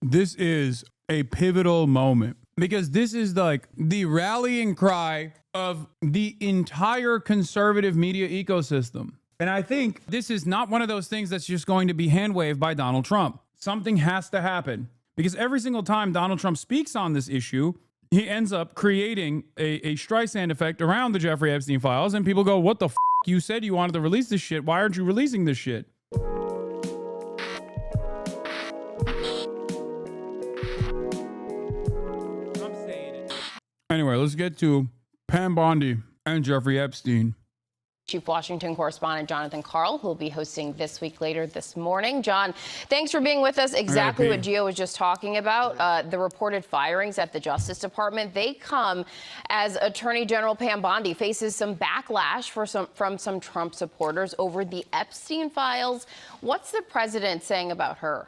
this is a pivotal moment because this is like the rallying cry of the entire conservative media ecosystem. And I think this is not one of those things that's just going to be hand waved by Donald Trump. Something has to happen because every single time Donald Trump speaks on this issue, he ends up creating a Streisand effect around the Jeffrey Epstein files. And people go, what the f***? You said you wanted to release this shit. Why aren't you releasing this shit? Anyway, let's get to Pam Bondi and Jeffrey Epstein. Chief Washington correspondent Jonathan Karl, who will be hosting This Week later this morning. John, thanks for being with us. Exactly what Gio was just talking about. The reported firings at the Justice Department, they come as Attorney General Pam Bondi faces some backlash from some Trump supporters over the Epstein files. What's the president saying about her?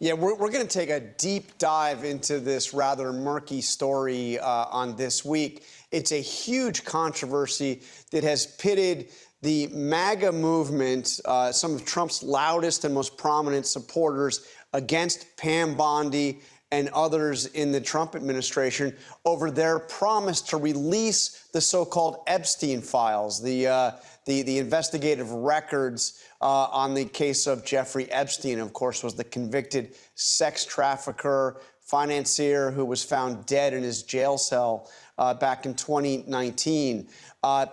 Yeah, we're going to take a deep dive into this rather murky story on This Week. It's a huge controversy that has pitted the MAGA movement, some of Trump's loudest and most prominent supporters, against Pam Bondi and others in the Trump administration over their promise to release the so-called Epstein files, the investigative records on the case of Jeffrey Epstein, of course, was the convicted sex trafficker, financier who was found dead in his jail cell back in 2019.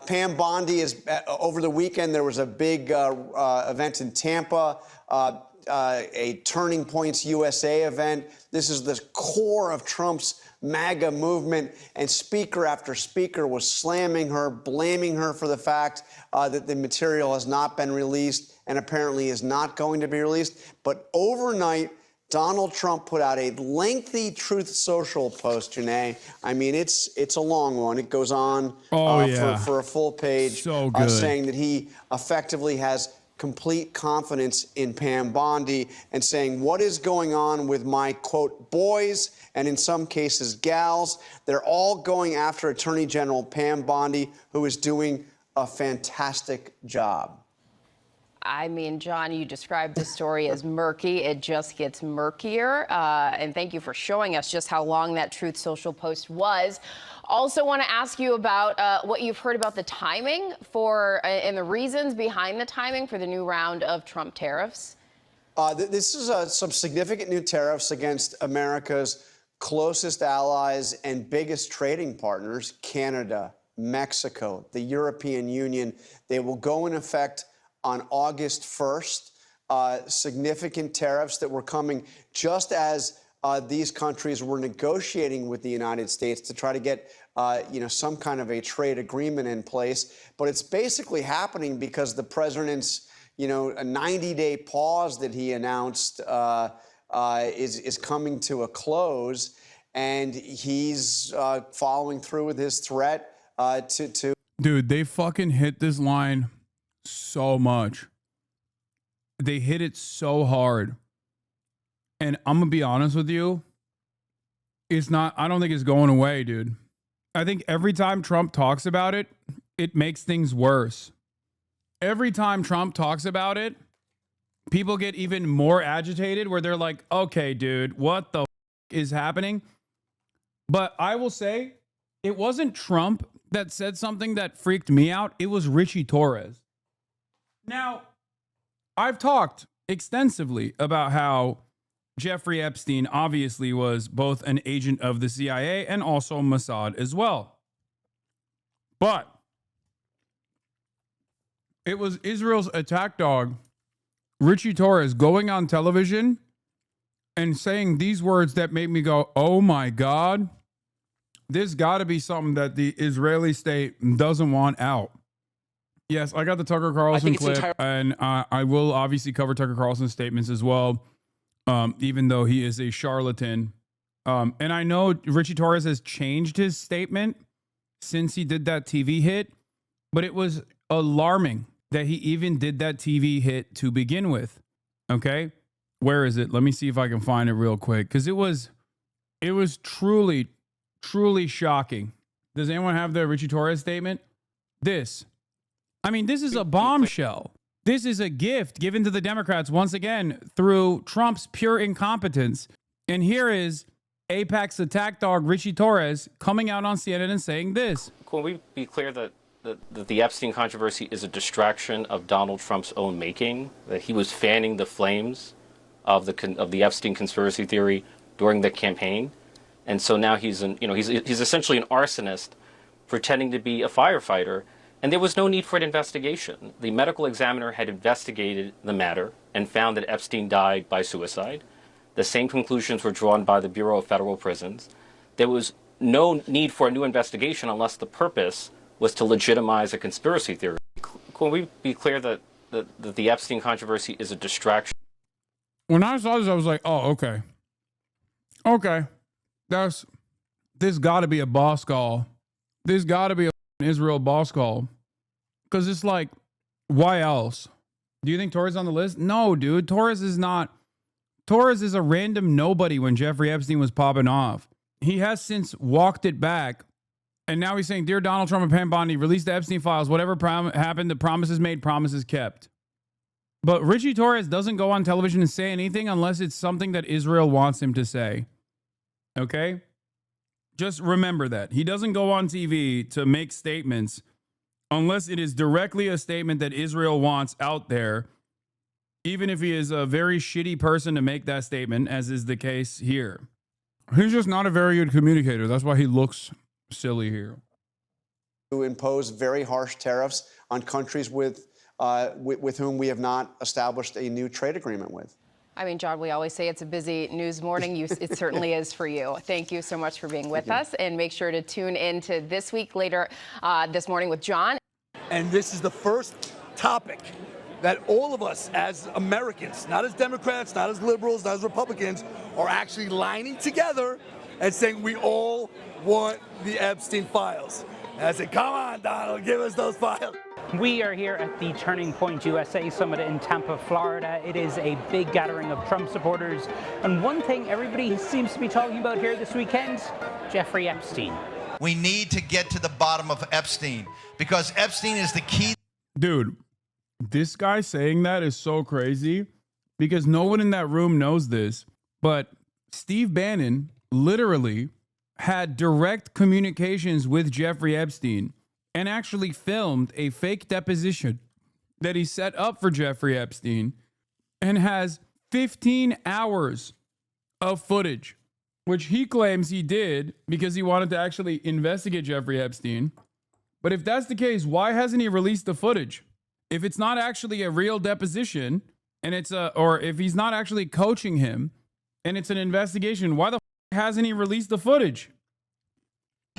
Pam Bondi is, over the weekend, there was a big event in Tampa, a Turning Points USA event. This is the core of Trump's MAGA movement, and speaker after speaker was slamming her, blaming her for the fact that the material has not been released and apparently is not going to be released. But overnight, Donald Trump put out a lengthy Truth Social post, Janae. I mean, it's a long one. It goes on for a full page, saying that he effectively has complete confidence in Pam Bondi and saying, what is going on with my, quote, boys, and in some cases gals? They're all going after Attorney General Pam Bondi, who is doing a fantastic job. I mean, John, you described the story as murky. It just gets murkier. And thank you for showing us just how long that Truth Social post was. Also want to ask you about what you've heard about the timing for and the reasons behind the timing for the new round of Trump tariffs. This is some significant new tariffs against America's closest allies and biggest trading partners, Canada, Mexico, the European Union. They will go in effect on August 1st, significant tariffs that were coming just as these countries were negotiating with the United States to try to get, some kind of a trade agreement in place. But it's basically happening because the president's, a 90-day pause that he announced is coming to a close, and he's following through with his threat to. Dude, they fucking hit this line so much. They hit it so hard. And I'm gonna be honest with you, I don't think it's going away, dude. I think every time Trump talks about it, it makes things worse. Every time Trump talks about it, people get even more agitated where they're like, okay, dude, what the is happening? But I will say, it wasn't Trump that said something that freaked me out. It was Richie Torres. Now, I've talked extensively about how Jeffrey Epstein obviously was both an agent of the CIA and also Mossad as well. But it was Israel's attack dog, Richie Torres, going on television and saying these words that made me go, oh my God, this got to be something that the Israeli state doesn't want out. Yes, I got the Tucker Carlson clip, and I will obviously cover Tucker Carlson's statements as well, even though he is a charlatan. And I know Richie Torres has changed his statement since he did that TV hit, but it was alarming that he even did that TV hit to begin with. Okay, where is it? Let me see if I can find it real quick, because it was truly, truly shocking. Does anyone have the Richie Torres statement? This is a bombshell. This is a gift given to the Democrats once again through Trump's pure incompetence And here is Apex attack dog Richie Torres coming out on CNN and saying this. Can we be clear that the Epstein controversy is a distraction of Donald Trump's own making? That he was fanning the flames of the Epstein conspiracy theory during the campaign, and so now he's essentially an arsonist pretending to be a firefighter. And there was no need for an investigation. The medical examiner had investigated the matter and found that Epstein died by suicide. The same conclusions were drawn by the Bureau of Federal Prisons. There was no need for a new investigation unless the purpose was to legitimize a conspiracy theory. Can we be clear that the Epstein controversy is a distraction? When I saw this, I was like, oh, okay. Okay. This got to be a boss call. This got to be a Israel boss call. Because it's like, why else? Do you think Torres is on the list? No, dude. Torres is not. Torres is a random nobody when Jeffrey Epstein was popping off. He has since walked it back. And now he's saying, dear Donald Trump and Pam Bondi, release the Epstein files. Whatever happened, the promises made, promises kept. But Richie Torres doesn't go on television and say anything unless it's something that Israel wants him to say. Okay? Just remember that. He doesn't go on TV to make statements unless it is directly a statement that Israel wants out there, even if he is a very shitty person to make that statement, as is the case here. He's just not a very good communicator. That's why he looks silly here. To impose very harsh tariffs on countries with whom we have not established a new trade agreement with. I mean, John, we always say it's a busy news morning. It certainly is for you. Thank you so much for being with us. And make sure to tune in to This Week later this morning with John. And this is the first topic that all of us as Americans, not as Democrats, not as liberals, not as Republicans, are actually lining together and saying we all want the Epstein files. And I said, come on, Donald, give us those files. We are here at the Turning Point USA Summit in Tampa, Florida. It is a big gathering of Trump supporters. And one thing everybody seems to be talking about here this weekend, Jeffrey Epstein. We need to get to the bottom of Epstein because Epstein is the key. Dude, this guy saying that is so crazy because no one in that room knows this, but Steve Bannon literally had direct communications with Jeffrey Epstein and actually filmed a fake deposition that he set up for Jeffrey Epstein and has 15 hours of footage, which he claims he did because he wanted to actually investigate Jeffrey Epstein. But if that's the case, why hasn't he released the footage? If it's not actually a real deposition and or if he's not actually coaching him and it's an investigation, why the hasn't he released the footage?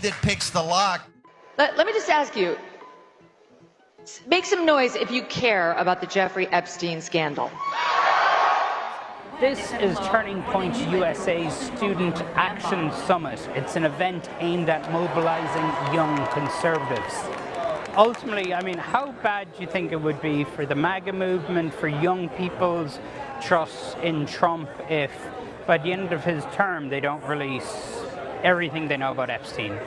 That picks the lock. Let me just ask you, make some noise if you care about the Jeffrey Epstein scandal. This is Turning Point USA's Student Action Summit. It's an event aimed at mobilizing young conservatives. Ultimately, I mean, how bad do you think it would be for the MAGA movement, for young people's trust in Trump if by the end of his term they don't release everything they know about Epstein?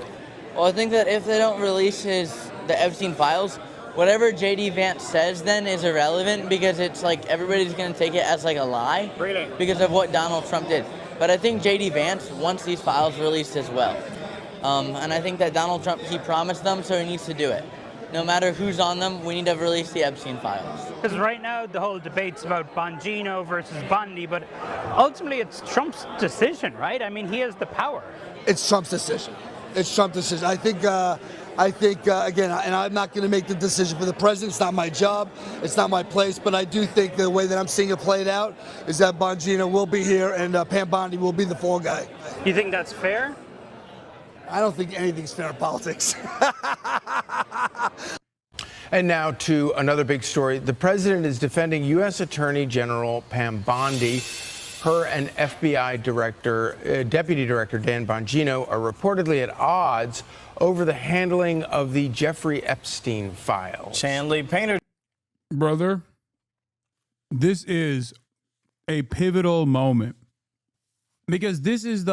Well, I think that if they don't release the Epstein files, whatever J.D. Vance says then is irrelevant because it's like everybody's going to take it as like a lie because of what Donald Trump did. But I think J.D. Vance wants these files released as well. And I think that Donald Trump, he promised them, so he needs to do it. No matter who's on them, we need to release the Epstein files. Because right now the whole debate's about Bongino versus Bondi, but ultimately it's Trump's decision, right? I mean, he has the power. It's Trump's decision. It's Trump's decision. I think, again, and I'm not going to make the decision for the president. It's not my job. It's not my place. But I do think the way that I'm seeing it played out is that Bongino will be here and Pam Bondi will be the fall guy. You think that's fair? I don't think anything's fair in politics. And now to another big story. The president is defending U.S. Attorney General Pam Bondi. Her and FBI Deputy Director Dan Bongino are reportedly at odds over the handling of the Jeffrey Epstein files. Shanley Painter. Brother, this is a pivotal moment because this has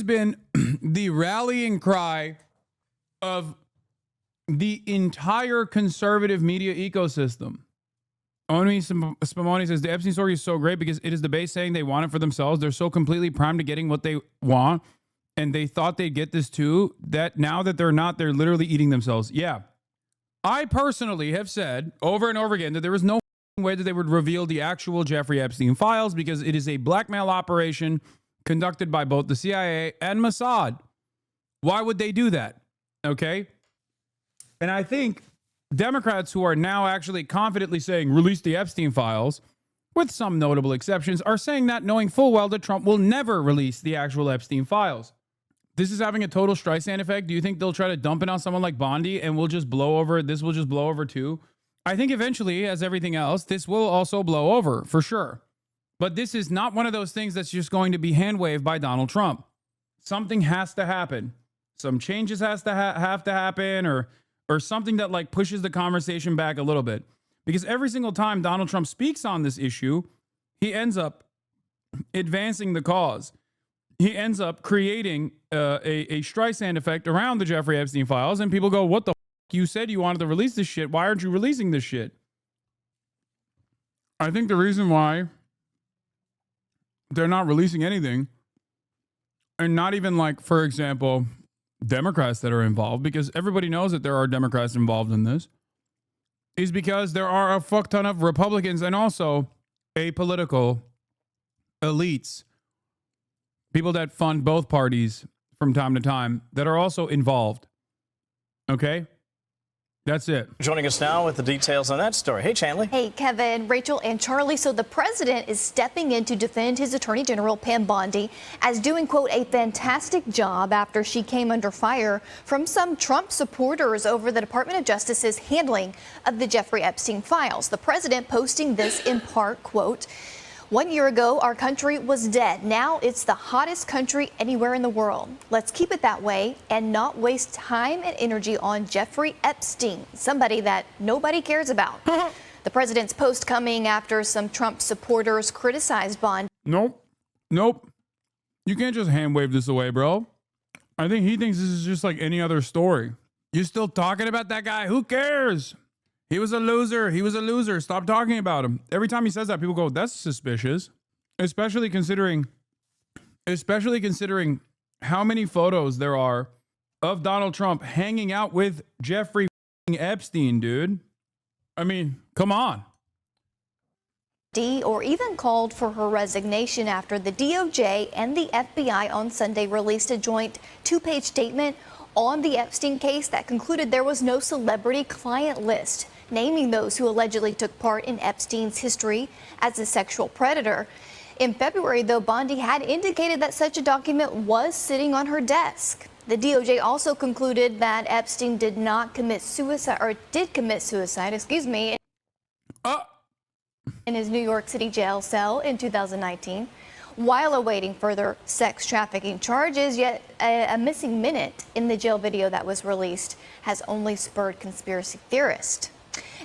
been the rallying cry of the entire conservative media ecosystem. Oni Spumoni says the Epstein story is so great because it is the base saying they want it for themselves. They're so completely primed to getting what they want, and they thought they'd get this too, that now that they're not, they're literally eating themselves. Yeah. I personally have said over and over again that there is no way that they would reveal the actual Jeffrey Epstein files because it is a blackmail operation conducted by both the CIA and Mossad. Why would they do that? Okay. And I think Democrats who are now actually confidently saying release the Epstein files, with some notable exceptions, are saying that knowing full well that Trump will never release the actual Epstein files. This is having a total Streisand effect. Do you think they'll try to dump it on someone like Bondi and we'll just blow over? This will just blow over too. I think eventually, as everything else, this will also blow over for sure. But this is not one of those things that's just going to be hand waved by Donald Trump. Something has to happen. Some changes have to happen, or something that like pushes the conversation back a little bit. Because every single time Donald Trump speaks on this issue, he ends up advancing the cause. He ends up creating a Streisand effect around the Jeffrey Epstein files, and people go, what the f***? You said you wanted to release this shit. Why aren't you releasing this shit? I think the reason why they're not releasing anything, and not even like, for example, Democrats that are involved, because everybody knows that there are Democrats involved in this, is because there are a fuck ton of Republicans and also apolitical elites, people that fund both parties from time to time, that are also involved. Okay? That's it. Joining us now with the details on that story. Hey, Chanley. Hey, Kevin, Rachel, and Charlie. So the president is stepping in to defend his Attorney General, Pam Bondi, as doing, quote, a fantastic job after she came under fire from some Trump supporters over the Department of Justice's handling of the Jeffrey Epstein files. The president posting this in part, quote, 1 year ago, our country was dead. Now it's the hottest country anywhere in the world. Let's keep it that way and not waste time and energy on Jeffrey Epstein, somebody that nobody cares about. The president's post coming after some Trump supporters criticized Bond. Nope. You can't just hand wave this away, bro. I think he thinks this is just like any other story. You're still talking about that guy? Who cares? He was a loser. Stop talking about him. Every time he says that, people go, that's suspicious. Especially considering how many photos there are of Donald Trump hanging out with Jeffrey Epstein, dude. I mean, come on. Or even called for her resignation after the DOJ and the FBI on Sunday released a joint 2-page statement on the Epstein case that concluded there was no celebrity client list, naming those who allegedly took part in Epstein's history as a sexual predator. In February, though, Bondi had indicated that such a document was sitting on her desk. The DOJ also concluded that Epstein did commit suicide in his New York City jail cell in 2019 while awaiting further sex trafficking charges. Yet a missing minute in the jail video that was released has only spurred conspiracy theorists.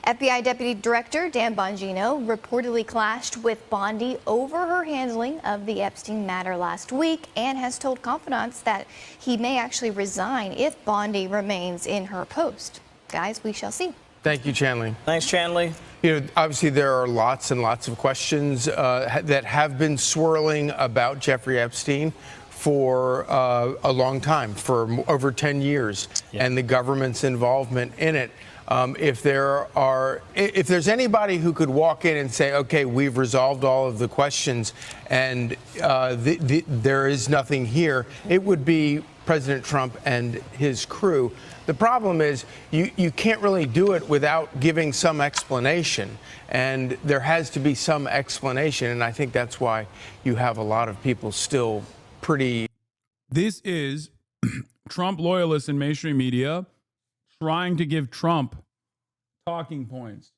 FBI Deputy Director Dan Bongino reportedly clashed with Bondi over her handling of the Epstein matter last week and has told confidants that he may actually resign if Bondi remains in her post. Guys, we shall see. Thank you, Chanley. Thanks, Chanley. You know, obviously there are lots and lots of questions that have been swirling about Jeffrey Epstein for a long time, for over 10 years, and the government's involvement in it. If there's anybody who could walk in and say, okay, we've resolved all of the questions and there is nothing here, it would be President Trump and his crew. The problem is you can't really do it without giving some explanation, and there has to be some explanation, and I think that's why you have a lot of people still pretty. This is Trump loyalists in mainstream media trying to give Trump talking points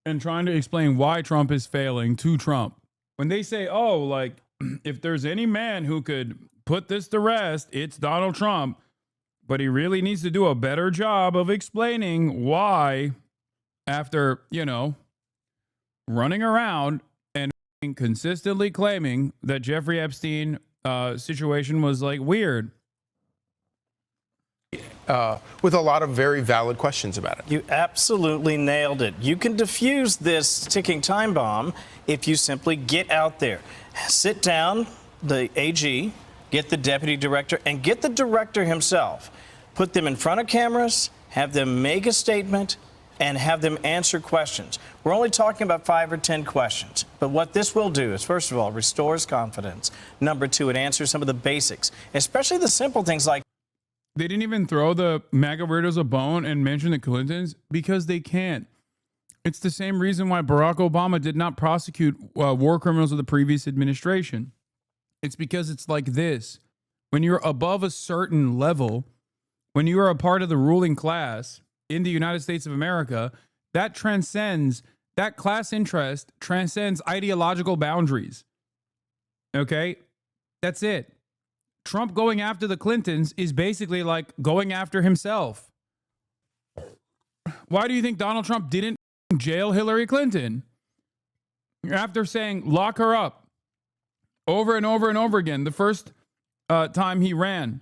and trying to explain why Trump is failing to Trump. When they say, oh, like, if there's any man who could put this to rest, it's Donald Trump. But he really needs to do a better job of explaining why, after, running around and consistently claiming that Jeffrey Epstein situation was like weird. with a lot of very valid questions about it. You absolutely nailed it. You can defuse this ticking time bomb if you simply get out there, sit down, the AG, get the deputy director, and get the director himself. Put them in front of cameras, have them make a statement, and have them answer questions. We're only talking about 5 or 10 questions. But what this will do is, first of all, restores confidence. Number 2, it answers some of the basics, especially the simple things like. They didn't even throw the MAGA weirdos a bone and mention the Clintons because they can't. It's the same reason why Barack Obama did not prosecute war criminals of the previous administration. It's because it's like this. When you're above a certain level, when you are a part of the ruling class in the United States of America, that class interest transcends ideological boundaries. Okay? That's it. Trump going after the Clintons is basically like going after himself. Why do you think Donald Trump didn't jail Hillary Clinton? After saying, lock her up over and over and over again, the first time he ran.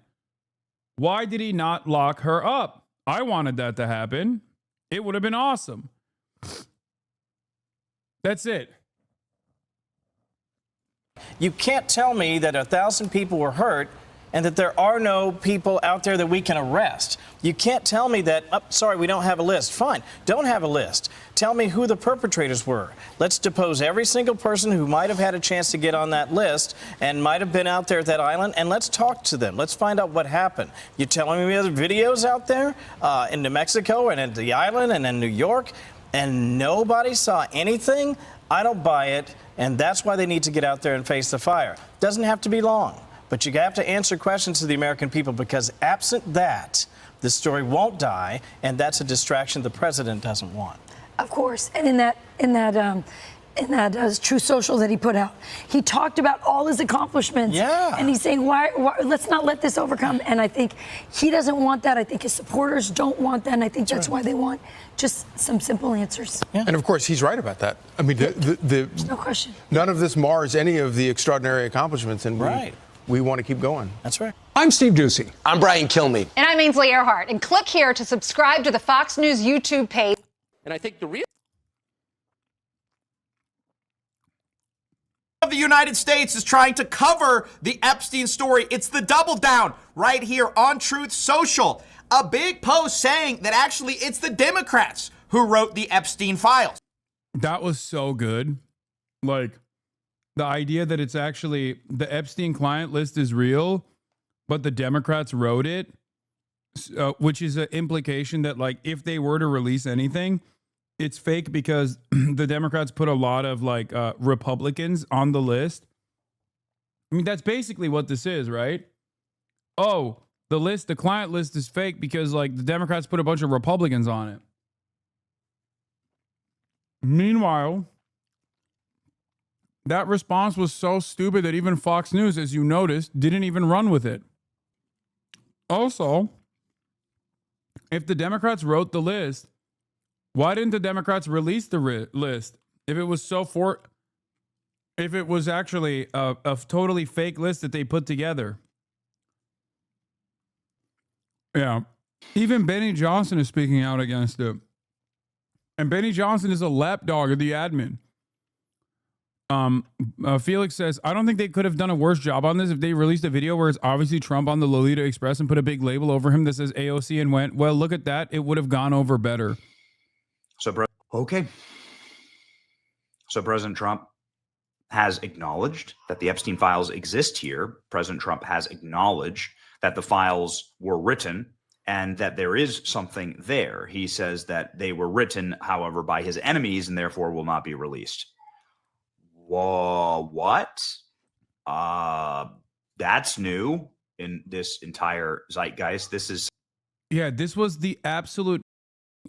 Why did he not lock her up? I wanted that to happen. It would have been awesome. That's it. You can't tell me that 1,000 people were hurt and that there are no people out there that we can arrest. You can't tell me that, oh, sorry, we don't have a list. Fine, don't have a list. Tell me who the perpetrators were. Let's depose every single person who might have had a chance to get on that list and might have been out there at that island, and let's talk to them. Let's find out what happened. You telling me other videos out there in New Mexico and at the island and in New York, and nobody saw anything? I don't buy it, and that's why they need to get out there and face the fire. Doesn't have to be long, but you have to answer questions to the American people, because absent that, the story won't die, and that's a distraction the president doesn't want. Of course, and in that True Social that he put out, he talked about all his accomplishments. Yeah. And he's saying, why let's not let this overcome. And I think he doesn't want that. I think his supporters don't want that. And I think that's why they want just some simple answers. Yeah. And of course, he's right about that. I mean, there's no question. None of this mars any of the extraordinary accomplishments, and we want to keep going. That's right. I'm Steve Doocy. I'm Brian Kilmeade. And I'm Ainsley Earhart. And click here to subscribe to the Fox News YouTube page. And I think the real of the United States is trying to cover the Epstein story. It's the double down right here on Truth Social. A big post saying that actually it's the Democrats who wrote the Epstein files. That was so good. Like, the idea that it's actually the Epstein client list is real, but the Democrats wrote it, which is an implication that, like, if they were to release anything, it's fake because the Democrats put a lot of like Republicans on the list. I mean, that's basically what this is, right? Oh, the client list is fake because like the Democrats put a bunch of Republicans on it. Meanwhile, that response was so stupid that even Fox News, as you noticed, didn't even run with it. Also, if the Democrats wrote the list, why didn't the Democrats release the list? If it was actually a totally fake list that they put together. Yeah. Even Benny Johnson is speaking out against it. And Benny Johnson is a lapdog of the admin. Felix says, I don't think they could have done a worse job on this if they released a video where it's obviously Trump on the Lolita Express and put a big label over him that says AOC and went, well, look at that. It would have gone over better. So President Trump has acknowledged that the Epstein files exist here. President Trump has acknowledged that the files were written and that there is something there. He says that they were written, however, by his enemies and therefore will not be released. Whoa, what? That's new in this entire zeitgeist. This was the absolute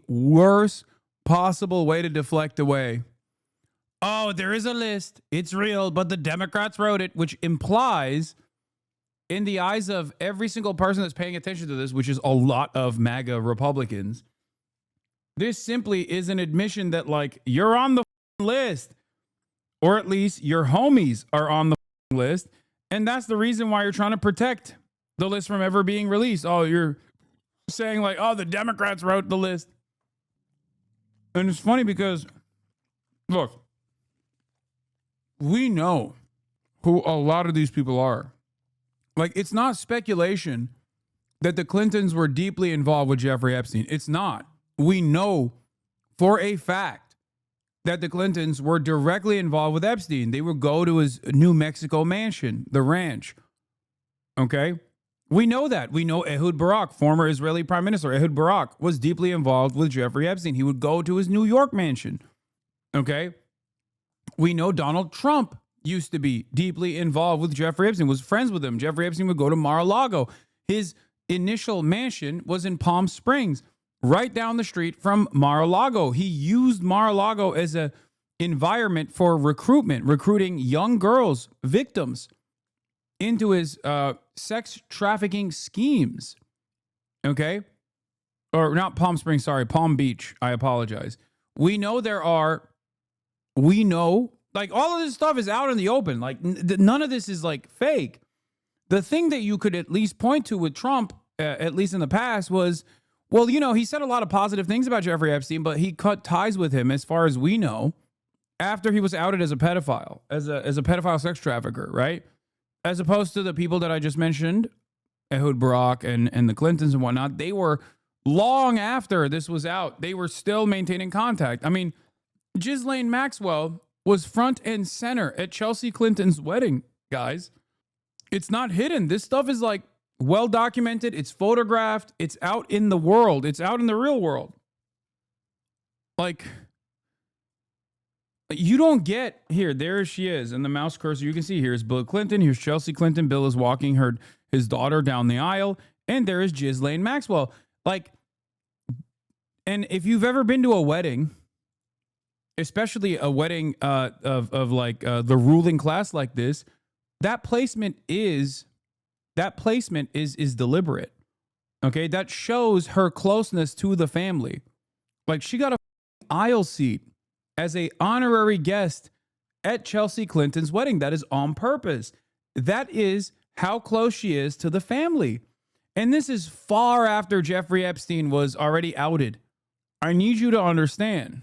worst possible way to deflect away. Oh, there is a list. It's real, but the Democrats wrote it, which implies, in the eyes of every single person that's paying attention to this, which is a lot of MAGA Republicans, this simply is an admission that, like, you're on the list, or at least your homies are on the list, and that's the reason why you're trying to protect the list from ever being released. Oh, you're saying like, oh, the Democrats wrote the list. And it's funny because, look, we know who a lot of these people are. Like, it's not speculation that the Clintons were deeply involved with Jeffrey Epstein. It's not. We know for a fact that the Clintons were directly involved with Epstein. They would go to his New Mexico mansion, the ranch. Okay? We know that. We know Ehud Barak, former Israeli prime minister, Ehud Barak was deeply involved with Jeffrey Epstein. He would go to his New York mansion. Okay? We know Donald Trump used to be deeply involved with Jeffrey Epstein, was friends with him. Jeffrey Epstein would go to Mar-a-Lago. His initial mansion was in Palm Springs, right down the street from Mar-a-Lago. He used Mar-a-Lago as an environment for recruiting young girls, victims, into his sex trafficking schemes. Okay? Or not Palm Springs, sorry, Palm Beach. I apologize. We know, like, all of this stuff is out in the open. Like, none of this is, like, fake. The thing that you could at least point to with Trump, at least in the past, was, well, you know, he said a lot of positive things about Jeffrey Epstein, but he cut ties with him, as far as we know, after he was outed as a pedophile, as a pedophile sex trafficker, right? As opposed to the people that I just mentioned, Ehud Barak and the Clintons and whatnot, they were, long after this was out, they were still maintaining contact. I mean, Ghislaine Maxwell was front and center at Chelsea Clinton's wedding, guys. It's not hidden. This stuff is, like, well documented. It's photographed. It's out in the world. It's out in the real world. Like, you don't get, here, there she is, and the mouse cursor you can see here is Bill Clinton. Here's Chelsea Clinton. Bill is walking his daughter down the aisle, and there is Ghislaine Maxwell. Like, and if you've ever been to a wedding, especially a wedding of the ruling class like this, that placement is deliberate. Okay, that shows her closeness to the family. Like, she got a aisle seat as a honorary guest at Chelsea Clinton's wedding. That is on purpose. That is how close she is to the family. And this is far after Jeffrey Epstein was already outed. I need you to understand,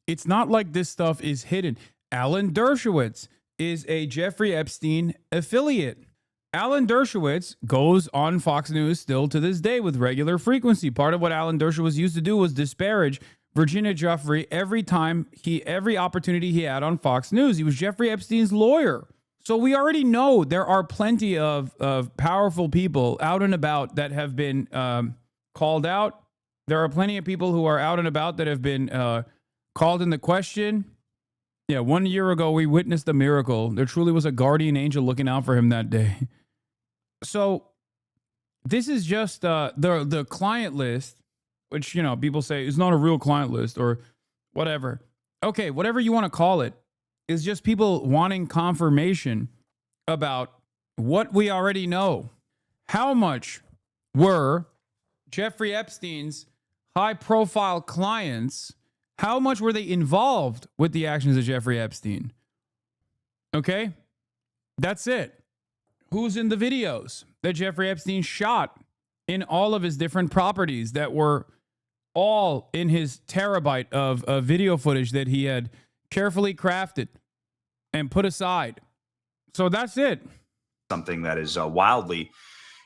it's not like this stuff is hidden. Alan Dershowitz is a Jeffrey Epstein affiliate. Alan Dershowitz goes on Fox News still to this day with regular frequency. Part of what Alan Dershowitz used to do was disparage Virginia Giuffre every opportunity he had on Fox News. He was Jeffrey Epstein's lawyer. So we already know there are plenty of powerful people out and about that have been called out. There are plenty of people who are out and about that have been called into question. Yeah, 1 year ago, we witnessed a miracle. There truly was a guardian angel looking out for him that day. So this is just the client list, which, you know, people say is not a real client list or whatever. Okay, whatever you want to call it, is just people wanting confirmation about what we already know. How much were Jeffrey Epstein's high-profile clients, how much were they involved with the actions of Jeffrey Epstein? Okay? That's it. Who's in the videos that Jeffrey Epstein shot in all of his different properties that were all in his terabyte of video footage that he had carefully crafted and put aside? So that's it. Something that is wildly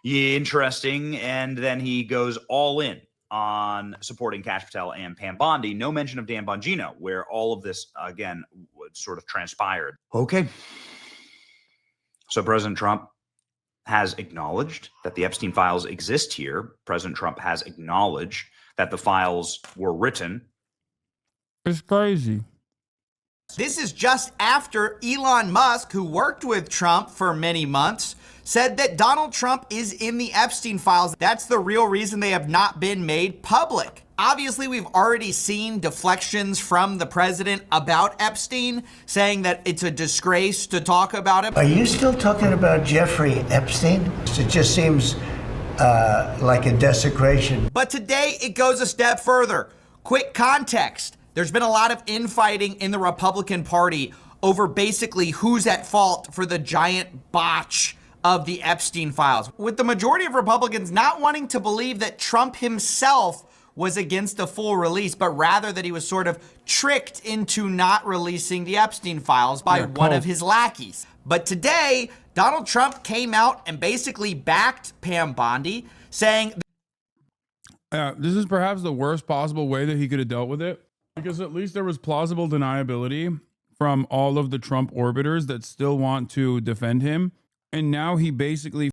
interesting. And then he goes all in on supporting Kash Patel and Pam Bondi. No mention of Dan Bongino, where all of this, again, sort of transpired. Okay. So President Trump has acknowledged that the Epstein files exist here. President Trump has acknowledged that the files were written. It's crazy. This is just after Elon Musk, who worked with Trump for many months, said that Donald Trump is in the Epstein files. That's the real reason they have not been made public. Obviously, we've already seen deflections from the president about Epstein, saying that it's a disgrace to talk about it. Are you still talking about Jeffrey Epstein? It just seems like a desecration. But today it goes a step further. Quick context. There's been a lot of infighting in the Republican Party over basically who's at fault for the giant botch of the Epstein files, with the majority of Republicans not wanting to believe that Trump himself was against a full release, but rather that he was sort of tricked into not releasing the Epstein files by one of his lackeys. But today, Donald Trump came out and basically backed Pam Bondi, saying this is perhaps the worst possible way that he could have dealt with it, because at least there was plausible deniability from all of the Trump orbiters that still want to defend him. And now he basically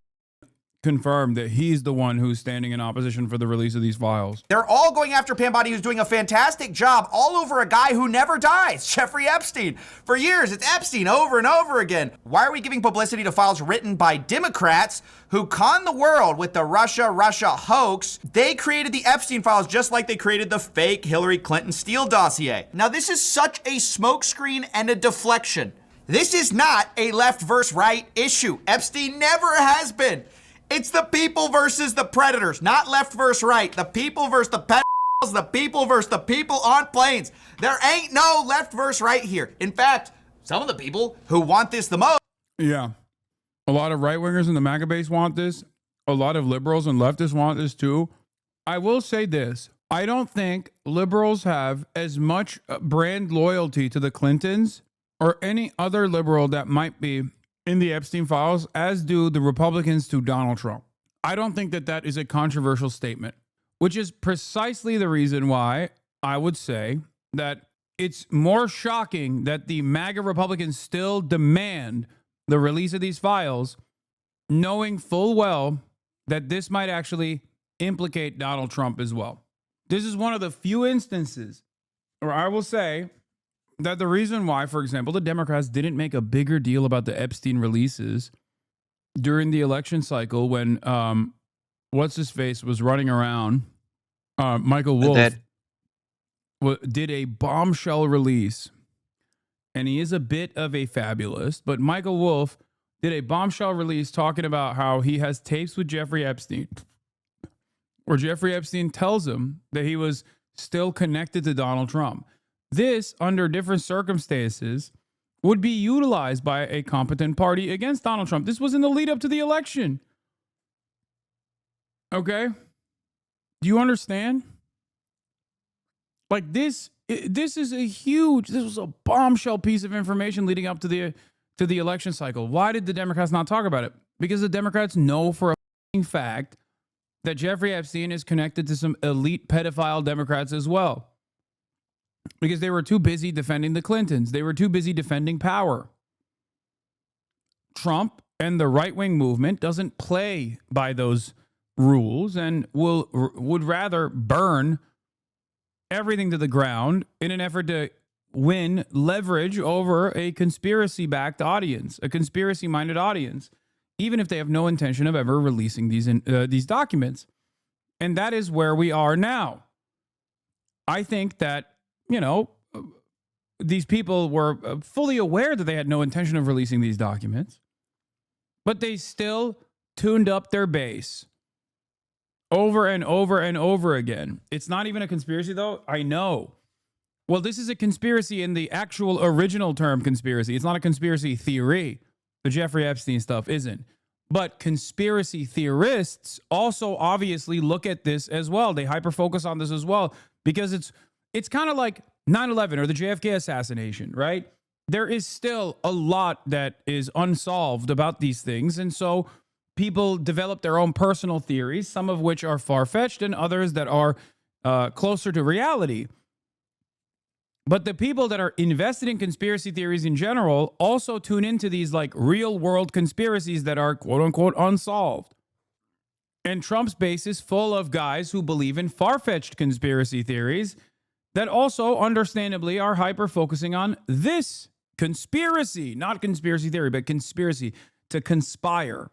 confirmed that he's the one who's standing in opposition for the release of these files. They're all going after Pam Bondi, who's doing a fantastic job all over a guy who never dies, Jeffrey Epstein. For years, it's Epstein over and over again. Why are we giving publicity to files written by Democrats who conned the world with the Russia hoax? They created the Epstein files just like they created the fake Hillary Clinton Steele dossier. Now, this is such a smokescreen and a deflection. This is not a left versus right issue. Epstein never has been. It's the people versus the predators, not left versus right. The people versus the pedophiles, the people versus the people on planes. There ain't no left versus right here. In fact, some of the people who want this the most. Yeah. A lot of right-wingers in the MAGA base want this. A lot of liberals and leftists want this too. I will say this. I don't think liberals have as much brand loyalty to the Clintons or any other liberal that might be in the Epstein files as do the Republicans to Donald Trump. I don't think that that is a controversial statement, which is precisely the reason why I would say that it's more shocking that the MAGA Republicans still demand the release of these files, knowing full well that this might actually implicate Donald Trump as well. This is one of the few instances where I will say that the reason why, for example, the Democrats didn't make a bigger deal about the Epstein releases during the election cycle when what's-his-face was running around, Michael Wolff did a bombshell release, and he is a bit of a fabulist, but Michael Wolff did a bombshell release talking about how he has tapes with Jeffrey Epstein, where Jeffrey Epstein tells him that he was still connected to Donald Trump. This, under different circumstances, would be utilized by a competent party against Donald Trump. This was in the lead up to the election. Okay? Do you understand? Like this is a huge, this was a bombshell piece of information leading up to the election cycle. Why did the Democrats not talk about it? Because the Democrats know for a fact that Jeffrey Epstein is connected to some elite pedophile Democrats as well. Because they were too busy defending the Clintons. They were too busy defending power. Trump and the right-wing movement doesn't play by those rules and would rather burn everything to the ground in an effort to win leverage over a conspiracy-backed audience, a conspiracy-minded audience, even if they have no intention of ever releasing these documents. And that is where we are now. I think that, you know, these people were fully aware that they had no intention of releasing these documents, but they still tuned up their base over and over and over again. It's not even a conspiracy, though. I know. Well, this is a conspiracy in the actual original term conspiracy. It's not a conspiracy theory. The Jeffrey Epstein stuff isn't. But conspiracy theorists also obviously look at this as well. They hyper-focus on this as well because it's kind of like 9/11 or the JFK assassination, right? There is still a lot that is unsolved about these things. And so people develop their own personal theories, some of which are far-fetched and others that are closer to reality. But the people that are invested in conspiracy theories in general also tune into these like real world conspiracies that are quote unquote unsolved. And Trump's base is full of guys who believe in far-fetched conspiracy theories that also understandably are hyper-focusing on this conspiracy, not conspiracy theory, but conspiracy, to conspire.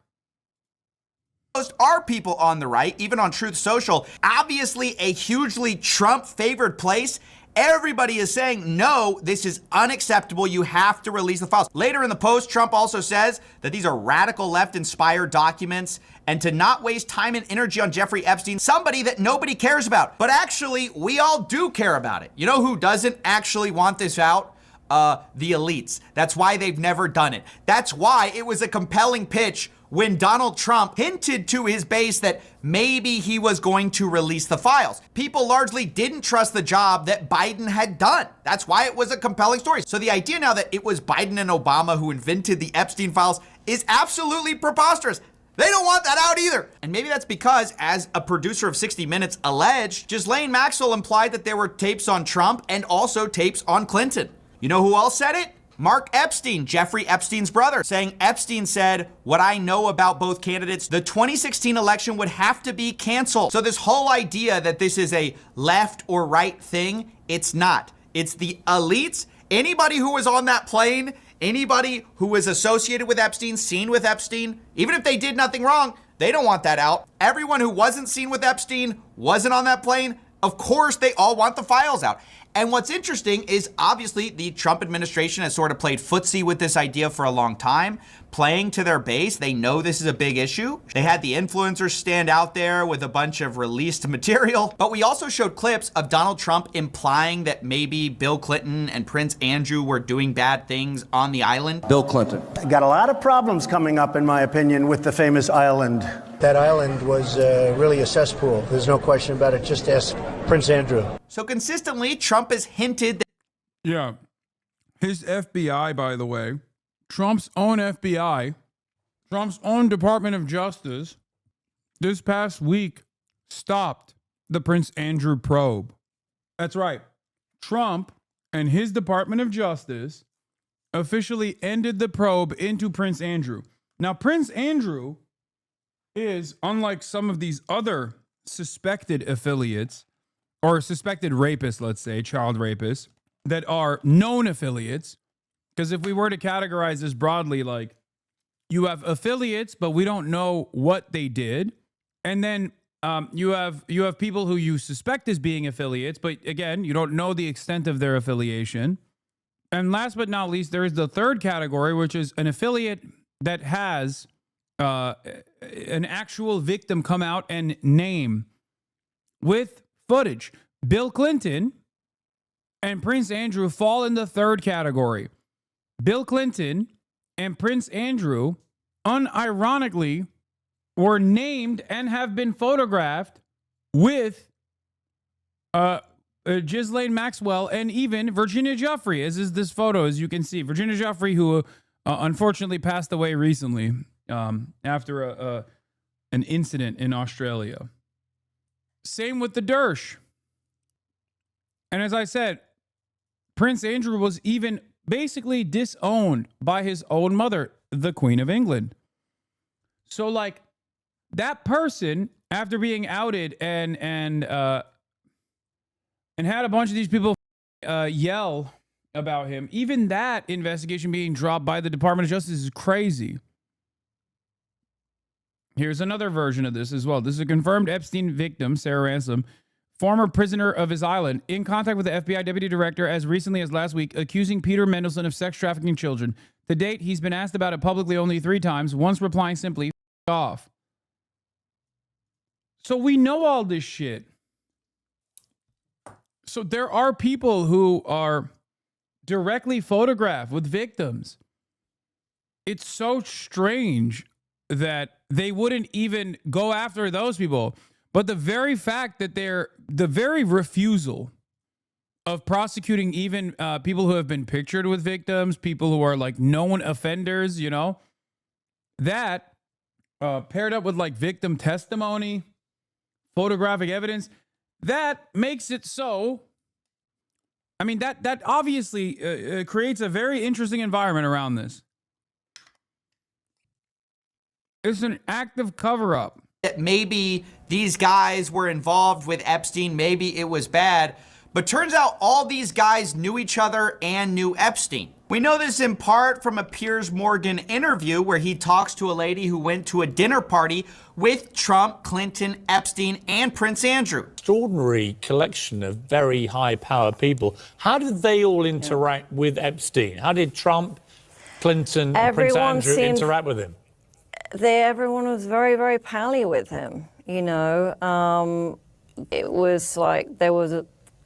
Most are people on the right, even on Truth Social, obviously a hugely Trump-favored place. Everybody is saying, no, this is unacceptable. You have to release the files. Later in the post, Trump also says that these are radical left-inspired documents and to not waste time and energy on Jeffrey Epstein, somebody that nobody cares about. But actually, we all do care about it. You know who doesn't actually want this out? The elites. That's why they've never done it. That's why it was a compelling pitch when Donald Trump hinted to his base that maybe he was going to release the files. People largely didn't trust the job that Biden had done. That's why it was a compelling story. So the idea now that it was Biden and Obama who invented the Epstein files is absolutely preposterous. They don't want that out either. And maybe that's because, as a producer of 60 Minutes alleged, Ghislaine Maxwell implied that there were tapes on Trump and also tapes on Clinton. You know who else said it? Mark Epstein, Jeffrey Epstein's brother, saying Epstein said, "What I know about both candidates, the 2016 election would have to be canceled." So this whole idea that this is a left or right thing, it's not. It's the elites. Anybody who was on that plane, anybody who was associated with Epstein, seen with Epstein, even if they did nothing wrong, they don't want that out. Everyone who wasn't seen with Epstein, wasn't on that plane, of course they all want the files out. And what's interesting is obviously the Trump administration has sort of played footsie with this idea for a long time, playing to their base. They know this is a big issue. They had the influencers stand out there with a bunch of released material. But we also showed clips of Donald Trump implying that maybe Bill Clinton and Prince Andrew were doing bad things on the island. Bill Clinton. Got a lot of problems coming up, in my opinion, with the famous island. That island was really a cesspool. There's no question about it. Just ask Prince Andrew. So consistently, Trump has hinted that. Yeah. His FBI, by the way, Trump's own FBI, Trump's own Department of Justice, this past week stopped the Prince Andrew probe. That's right. Trump and his Department of Justice officially ended the probe into Prince Andrew. Now, Prince Andrew is, unlike some of these other suspected affiliates, or suspected rapists, let's say, child rapists, that are known affiliates, because if we were to categorize this broadly, like, you have affiliates, but we don't know what they did, and then you have people who you suspect as being affiliates, but again, you don't know the extent of their affiliation. And last but not least, there is the third category, which is an affiliate that has an actual victim come out and name with footage. Bill Clinton and Prince Andrew fall in the third category. Bill Clinton and Prince Andrew, unironically, were named and have been photographed with Ghislaine Maxwell and even Virginia Giuffre, as is this photo, as you can see. Virginia Giuffre, who unfortunately passed away recently after an incident in Australia. Same with the Dersh. And as I said, Prince Andrew was even basically disowned by his own mother, the Queen of England. So, like, that person, after being outed and had a bunch of these people yell about him, even that investigation being dropped by the Department of Justice is crazy. Here's another version of this as well. This is a confirmed Epstein victim, Sarah Ransom, former prisoner of his island, in contact with the FBI deputy director as recently as last week, accusing Peter Mendelsohn of sex trafficking children. To date, he's been asked about it publicly only 3 times, once replying simply, "F off." So we know all this shit. So there are people who are directly photographed with victims. It's so strange that they wouldn't even go after those people. But the very fact that the very refusal of prosecuting even people who have been pictured with victims, people who are like known offenders, you know, that paired up with like victim testimony, photographic evidence, that makes it so. I mean, that obviously creates a very interesting environment around this. It's an active cover-up. Maybe these guys were involved with Epstein, maybe it was bad, but turns out all these guys knew each other and knew Epstein. We know this in part from a Piers Morgan interview where he talks to a lady who went to a dinner party with Trump, Clinton, Epstein, and Prince Andrew. Extraordinary collection of very high-powered people. How did they all interact with Epstein? How did Trump, Clinton, and Prince Andrew interact with him? Everyone was very, very pally with him, you know. It was like there was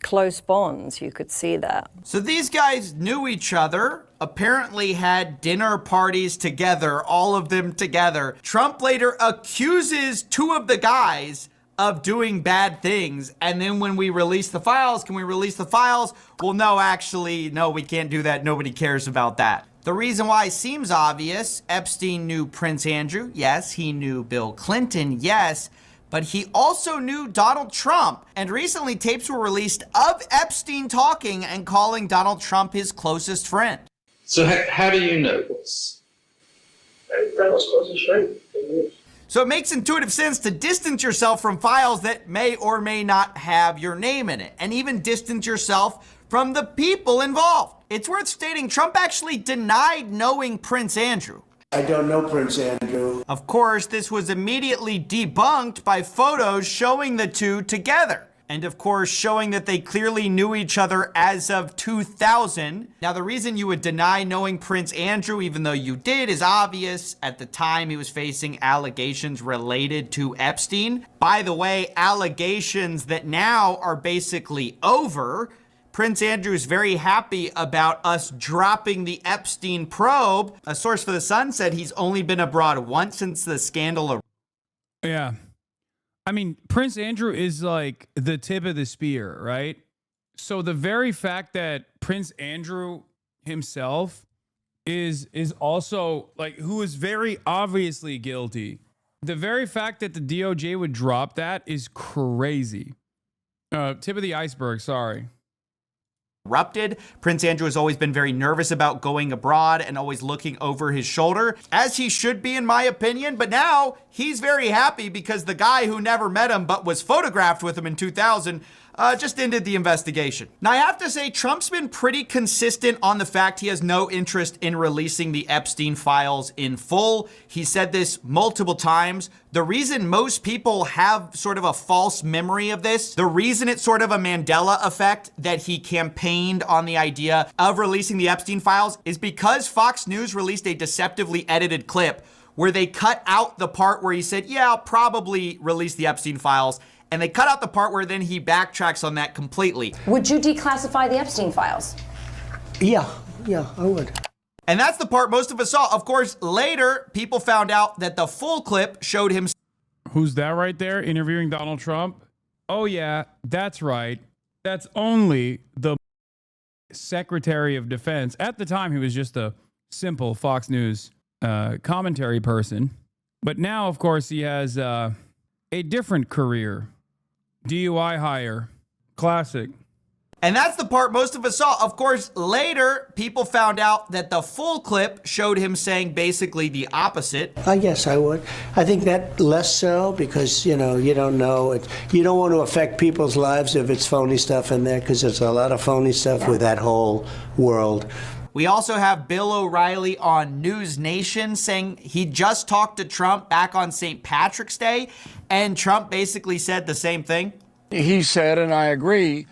close bonds, you could see that. So these guys knew each other, apparently had dinner parties together, all of them together. Trump later accuses two of the guys of doing bad things. And then when we release the files, can we release the files? Well, no, actually, no, we can't do that. Nobody cares about that. The reason why seems obvious. Epstein knew Prince Andrew. Yes, he knew Bill Clinton. Yes. But he also knew Donald Trump. And recently, tapes were released of Epstein talking and calling Donald Trump his closest friend. So how do you know this? So it makes intuitive sense to distance yourself from files that may or may not have your name in it, and even distance yourself from the people involved. It's worth stating Trump actually denied knowing Prince Andrew. I don't know Prince Andrew. Of course, this was immediately debunked by photos showing the two together. And of course, showing that they clearly knew each other as of 2000. Now, the reason you would deny knowing Prince Andrew, even though you did, is obvious. At the time, he was facing allegations related to Epstein. By the way, allegations that now are basically over. Prince Andrew is very happy about us dropping the Epstein probe. A source for The Sun said he's only been abroad once since the scandal. Yeah. I mean, Prince Andrew is like the tip of the spear, right? So the very fact that Prince Andrew himself is also like, who is very obviously guilty. The very fact that the DOJ would drop that is crazy. Tip of the iceberg, sorry. Erupted. Prince Andrew has always been very nervous about going abroad and always looking over his shoulder, as he should be, in my opinion. But now he's very happy because the guy who never met him but was photographed with him in 2000 just ended the investigation. Now, I have to say, Trump's been pretty consistent on the fact he has no interest in releasing the Epstein files in full. He said this multiple times. The reason most people have sort of a false memory of this, the reason it's sort of a Mandela effect that he campaigned on the idea of releasing the Epstein files, is because Fox News released a deceptively edited clip where they cut out the part where he said, yeah, I'll probably release the Epstein files. And they cut out the part where then he backtracks on that completely. Would you declassify the Epstein files? Yeah, I would. And that's the part most of us saw. Of course, later, people found out that the full clip showed him. Who's that right there interviewing Donald Trump? Oh, yeah, that's right. That's only the Secretary of Defense. At the time, he was just a simple Fox News commentary person. But now, of course, he has a different career. DUI hire. Classic. And that's the part most of us saw. Of course, later, people found out that the full clip showed him saying basically the opposite. I guess I would. I think that less so because, you don't know. You don't want to affect people's lives if it's phony stuff in there because there's a lot of phony stuff with that whole world. We also have Bill O'Reilly on News Nation saying he just talked to Trump back on St. Patrick's Day, and Trump basically said the same thing. He said, and I agree,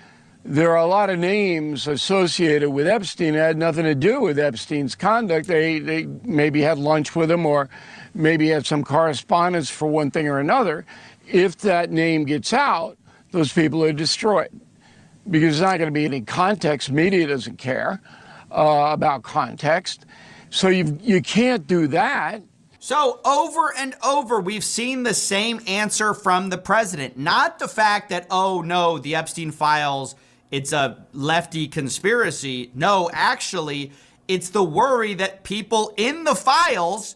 there are a lot of names associated with Epstein that had nothing to do with Epstein's conduct. They maybe had lunch with him or maybe had some correspondence for one thing or another. If that name gets out, those people are destroyed because there's not going to be any context. Media doesn't care about context. So you can't do that. So over and over, we've seen the same answer from the president. Not the fact that, oh no, the Epstein files, it's a lefty conspiracy. No, actually, it's the worry that people in the files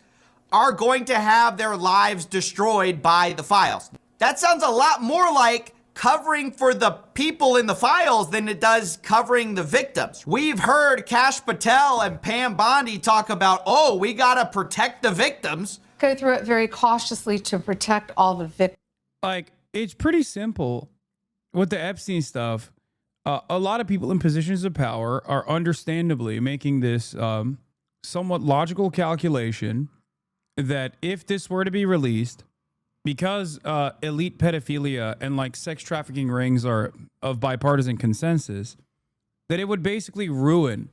are going to have their lives destroyed by the files. That sounds a lot more like covering for the people in the files than it does covering the victims. We've heard Kash Patel and Pam Bondi talk about, oh, we gotta protect the victims. Go through it very cautiously to protect all the victims. Like, it's pretty simple with the Epstein stuff. A lot of people in positions of power are understandably making this somewhat logical calculation that if this were to be released, because elite pedophilia and like sex trafficking rings are of bipartisan consensus, that it would basically ruin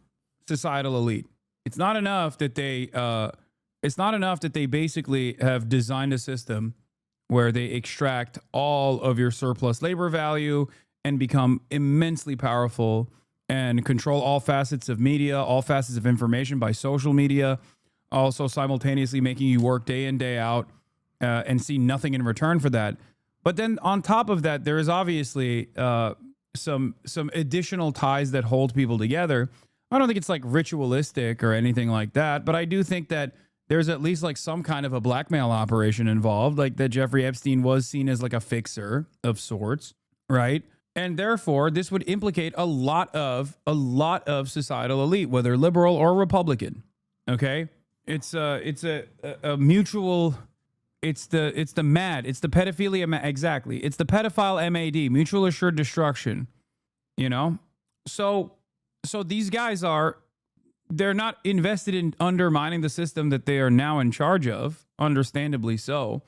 societal elite. It's not enough that they basically have designed a system where they extract all of your surplus labor value and become immensely powerful and control all facets of media, all facets of information by social media, also simultaneously making you work day in, day out, and see nothing in return for that. But then on top of that, there is obviously some additional ties that hold people together. I don't think it's like ritualistic or anything like that, but I do think that there's at least like some kind of a blackmail operation involved, like that Jeffrey Epstein was seen as like a fixer of sorts, right? And therefore, this would implicate a lot of societal elite, whether liberal or Republican. Okay, it's a mutual. It's the MAD. It's the pedophilia. Exactly. It's the pedophile MAD, mutual assured destruction. You know, so these guys they're not invested in undermining the system that they are now in charge of, understandably so.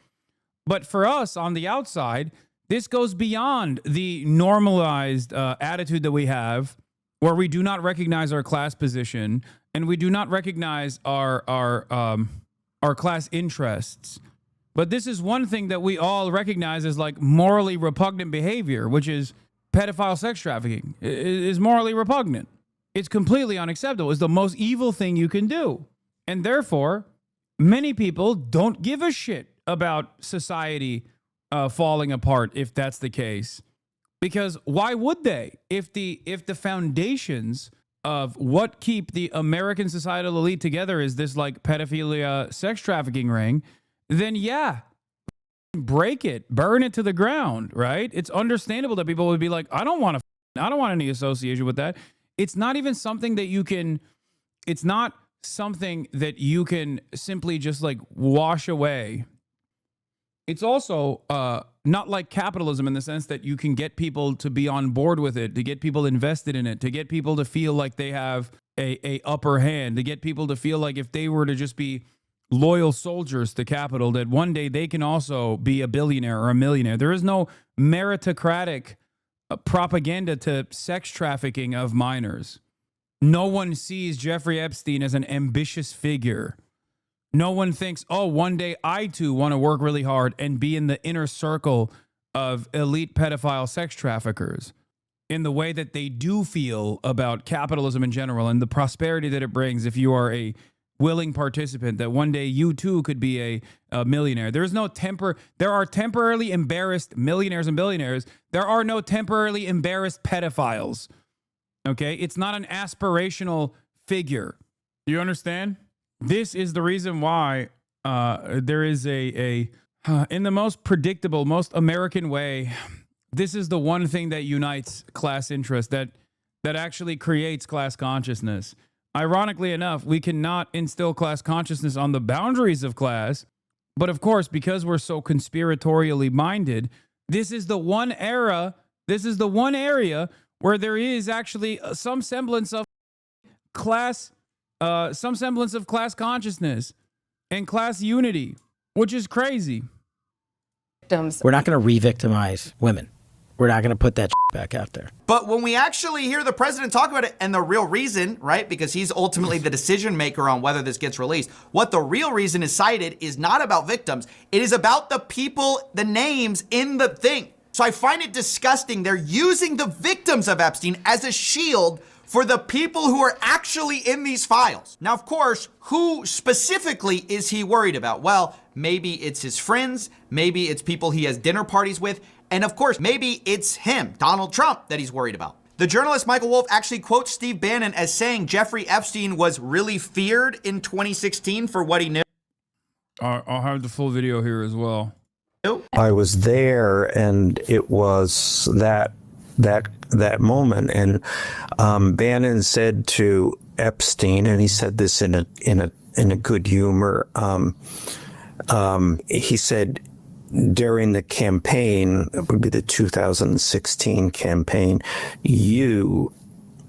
But for us on the outside, this goes beyond the normalized attitude that we have, where we do not recognize our class position and we do not recognize our class interests. But this is one thing that we all recognize as like morally repugnant behavior, which is pedophile sex trafficking. It is morally repugnant. It's completely unacceptable. It's the most evil thing you can do. And therefore, many people don't give a shit about society falling apart if that's the case. Because why would they? If the foundations of what keep the American societal elite together is this like pedophilia sex trafficking ring, then yeah, break it, burn it to the ground, right? It's understandable that people would be like, I don't want any association with that. It's not even something that you can, it's not something that you can simply just like wash away. It's also not like capitalism in the sense that you can get people to be on board with it, to get people invested in it, to get people to feel like they have a upper hand, to get people to feel like if they were to just be loyal soldiers to capital, that one day they can also be a billionaire or a millionaire. There is no meritocratic propaganda to sex trafficking of minors. No one sees Jeffrey Epstein as an ambitious figure. No one thinks, oh, one day I too want to work really hard and be in the inner circle of elite pedophile sex traffickers in the way that they do feel about capitalism in general and the prosperity that it brings if you are a willing participant, that one day you too could be a millionaire. There are temporarily embarrassed millionaires and billionaires. There are no temporarily embarrassed pedophiles. Okay? It's not an aspirational figure. Do you understand? This is the reason why there is in the most predictable, most American way, this is the one thing that unites class interest, that actually creates class consciousness. Ironically enough, we cannot instill class consciousness on the boundaries of class. But of course, because we're so conspiratorially minded, this is the one area where there is actually some semblance of class consciousness and class unity, which is crazy. We're not going to re-victimize women. We're not going to put that back out there. But when we actually hear the president talk about it, and the real reason, right, because he's ultimately the decision maker on whether this gets released, what the real reason is cited is not about victims. It is about the people, the names in the thing. So I find it disgusting. They're using the victims of Epstein as a shield for the people who are actually in these files. Now, of course, who specifically is he worried about? Well, maybe it's his friends. Maybe it's people he has dinner parties with. And of course, maybe it's him, Donald Trump, that he's worried about. The journalist Michael Wolff actually quotes Steve Bannon as saying Jeffrey Epstein was really feared in 2016 for what he knew. I'll have the full video here as well. I was there, and it was that moment, and Bannon said to Epstein, and he said this in a good humor. He said, during the campaign, it would be the 2016 campaign, you,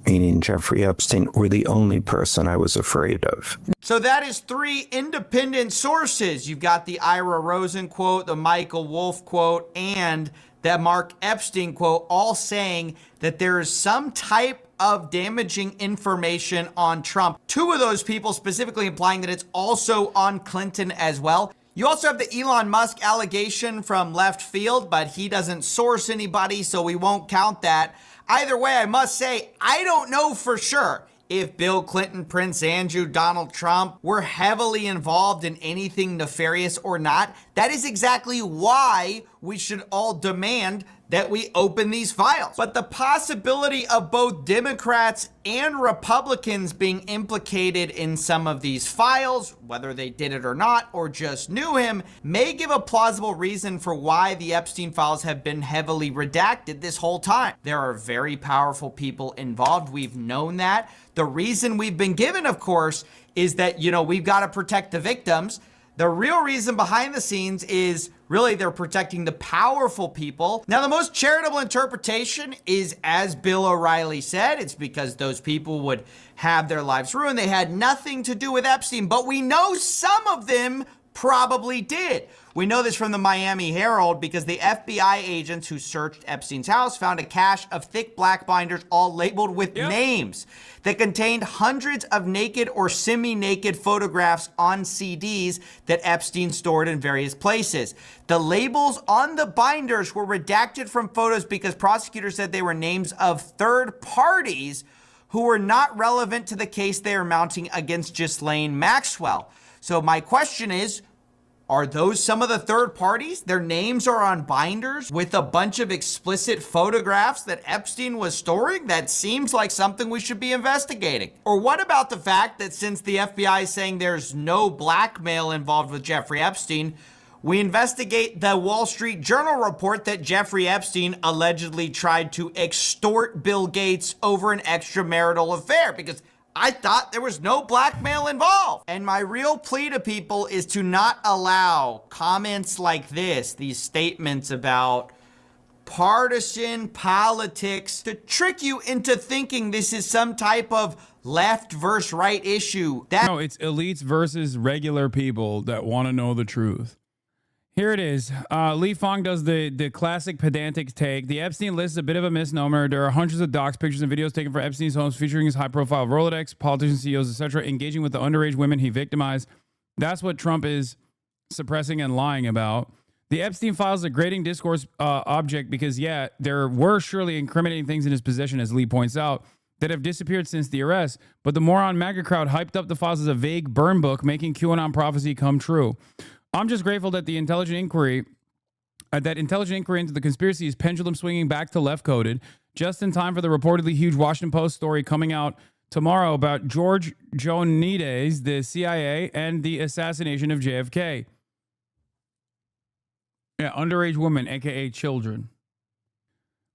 meaning Jeffrey Epstein, were the only person I was afraid of. So that is 3 independent sources. You've got the Ira Rosen quote, the Michael Wolff quote, and that Mark Epstein quote, all saying that there is some type of damaging information on Trump. 2 of those people specifically implying that it's also on Clinton as well. You also have the Elon Musk allegation from left field, but he doesn't source anybody, so we won't count that. Either way, I must say, I don't know for sure if Bill Clinton, Prince Andrew, Donald Trump were heavily involved in anything nefarious or not. That is exactly why we should all demand that we open these files. But the possibility of both Democrats and Republicans being implicated in some of these files, whether they did it or not, or just knew him, may give a plausible reason for why the Epstein files have been heavily redacted this whole time. There are very powerful people involved. We've known that. The reason we've been given, of course, is that, we've got to protect the victims. The real reason behind the scenes is really they're protecting the powerful people. Now, the most charitable interpretation is, as Bill O'Reilly said, it's because those people would have their lives ruined. They had nothing to do with Epstein, but we know some of them probably did. We know this from the Miami Herald because the FBI agents who searched Epstein's house found a cache of thick black binders all labeled with names that contained hundreds of naked or semi-naked photographs on CDs that Epstein stored in various places. The labels on the binders were redacted from photos because prosecutors said they were names of third parties who were not relevant to the case they are mounting against Ghislaine Maxwell. So my question is, are those some of the third parties? Their names are on binders with a bunch of explicit photographs that Epstein was storing? That seems like something we should be investigating. Or what about the fact that since the FBI is saying there's no blackmail involved with Jeffrey Epstein, we investigate the Wall Street Journal report that Jeffrey Epstein allegedly tried to extort Bill Gates over an extramarital affair, because I thought there was no blackmail involved. And my real plea to people is to not allow comments like this, these statements about partisan politics, to trick you into thinking this is some type of left versus right issue. No, it's elites versus regular people that want to know the truth. Here it is. Lee Fong does the classic pedantic take. The Epstein list is a bit of a misnomer. There are hundreds of docs, pictures, and videos taken from Epstein's homes featuring his high-profile Rolodex, politicians, CEOs, etc., engaging with the underage women he victimized. That's what Trump is suppressing and lying about. The Epstein files is a grading discourse object because, yeah, there were surely incriminating things in his possession, as Lee points out, that have disappeared since the arrest. But the moron MAGA crowd hyped up the files as a vague burn book, making QAnon prophecy come true. I'm just grateful that the intelligent inquiry into the conspiracy is pendulum swinging back to left-coded, just in time for the reportedly huge Washington Post story coming out tomorrow about George Joanides, the CIA, and the assassination of JFK. Yeah, underage women, aka children.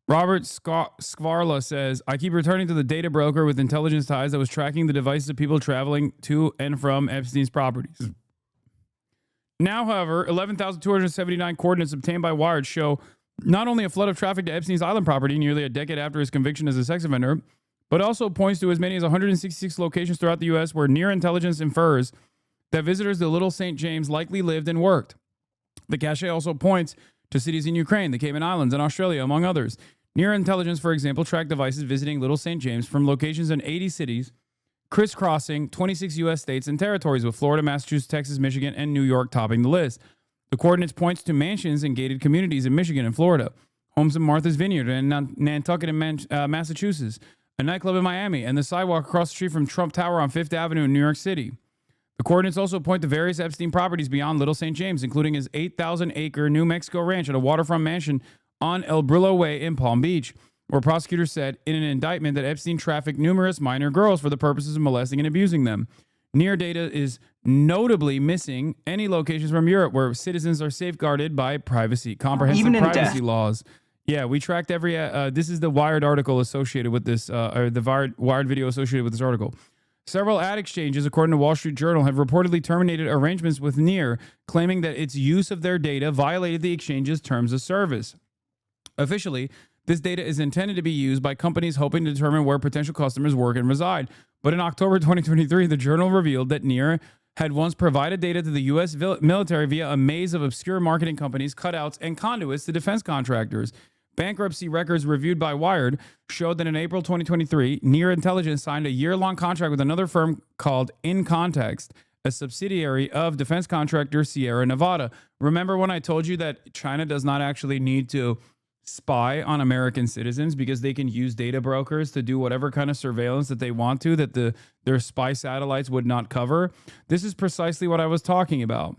Robert Skvarla says, I keep returning to the data broker with intelligence ties that was tracking the devices of people traveling to and from Epstein's properties. Now, however, 11,279 coordinates obtained by Wired show not only a flood of traffic to Epstein's island property nearly a decade after his conviction as a sex offender, but also points to as many as 166 locations throughout the U.S. where near intelligence infers that visitors to Little St. James likely lived and worked. The cache also points to cities in Ukraine, the Cayman Islands, and Australia, among others. Near intelligence, for example, tracked devices visiting Little St. James from locations in 80 cities, crisscrossing 26 U.S. states and territories, with Florida, Massachusetts, Texas, Michigan, and New York topping the list. The coordinates points to mansions and gated communities in Michigan and Florida, homes in Martha's Vineyard and Nantucket in Massachusetts, a nightclub in Miami, and the sidewalk across the street from Trump Tower on Fifth Avenue in New York City. The coordinates also point to various Epstein properties beyond Little St. James, including his 8,000-acre New Mexico ranch and a waterfront mansion on El Brillo Way in Palm Beach, where prosecutors said in an indictment that Epstein trafficked numerous minor girls for the purposes of molesting and abusing them. Near data is notably missing any locations from Europe where citizens are safeguarded by comprehensive privacy laws. Yeah, we tracked every. This is the Wired article associated with this, or the Wired video associated with this article. Several ad exchanges, according to Wall Street Journal, have reportedly terminated arrangements with Near, claiming that its use of their data violated the exchange's terms of service. Officially, this data is intended to be used by companies hoping to determine where potential customers work and reside. But in October 2023, the Journal revealed that Near had once provided data to the U.S. military via a maze of obscure marketing companies, cutouts, and conduits to defense contractors. Bankruptcy records reviewed by Wired showed that in April 2023, Near Intelligence signed a year-long contract with another firm called In Context, a subsidiary of defense contractor Sierra Nevada. Remember when I told you that China does not actually need to spy on American citizens because they can use data brokers to do whatever kind of surveillance that they want to that their spy satellites would not cover. This is precisely what I was talking about.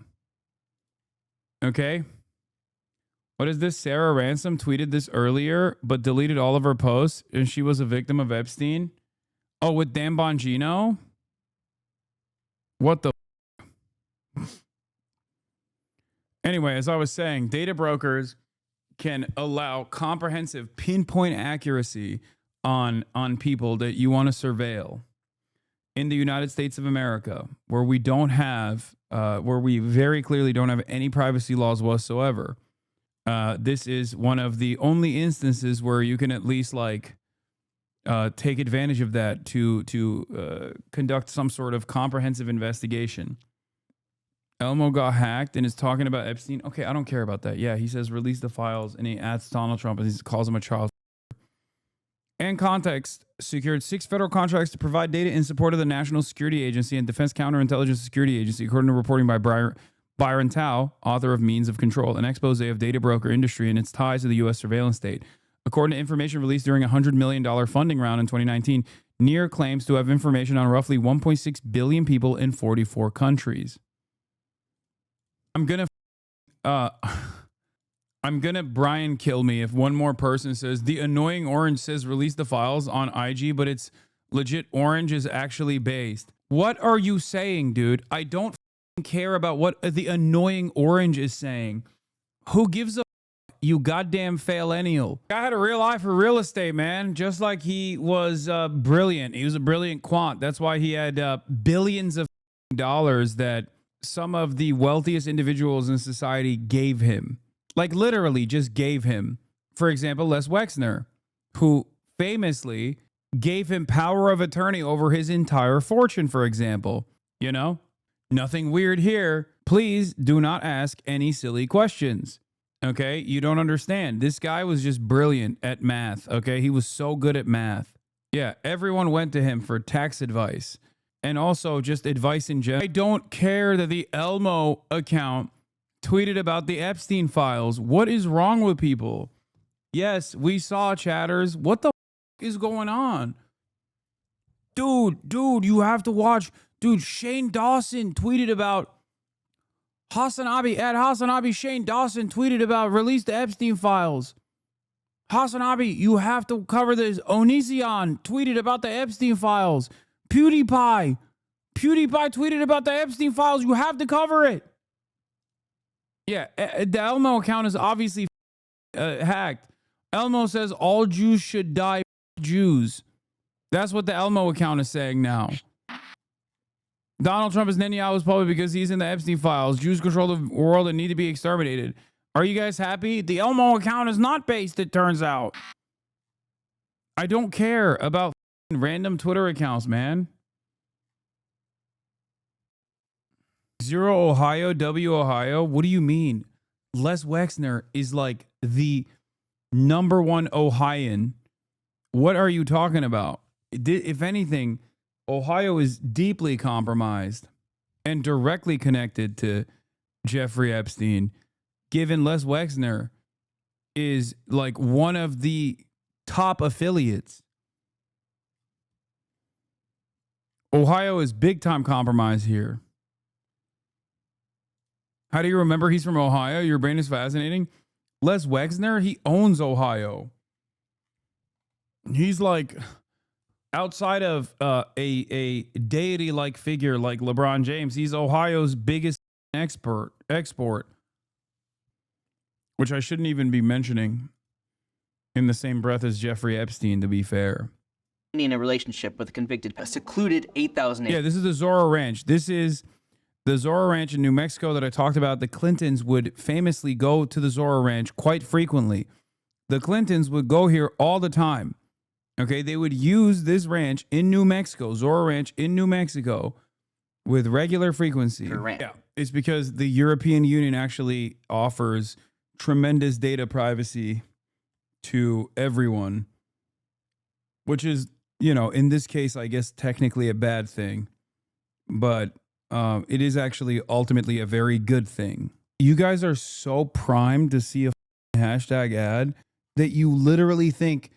Okay? What is this? Sarah Ransom tweeted this earlier, but deleted all of her posts, and she was a victim of Epstein. Oh, with Dan Bongino? What the? Anyway, as I was saying, data brokers can allow comprehensive pinpoint accuracy on people that you want to surveil in the United States of America, where we don't have, where we very clearly don't have any privacy laws whatsoever. This is one of the only instances where you can at least like take advantage of that to conduct some sort of comprehensive investigation. Elmo got hacked and is talking about Epstein. Okay, I don't care about that. Yeah, he says release the files and he adds Donald Trump and he calls him a child. And Context secured 6 federal contracts to provide data in support of the National Security Agency and Defense Counterintelligence Security Agency, according to reporting by Byron Tao, author of Means of Control, an expose of data broker industry and its ties to the U.S. surveillance state. According to information released during a $100 million funding round in 2019, NEAR claims to have information on roughly 1.6 billion people in 44 countries. I'm gonna Brian kill me if one more person says the annoying orange says release the files on IG, but it's legit orange is actually based. What are you saying, dude? I don't care about what the annoying orange is saying. Who gives a you goddamn faillennial? I had a real eye for real estate, man. Just like he was brilliant. He was a brilliant quant. That's why he had billions of dollars that some of the wealthiest individuals in society gave him. Like literally just gave him. For example, Les Wexner, who famously gave him power of attorney over his entire fortune, for example. You know? Nothing weird here. Please do not ask any silly questions. Okay? You don't understand. This guy was just brilliant at math. Okay? He was so good at math. Yeah, everyone went to him for tax advice. And also just advice in general. I don't care that the Elmo account tweeted about the Epstein files. What is wrong with people? Yes, we saw chatters. What the is going on? Dude, you have to watch. Dude, Shane Dawson tweeted about Hasanabi. At Hasanabi, Shane Dawson tweeted about release the Epstein files. Hasanabi, you have to cover this. Onision tweeted about the Epstein files. PewDiePie tweeted about the Epstein files. You have to cover it. Yeah, the Elmo account is obviously hacked. Elmo says all Jews should die. Jews. That's what the Elmo account is saying now. Donald Trump is Netanyahu's puppet because he's in the Epstein files. Jews control the world and need to be exterminated. Are you guys happy? The Elmo account is not based, it turns out. I don't care about random Twitter accounts, man. Zero Ohio, W Ohio. What do you mean? Les Wexner is like the #1 Ohioan. What are you talking about? If anything, Ohio is deeply compromised and directly connected to Jeffrey Epstein, given Les Wexner is like one of the top affiliates. Ohio is big time compromise here. How do you remember he's from Ohio? Your brain is fascinating. Les Wexner, he owns Ohio. He's like outside of a deity-like figure like LeBron James, he's Ohio's biggest export, which I shouldn't even be mentioning in the same breath as Jeffrey Epstein, to be fair. In a relationship with a convicted, a secluded 8,000 acres. Yeah, this is the Zorro Ranch. This is the Zorro Ranch in New Mexico that I talked about. The Clintons would famously go to the Zorro Ranch quite frequently. The Clintons would go here all the time. Okay, they would use this ranch in New Mexico, Zorro Ranch in New Mexico, with regular frequency. Yeah, it's because the European Union actually offers tremendous data privacy to everyone, which is, you know, in this case, I guess technically a bad thing, but it is actually ultimately a very good thing. You guys are so primed to see a hashtag ad. that you literally think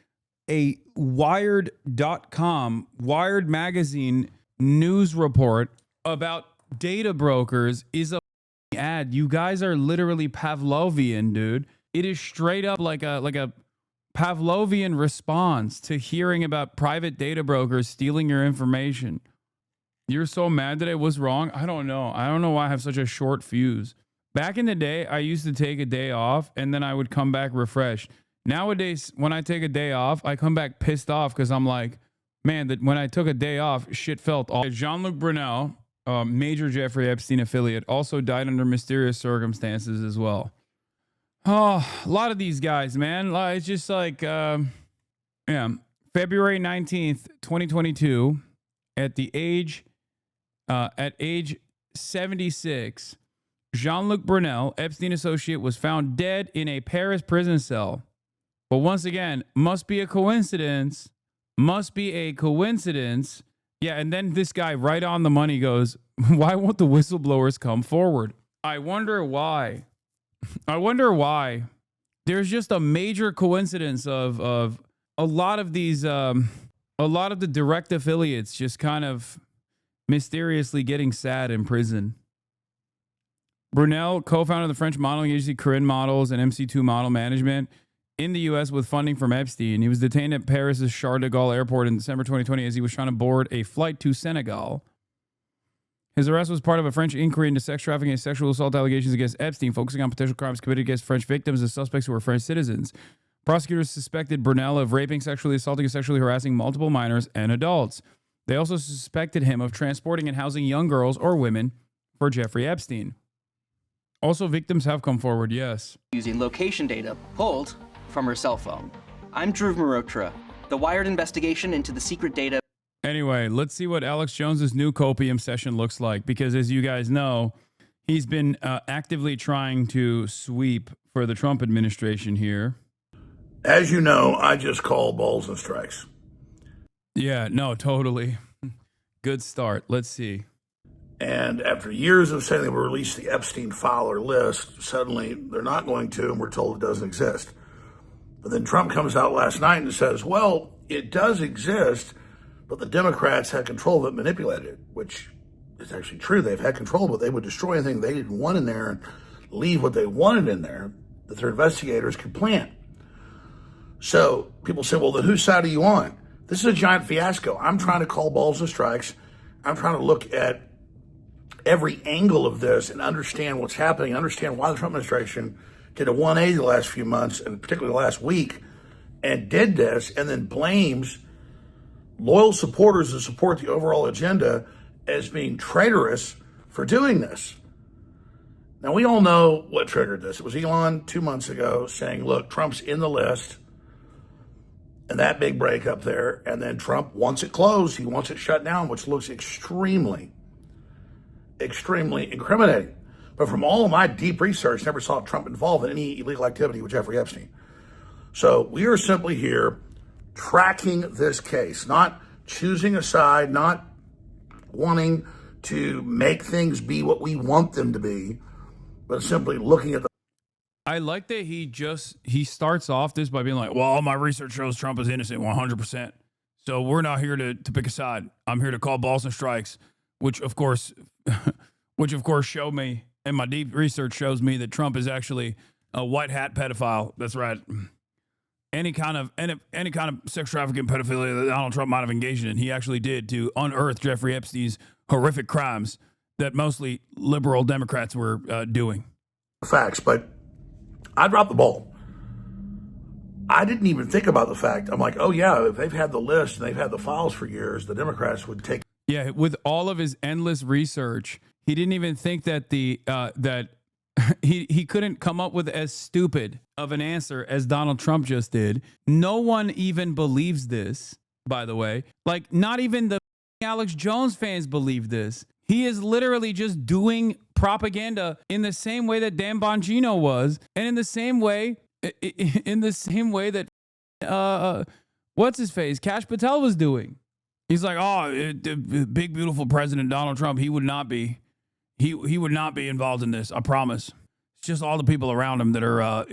a Wired.com, Wired magazine news report about data brokers is a ad? You guys are literally Pavlovian, dude. It is straight up like a Pavlovian response to hearing about private data brokers stealing your information. You're so mad that I was wrong? I don't know. I don't know why I have such a short fuse. Back in the day, I used to take a day off and then I would come back refreshed. Nowadays, when I take a day off, I come back pissed off because I'm like, man, that when I took a day off, shit felt awful. Jean-Luc Brunel, major Jeffrey Epstein affiliate, also died under mysterious circumstances as well. Oh, a lot of these guys, man. It's just like, February 19th, 2022, at age 76, Jean-Luc Brunel, Epstein associate, was found dead in a Paris prison cell. But once again, must be a coincidence. Must be a coincidence. Yeah, and then this guy right on the money goes, why won't the whistleblowers come forward? I wonder why. I wonder why. There's just a major coincidence of a lot of these, a lot of the direct affiliates just kind of mysteriously getting sad in prison. Brunel, co-founder of the French modeling agency Corinne Models and MC2 Model Management in the U.S. with funding from Epstein. He was detained at Paris' Charles de Gaulle airport in December 2020 as he was trying to board a flight to Senegal. His arrest was part of a French inquiry into sex trafficking and sexual assault allegations against Epstein, focusing on potential crimes committed against French victims and suspects who were French citizens. Prosecutors suspected Brunel of raping, sexually assaulting, and sexually harassing multiple minors and adults. They also suspected him of transporting and housing young girls or women for Jeffrey Epstein. Also, victims have come forward, yes. Using location data pulled from her cell phone. I'm Dhruv Mehrotra. The Wired investigation into the secret data. Anyway, let's see what Alex Jones's new copium session looks like, because as you guys know, he's been actively trying to sweep for the Trump administration here. As you know, I just call balls and strikes. Yeah, no, totally. Good start. Let's see. And after years of saying they will release the Epstein file or list, suddenly they're not going to, and we're told it doesn't exist. But then Trump comes out last night and says, well, it does exist, but the Democrats had control of it, manipulated it, which is actually true. They've had control, but they would destroy anything they didn't want in there and leave what they wanted in there that their investigators could plant. So people say, well, then whose side are you on? This is a giant fiasco. I'm trying to call balls and strikes. I'm trying to look at every angle of this and understand what's happening, understand why the Trump administration did a 180 the last few months, and particularly the last week, and did this, and then blames loyal supporters who support the overall agenda as being traitorous for doing this. Now, we all know what triggered this. It was Elon 2 months ago saying, look, Trump's in the list, and that big break up there, and then Trump wants it closed. He wants it shut down, which looks extremely incriminating. But from all of my deep research, never saw Trump involved in any illegal activity with Jeffrey Epstein. So we are simply here tracking this case, not choosing a side, not wanting to make things be what we want them to be, but simply looking at the. I like that he starts off this by being like, well, all my research shows Trump is innocent 100%. So we're not here to pick a side. I'm here to call balls and strikes, which of course show me, and my deep research shows me that Trump is actually a white hat pedophile. That's right. Any kind of sex trafficking pedophilia that Donald Trump might have engaged in, he actually did to unearth Jeffrey Epstein's horrific crimes that mostly liberal Democrats were doing. Facts, but I dropped the ball. I didn't even think about the fact. I'm like, oh yeah, if they've had the list and they've had the files for years, the Democrats would take. Yeah, with all of his endless research, he didn't even think that he couldn't come up with as stupid of an answer as Donald Trump just did. No one even believes this, by the way. Like, not even the Alex Jones fans believe this. He is literally just doing propaganda in the same way that Dan Bongino was, and in the same way that what's his face, Kash Patel was doing. He's like, big beautiful President Donald Trump. He would not be involved in this. I promise. just all the people around him that are,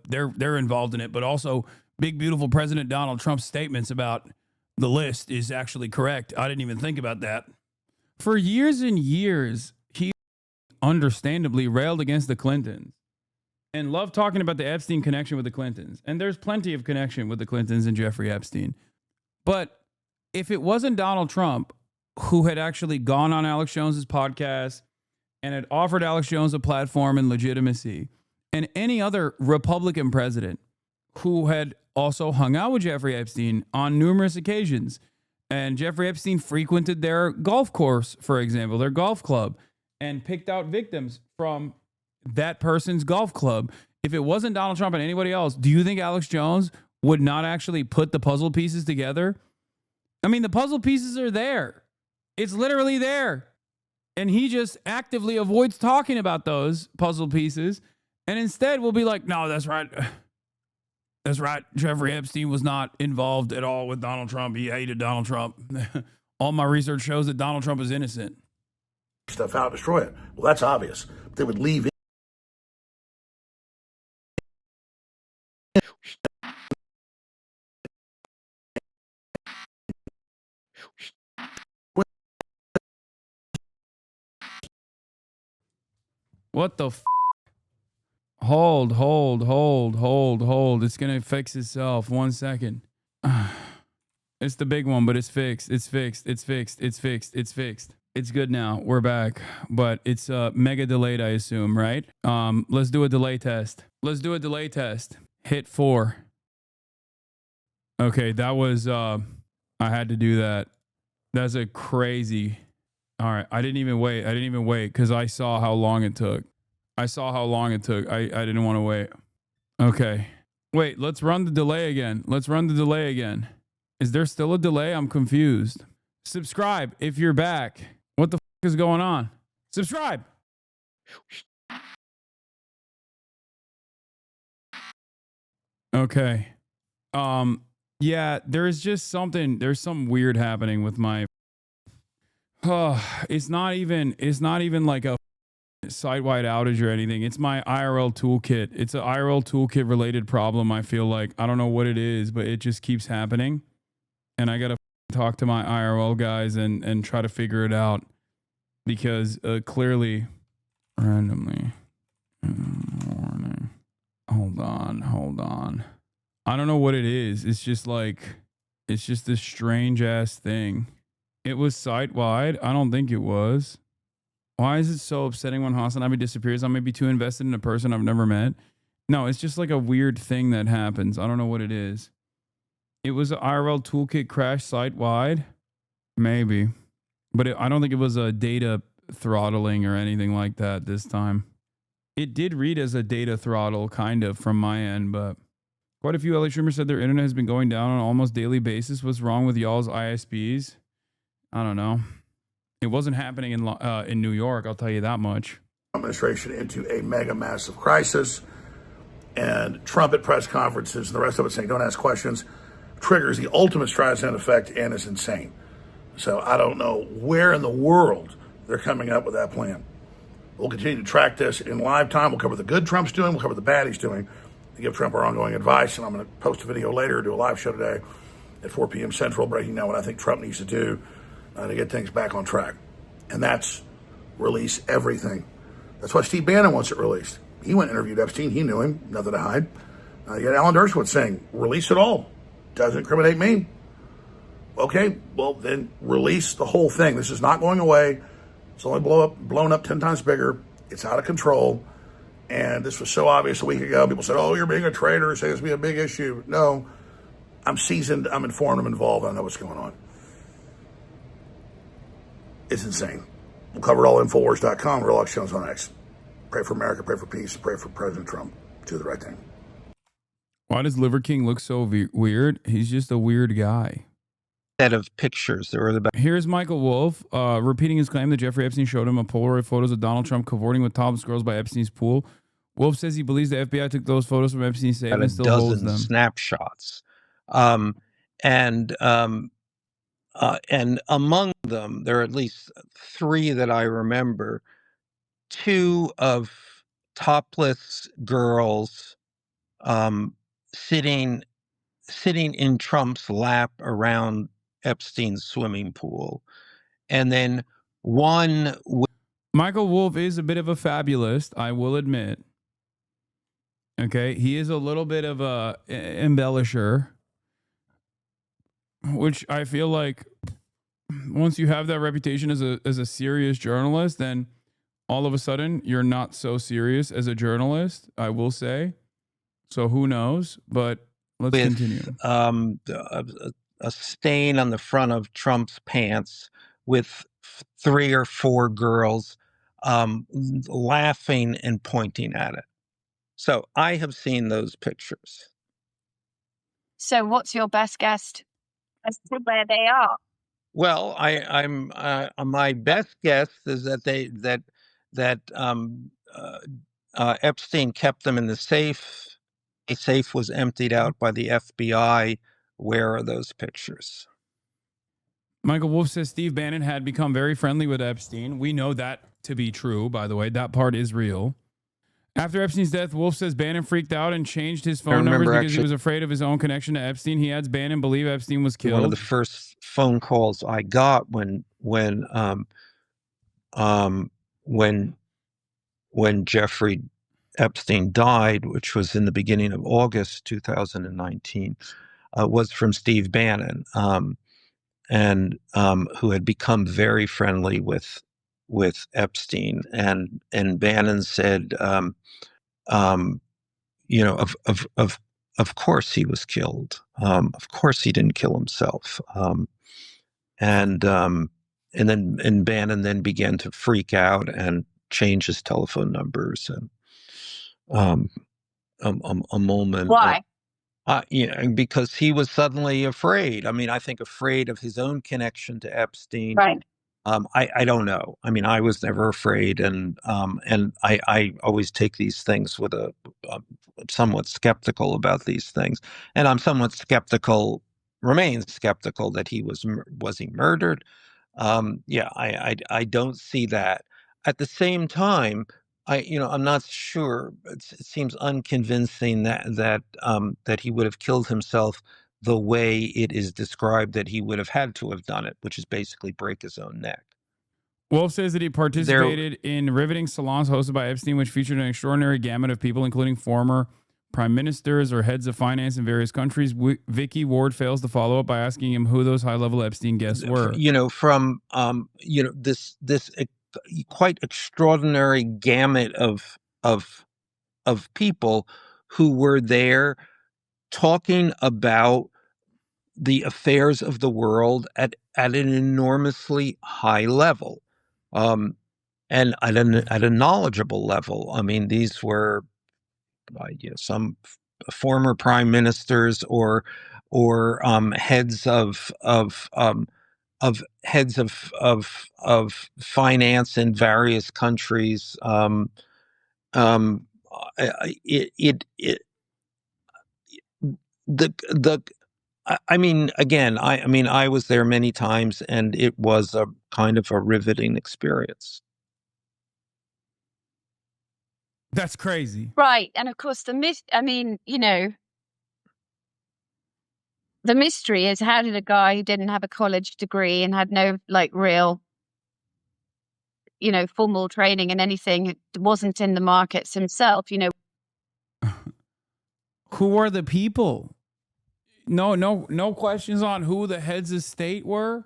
they're involved in it. But also, big, beautiful President Donald Trump's statements about the list is actually correct. I didn't even think about that. For years and years, he understandably railed against the Clintons and loved talking about the Epstein connection with the Clintons. And there's plenty of connection with the Clintons and Jeffrey Epstein. But if it wasn't Donald Trump who had actually gone on Alex Jones's podcast and had offered Alex Jones a platform and legitimacy, and any other Republican president who had also hung out with Jeffrey Epstein on numerous occasions, and Jeffrey Epstein frequented their golf course, for example, their golf club, and picked out victims from that person's golf club. If it wasn't Donald Trump and anybody else, do you think Alex Jones would not actually put the puzzle pieces together? I mean, the puzzle pieces are there. It's literally there. And he just actively avoids talking about those puzzle pieces. And instead will be like, no, that's right. That's right. Jeffrey Epstein was not involved at all with Donald Trump. He hated Donald Trump. All my research shows that Donald Trump is innocent. Stuff out, destroy it. Well, that's obvious. They would leave it. What the f? Hold. It's going to fix itself. 1 second. It's the big one, but it's fixed. It's fixed. It's good now. We're back. But it's mega delayed, I assume, right? Let's do a delay test. Hit 4. Okay, that was I had to do that. That's a crazy. All right, I didn't even wait because I saw how long it took. I didn't want to wait. Okay. Wait, let's run the delay again. Is there still a delay? I'm confused. Subscribe if you're back. What the f is going on? Subscribe. Okay. Yeah, there's some weird happening with my it's not even like a site-wide outage or anything. It's my IRL toolkit. It's an IRL toolkit related problem. I feel like I don't know what it is, but it just keeps happening. And I got to talk to my IRL guys and try to figure it out because clearly randomly in the morning. Hold on. I don't know what it is. It's just this strange ass thing. It was site-wide. I don't think it was. Why is it so upsetting when Hasanabi disappears? I may be too invested in a person I've never met. No, it's just like a weird thing that happens. I don't know what it is. It was an IRL toolkit crash site-wide. Maybe. But I don't think it was a data throttling or anything like that this time. It did read as a data throttle, kind of, from my end, but quite a few LA streamers said their internet has been going down on an almost daily basis. What's wrong with y'all's ISPs? I don't know. It wasn't happening in New York, I'll tell you that much. Administration into a mega massive crisis, and Trump at press conferences and the rest of it saying don't ask questions triggers the ultimate Streisand effect and is insane. So I don't know where in the world they're coming up with that plan. We'll continue to track this in live time. We'll cover the good Trump's doing. We'll cover the bad he's doing. To give Trump our ongoing advice, and I'm going to post a video later, do a live show today at 4 p.m. Central, breaking down what I think Trump needs to do to get things back on track. And that's release everything. That's why Steve Bannon wants it released. He went and interviewed Epstein. He knew him. Nothing to hide. You got Alan Dershowitz saying, release it all. Doesn't incriminate me. Okay, well, then release the whole thing. This is not going away. It's only blown up 10 times bigger. It's out of control. And this was so obvious a week ago. People said, oh, you're being a traitor, saying it's going to be a big issue. No, I'm seasoned. I'm informed. I'm involved. I know what's going on. It's insane. We'll cover it all at Infowars.com. Real Alex Jones on X. Pray for America. Pray for peace. Pray for President Trump. Do the right thing. Why does Liver King look so weird? He's just a weird guy. Set of pictures. There were the Here's Michael Wolff repeating his claim that Jeffrey Epstein showed him a Polaroid photos of Donald Trump cavorting with topless girls by Epstein's pool. Wolff says he believes the FBI took those photos from Epstein's safe and still holds them. Snapshots, and among them, there are at least 3 that I remember. 2 of topless girls sitting in Trump's lap around Epstein's swimming pool. And then one... Michael Wolff is a bit of a fabulist, I will admit. Okay, he is a little bit of a embellisher, which I feel like once you have that reputation as a serious journalist, then all of a sudden you're not so serious as a journalist, I will say. So who knows? But let's continue. A stain on the front of Trump's pants with 3 or 4 girls laughing and pointing at it. So I have seen those pictures. So what's your best guess as to where they are? Well, I'm my best guess is that Epstein kept them in the safe. The safe was emptied out by the FBI. Where are those pictures? Michael Wolff says Steve Bannon had become very friendly with Epstein. We know that to be true, by the way. That part is real. After Epstein's death, Wolff says Bannon freaked out and changed his phone numbers because he was afraid of his own connection to Epstein. He adds Bannon believed Epstein was killed. One of the first phone calls I got when Jeffrey Epstein died, which was in the beginning of August 2019, was from Steve Bannon, and who had become very friendly with Epstein, and Bannon said, you know, of course he was killed. Of course he didn't kill himself. And Bannon then began to freak out and change his telephone numbers, and a moment. Why? Because he was suddenly afraid. I mean, I think afraid of his own connection to Epstein. Right. I don't know. I mean, I was never afraid, and I always take these things with somewhat skeptical about these things, and I'm somewhat skeptical, remains skeptical that he was he murdered? I don't see that. At the same time, I'm not sure. It seems unconvincing that he would have killed himself the way it is described that he would have had to have done it, which is basically break his own neck. Wolff says that he participated in riveting salons hosted by Epstein, which featured an extraordinary gamut of people, including former prime ministers or heads of finance in various countries. Vicky Ward fails to follow up by asking him who those high-level Epstein guests were. From this quite extraordinary gamut of people who were there talking about the affairs of the world at an enormously high level, and at a knowledgeable level. I mean, these were some former prime ministers or heads of finance in various countries. I was there many times, and it was a kind of a riveting experience. That's crazy. Right. And of course, the mystery is, how did a guy who didn't have a college degree and had no real, formal training in anything, wasn't in the markets himself, Who are the people? No questions on who the heads of state were?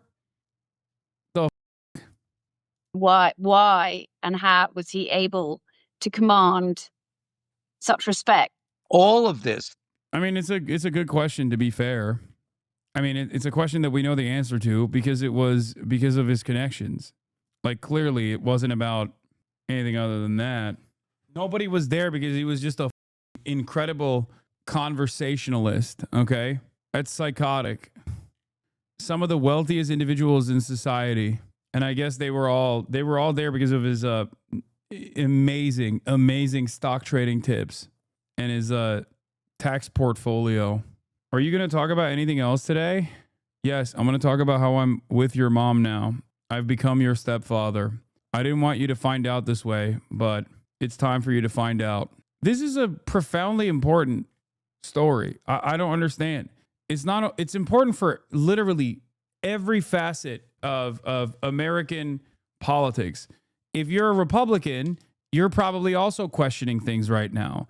Why and how was he able to command such respect? All of this. I mean, it's a good question, to be fair. I mean, it's a question that we know the answer to because it was because of his connections. Clearly, it wasn't about anything other than that. Nobody was there because he was just a incredible conversationalist, okay? That's psychotic. Some of the wealthiest individuals in society, and I guess they were all there because of his amazing stock trading tips and his tax portfolio. Are you going to talk about anything else today? Yes, I'm going to talk about how I'm with your mom now. I've become your stepfather. I didn't want you to find out this way, but It's time for you to find out. This is a profoundly important story. I don't understand. It's important for literally every facet of American politics. If you're a Republican, you're probably also questioning things right now.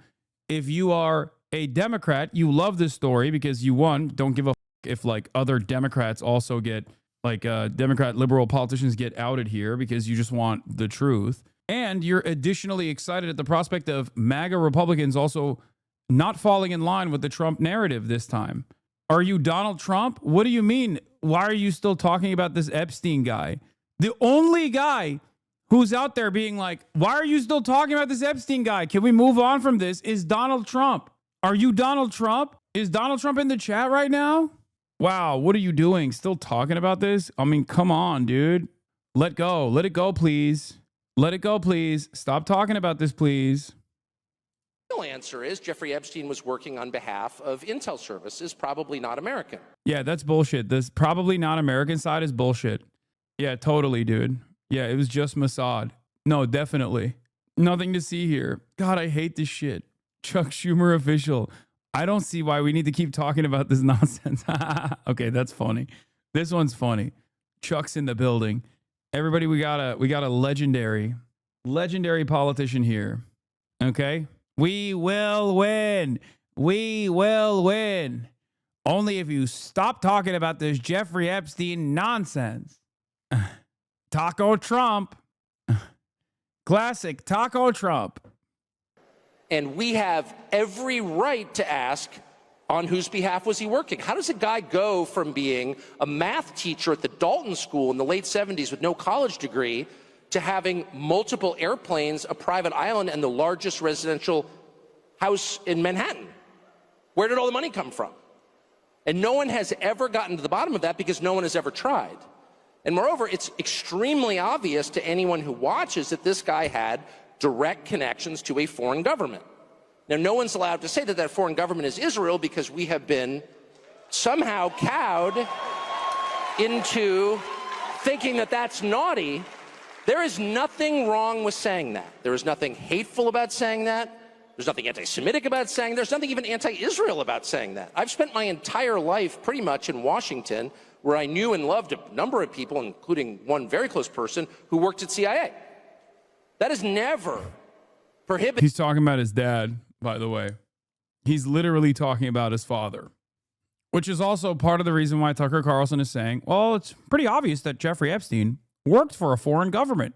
If you are a Democrat, you love this story because you, one, don't give a if like other Democrats also get like Democrat liberal politicians get outed here because you just want the truth. And you're additionally excited at the prospect of MAGA Republicans also not falling in line with the Trump narrative this time. Are you Donald Trump? What do you mean? Why are you still talking about this Epstein guy? The only guy who's out there being like, why are you still talking about this Epstein guy? Can we move on from this? Is Donald Trump. Are you Donald Trump? Is Donald Trump in the chat right now? Wow, what are you doing? Still talking about this? I mean, come on, dude. Let go. Let it go, please. Let it go, please. Stop talking about this, please. The real answer is Jeffrey Epstein was working on behalf of Intel Services, probably not American. Yeah, that's bullshit. This probably not American side is bullshit. Yeah, totally, dude. Yeah, it was just Mossad. No, definitely. Nothing to see here. God, I hate this shit. Chuck Schumer official. I don't see why we need to keep talking about this nonsense. Okay, that's funny. This one's funny. Chuck's in the building. Everybody, we got a legendary politician here. Okay? We will win. We will win. Only if you stop talking about this Jeffrey Epstein nonsense. Taco Trump. Classic Taco Trump. And we have every right to ask, on whose behalf was he working? How does a guy go from being a math teacher at the Dalton School in the late 70s with no college degree to having multiple airplanes, a private island, and the largest residential house in Manhattan? Where did all the money come from? And no one has ever gotten to the bottom of that because no one has ever tried. And moreover, it's extremely obvious to anyone who watches that this guy had direct connections to a foreign government. Now, no one's allowed to say that that foreign government is Israel because we have been somehow cowed into thinking that that's naughty. There is nothing wrong with saying that. There is nothing hateful about saying that. There's nothing anti-Semitic about saying that. There's nothing even anti-Israel about saying that. I've spent my entire life pretty much in Washington, where I knew and loved a number of people, including one very close person who worked at CIA. That is never prohibited. He's talking about his dad, by the way. He's literally talking about his father, which is also part of the reason why Tucker Carlson is saying, well, it's pretty obvious that Jeffrey Epstein worked for a foreign government,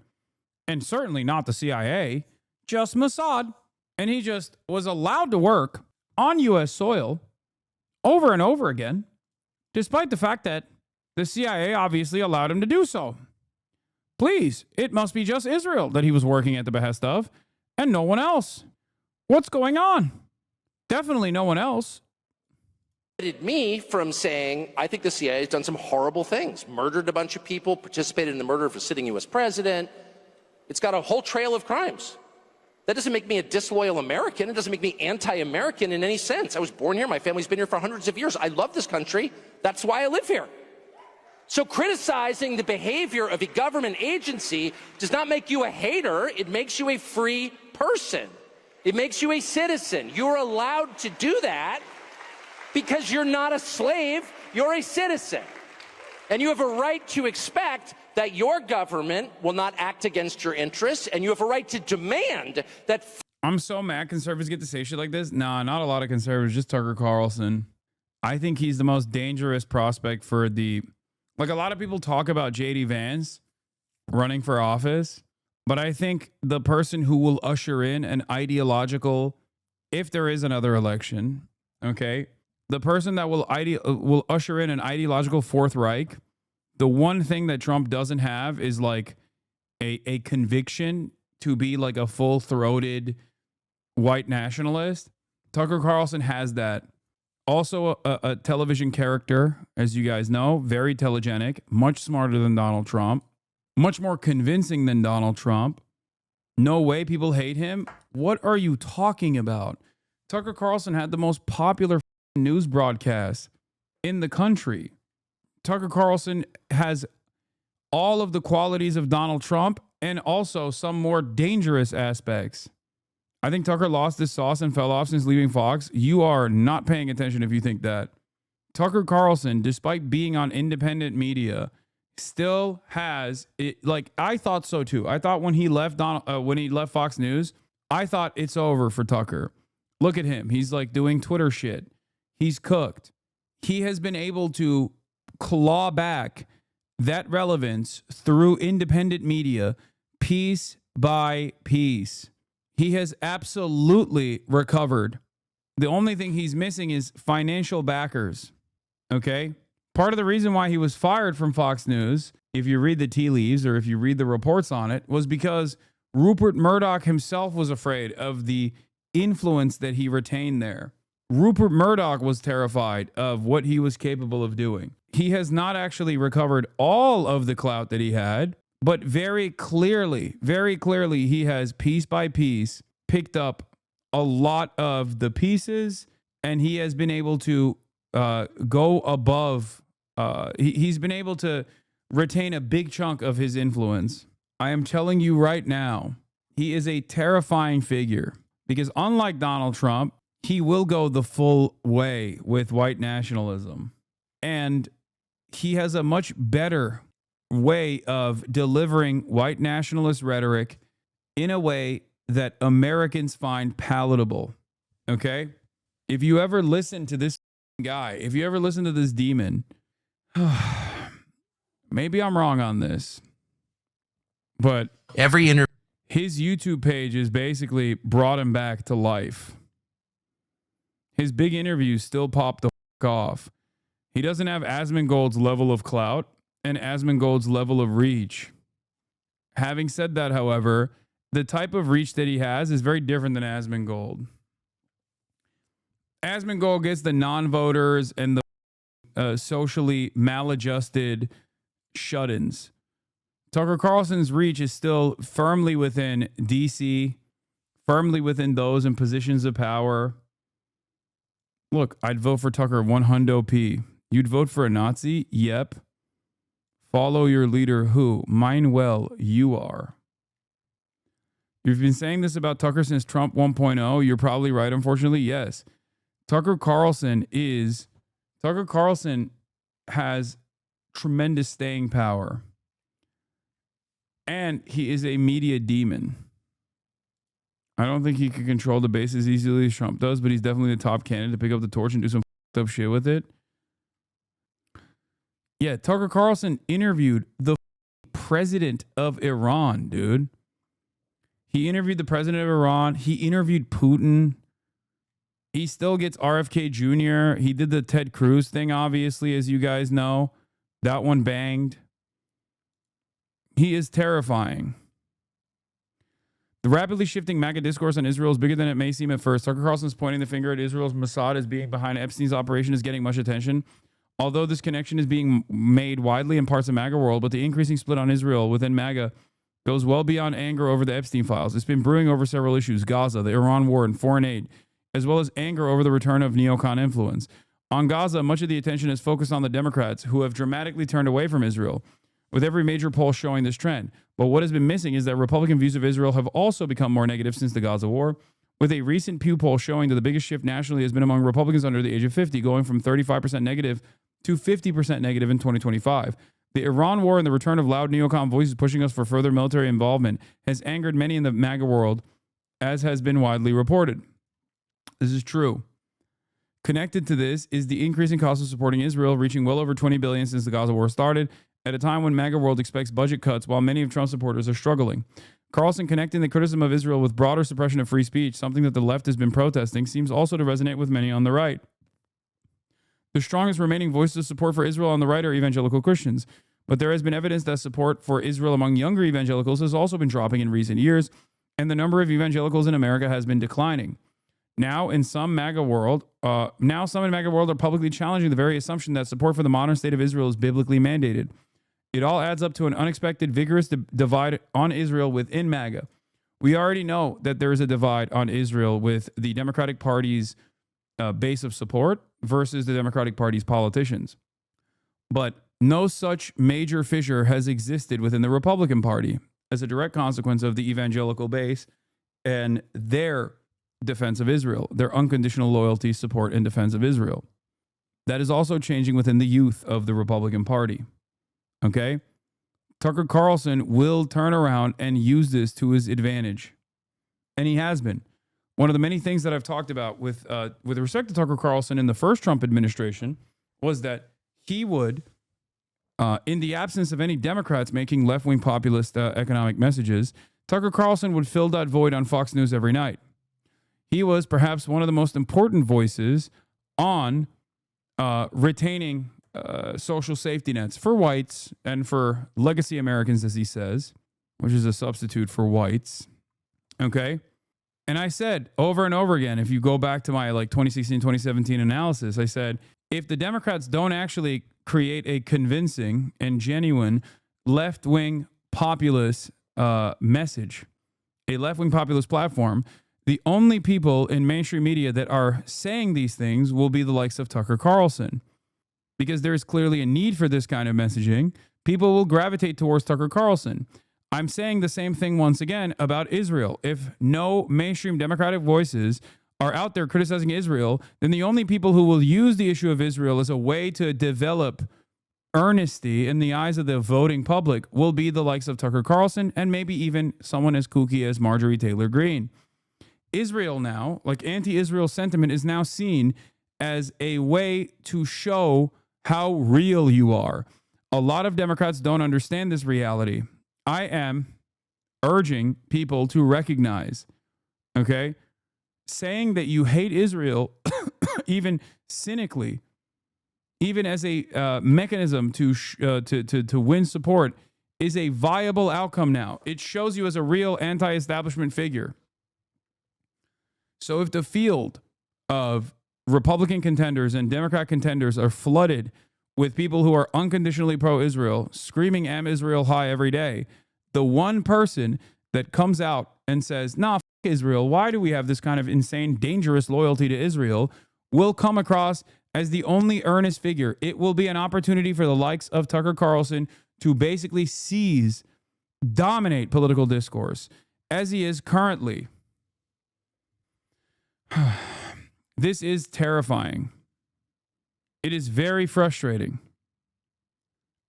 and certainly not the CIA, just Mossad. And he just was allowed to work on U.S. soil over and over again, despite the fact that the CIA obviously allowed him to do so. Please, it must be just Israel that he was working at the behest of, and no one else. What's going on? Definitely no one else. Me from saying, I think the CIA has done some horrible things, murdered a bunch of people, participated in the murder of a sitting U.S. president. It's got a whole trail of crimes. That doesn't make me a disloyal American. It doesn't make me anti-American in any sense. I was born here. My family's been here for hundreds of years. I love this country. That's why I live here. So criticizing the behavior of a government agency does not make you a hater. It makes you a free person. It makes you a citizen. You're allowed to do that because you're not a slave. You're a citizen. And you have a right to expect that your government will not act against your interests, and you have a right to demand that. I'm so mad conservatives get to say shit like this. Nah, not a lot of conservatives, just Tucker Carlson. I think he's the most dangerous prospect for the... Like, a lot of people talk about J.D. Vance running for office, but I think the person who will usher in an ideological, if there is another election, okay, the person that will usher in an ideological Fourth Reich, the one thing that Trump doesn't have is like a conviction to be like a full-throated white nationalist. Tucker Carlson has that. Also a television character, as you guys know, very telegenic, much smarter than Donald Trump, much more convincing than Donald Trump. No way people hate him. What are you talking about? Tucker Carlson had the most popular news broadcast in the country. Tucker Carlson has all of the qualities of Donald Trump and also some more dangerous aspects. I think Tucker lost his sauce and fell off since leaving Fox. You are not paying attention if you think that. Tucker Carlson, despite being on independent media, still has it. Like, I thought so too. I thought when he left Fox News, I thought it's over for Tucker. Look at him. He's like doing Twitter shit. He's cooked. He has been able to claw back that relevance through independent media piece by piece. He has absolutely recovered. The only thing he's missing is financial backers. Okay? Part of the reason why he was fired from Fox News, if you read the tea leaves or if you read the reports on it, was because Rupert Murdoch himself was afraid of the influence that he retained there. Rupert Murdoch was terrified of what he was capable of doing. He has not actually recovered all of the clout that he had, but very clearly, he has piece by piece picked up a lot of the pieces, and he has been able to go above. He's been able to retain a big chunk of his influence. I am telling you right now, he is a terrifying figure because unlike Donald Trump, he will go the full way with white nationalism. And he has a much better way of delivering white nationalist rhetoric in a way that Americans find palatable. Okay? If you ever listen to this guy, if you ever listen to this demon, maybe I'm wrong on this, but his YouTube page has basically brought him back to life. His big interviews still pop the off. He doesn't have Asmongold's level of clout and Asmongold's level of reach. Having said that, however, the type of reach that he has is very different than Asmongold. Asmongold gets the non-voters and the socially maladjusted shut-ins. Tucker Carlson's reach is still firmly within DC, firmly within those in positions of power. Look, I'd vote for Tucker 100p. You'd vote for a Nazi? Yep. Follow your leader who? Mine well, you are. You've been saying this about Tucker since Trump 1.0. You're probably right, unfortunately. Yes. Tucker Carlson has tremendous staying power. And he is a media demon. I don't think he can control the base as easily as Trump does, but he's definitely the top candidate to pick up the torch and do some f***ed up shit with it. Yeah, Tucker Carlson interviewed the president of Iran, dude. He interviewed the president of Iran. He interviewed Putin. He still gets RFK Jr. He did the Ted Cruz thing, obviously, as you guys know. That one banged. He is terrifying. The rapidly shifting MAGA discourse on Israel is bigger than it may seem at first. Tucker Carlson's pointing the finger at Israel's Mossad as being behind Epstein's operation is getting much attention. Although this connection is being made widely in parts of MAGA world, but the increasing split on Israel within MAGA goes well beyond anger over the Epstein files. It's been brewing over several issues: Gaza, the Iran war, and foreign aid, as well as anger over the return of neocon influence. On Gaza, much of the attention is focused on the Democrats, who have dramatically turned away from Israel, with every major poll showing this trend. But what has been missing is that Republican views of Israel have also become more negative since the Gaza war, with a recent Pew poll showing that the biggest shift nationally has been among Republicans under the age of 50, going from 35% negative to 50% negative in 2025. The Iran war and the return of loud neocon voices pushing us for further military involvement has angered many in the MAGA world, as has been widely reported. This is true. Connected to this is the increasing cost of supporting Israel, reaching well over $20 billion since the Gaza war started, at a time when MAGA world expects budget cuts while many of Trump supporters are struggling. Carlson connecting the criticism of Israel with broader suppression of free speech, something that the left has been protesting, seems also to resonate with many on the right. The strongest remaining voices of support for Israel on the right are evangelical Christians, but there has been evidence that support for Israel among younger evangelicals has also been dropping in recent years, and the number of evangelicals in America has been declining. Now, some in MAGA world are publicly challenging the very assumption that support for the modern state of Israel is biblically mandated. It all adds up to an unexpected, vigorous divide on Israel within MAGA. We already know that there is a divide on Israel with the Democratic Party's base of support versus the Democratic Party's politicians. But no such major fissure has existed within the Republican Party as a direct consequence of the evangelical base and their defense of Israel, their unconditional loyalty, support, and defense of Israel. That is also changing within the youth of the Republican Party. Okay? Tucker Carlson will turn around and use this to his advantage. And he has been. One of the many things that I've talked about with respect to Tucker Carlson in the first Trump administration was that he would, in the absence of any Democrats making left-wing populist economic messages, Tucker Carlson would fill that void on Fox News every night. He was perhaps one of the most important voices on retaining social safety nets for whites and for legacy Americans, as he says, which is a substitute for whites. Okay? And I said over and over again, if you go back to my 2016, 2017 analysis, I said, if the Democrats don't actually create a convincing and genuine left-wing populist message, a left-wing populist platform, the only people in mainstream media that are saying these things will be the likes of Tucker Carlson. Because there is clearly a need for this kind of messaging, people will gravitate towards Tucker Carlson. I'm saying the same thing once again about Israel. If no mainstream Democratic voices are out there criticizing Israel, then the only people who will use the issue of Israel as a way to develop earnesty in the eyes of the voting public will be the likes of Tucker Carlson and maybe even someone as kooky as Marjorie Taylor Greene. Israel now, anti-Israel sentiment is now seen as a way to show how real you are. A lot of Democrats don't understand this reality. I am urging people to recognize, okay, saying that you hate Israel, even cynically, even as a mechanism to win support, is a viable outcome now. It shows you as a real anti-establishment figure. So if the field of Republican contenders and Democrat contenders are flooded with people who are unconditionally pro-Israel, screaming "Am Israel" high every day, the one person that comes out and says, nah, f*** Israel, why do we have this kind of insane, dangerous loyalty to Israel, will come across as the only earnest figure. It will be an opportunity for the likes of Tucker Carlson to basically dominate political discourse, as he is currently. This is terrifying. It is very frustrating.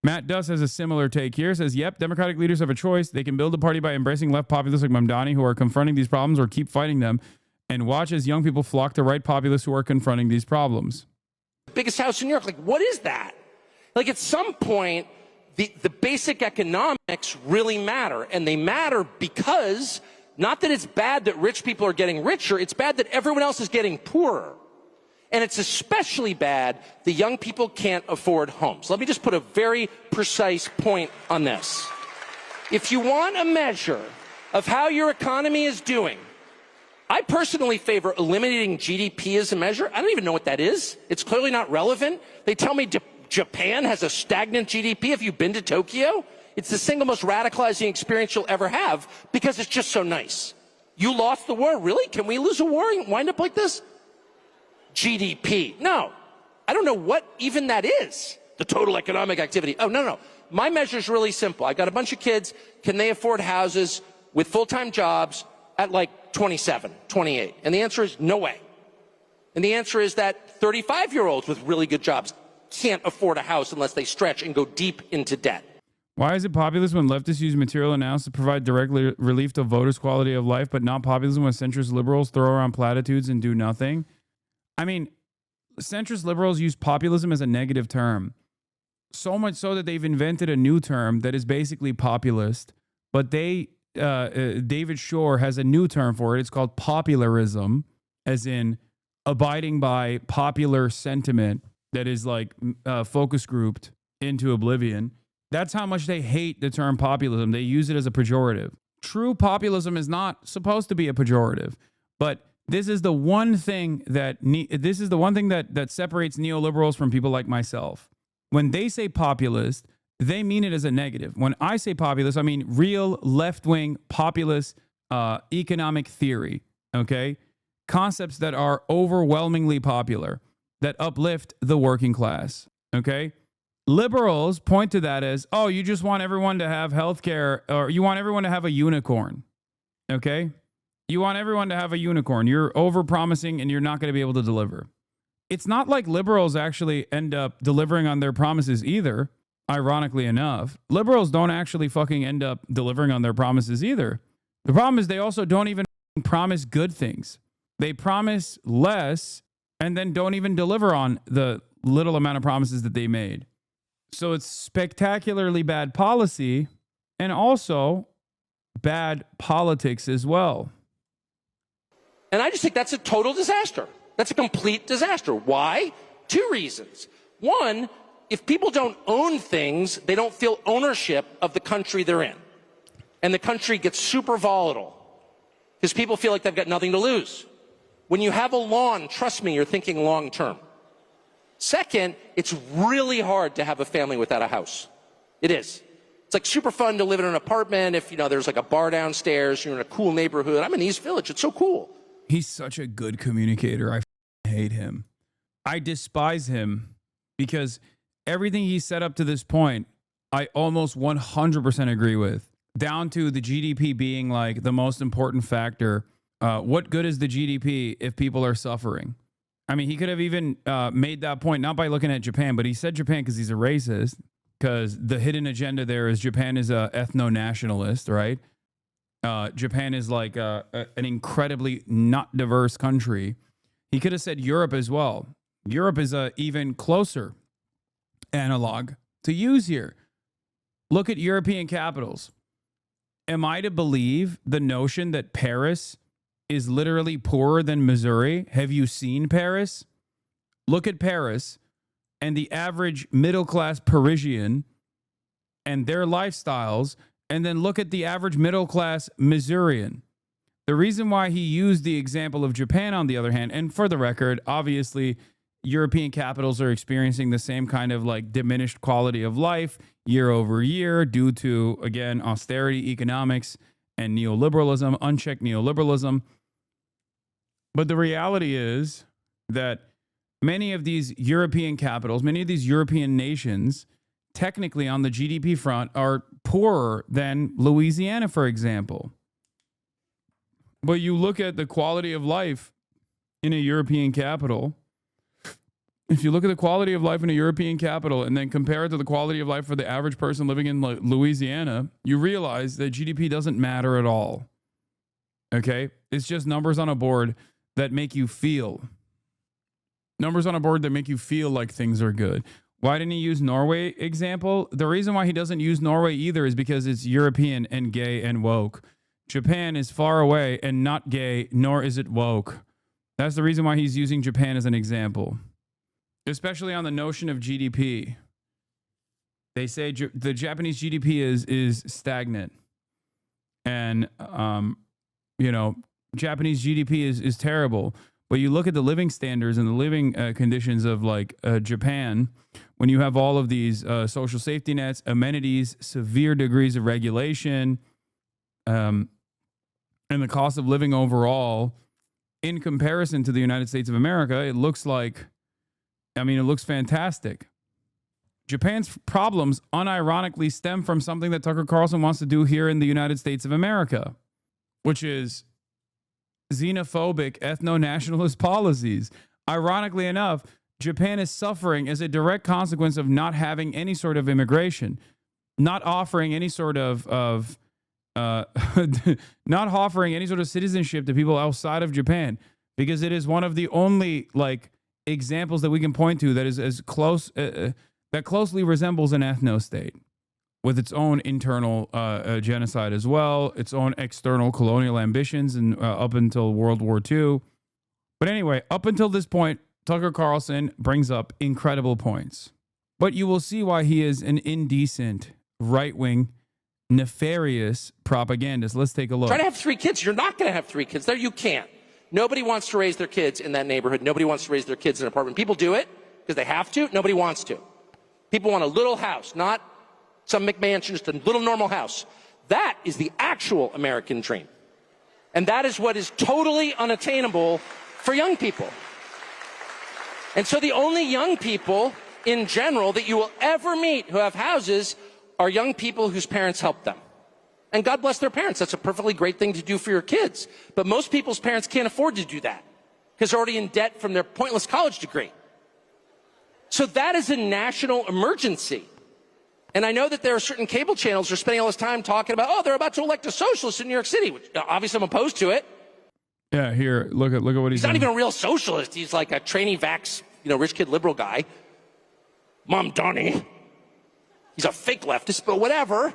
Matt Duss has a similar take here. Says, yep, Democratic leaders have a choice. They can build a party by embracing left populists like Mamdani who are confronting these problems, or keep fighting them and watch as young people flock to right populists who are confronting these problems. Biggest house in New York. What is that? At some point, the basic economics really matter. And they matter because, not that it's bad that rich people are getting richer, it's bad that everyone else is getting poorer. And it's especially bad the young people can't afford homes. Let me just put a very precise point on this. If you want a measure of how your economy is doing, I personally favor eliminating GDP as a measure. I don't even know what that is. It's clearly not relevant. They tell me Japan has a stagnant GDP. Have you been to Tokyo? It's the single most radicalizing experience you'll ever have because it's just so nice. You lost the war? Really? Can we lose a war and wind up like this? GDP. No. I don't know what even that is. The total economic activity. Oh, no. My measure is really simple. I got a bunch of kids. Can they afford houses with full-time jobs at 27, 28? And the answer is no way. And the answer is that 35-year-olds with really good jobs can't afford a house unless they stretch and go deep into debt. Why is it populist when leftists use material announced to provide direct relief to voters' quality of life, but not populism when centrist liberals throw around platitudes and do nothing? I mean, centrist liberals use populism as a negative term. So much so that they've invented a new term that is basically populist, but David Shore has a new term for it. It's called popularism, as in abiding by popular sentiment that is focus grouped into oblivion. That's how much they hate the term populism. They use it as a pejorative. True populism is not supposed to be a pejorative, but this is the one thing that separates neoliberals from people like myself. When they say populist, they mean it as a negative. When I say populist, I mean real left-wing populist economic theory, okay? Concepts that are overwhelmingly popular, that uplift the working class, okay? Liberals point to that as, oh, you just want everyone to have health care, or you want everyone to have a unicorn, okay? You want everyone to have a unicorn. You're over-promising and you're not going to be able to deliver. It's not like liberals actually end up delivering on their promises either, ironically enough. Liberals don't actually fucking end up delivering on their promises either. The problem is they also don't even promise good things. They promise less and then don't even deliver on the little amount of promises that they made. So it's spectacularly bad policy and also bad politics as well. And I just think that's a total disaster. That's a complete disaster. Why? 2 reasons. One, if people don't own things, they don't feel ownership of the country they're in. And the country gets super volatile because people feel like they've got nothing to lose. When you have a lawn, trust me, you're thinking long term. Second, it's really hard to have a family without a house. It is. It's like super fun to live in an apartment if, there's like a bar downstairs, you're in a cool neighborhood. I'm in East Village. It's so cool. He's such a good communicator. I hate him. I despise him because everything he said up to this point, I almost 100% agree with. Down to the GDP being like the most important factor. What good is the GDP if people are suffering? I mean, he could have even made that point, not by looking at Japan, but he said Japan because he's a racist, because the hidden agenda there is Japan is a ethno-nationalist, right? Japan is like an incredibly not diverse country. He could have said Europe as well. Europe is a even closer analog to use here. Look at European capitals. Am I to believe the notion that Paris is literally poorer than Missouri? Have you seen Paris? Look at Paris and the average middle-class Parisian and their lifestyles, and then look at the average middle-class Missourian. The reason why he used the example of Japan, on the other hand, and for the record, obviously, European capitals are experiencing the same kind of like diminished quality of life year over year due to, again, austerity economics and neoliberalism, unchecked neoliberalism. But the reality is that many of these European capitals, many of these European nations, technically on the GDP front, are poorer than Louisiana, for example. But you look at the quality of life in a European capital. If you look at the quality of life in a European capital and then compare it to the quality of life for the average person living in Louisiana, you realize that GDP doesn't matter at all. Okay? It's just numbers on a board that make you feel. Numbers on a board that make you feel like things are good. Why didn't he use Norway example? The reason why he doesn't use Norway either is because it's European and gay and woke. Japan is far away and not gay, nor is it woke. That's the reason why he's using Japan as an example. Especially on the notion of GDP. They say the Japanese GDP is stagnant. And, Japanese GDP is terrible. But you look at the living standards and the living conditions of Japan, when you have all of these social safety nets, amenities, severe degrees of regulation, and the cost of living overall, in comparison to the United States of America, it looks fantastic. Japan's problems unironically stem from something that Tucker Carlson wants to do here in the United States of America, which is xenophobic ethno-nationalist policies. Ironically enough, Japan is suffering as a direct consequence of not having any sort of immigration, not offering any sort of not offering any sort of citizenship to people outside of Japan, because it is one of the only examples that we can point to that is as close that closely resembles an ethno-state, with its own internal genocide as well, its own external colonial ambitions, and up until World War II. But anyway, up until this point, Tucker Carlson brings up incredible points. But you will see why he is an indecent, right-wing, nefarious propagandist. Let's take a look. Try to have 3 kids. You're not going to have 3 kids there. You can't. Nobody wants to raise their kids in that neighborhood. Nobody wants to raise their kids in an apartment. People do it because they have to. Nobody wants to. People want a little house, not some McMansion, just a little normal house. That is the actual American dream. And that is what is totally unattainable for young people. And so the only young people in general that you will ever meet who have houses are young people whose parents helped them. And God bless their parents. That's a perfectly great thing to do for your kids. But most people's parents can't afford to do that because they're already in debt from their pointless college degree. So that is a national emergency. And I know that there are certain cable channels that are spending all this time talking about, oh, they're about to elect a socialist in New York City, which obviously I'm opposed to it. Yeah, here, look at what He's not even a real socialist. He's like a trainee vax, rich kid liberal guy. Mom Donnie. He's a fake leftist, but whatever.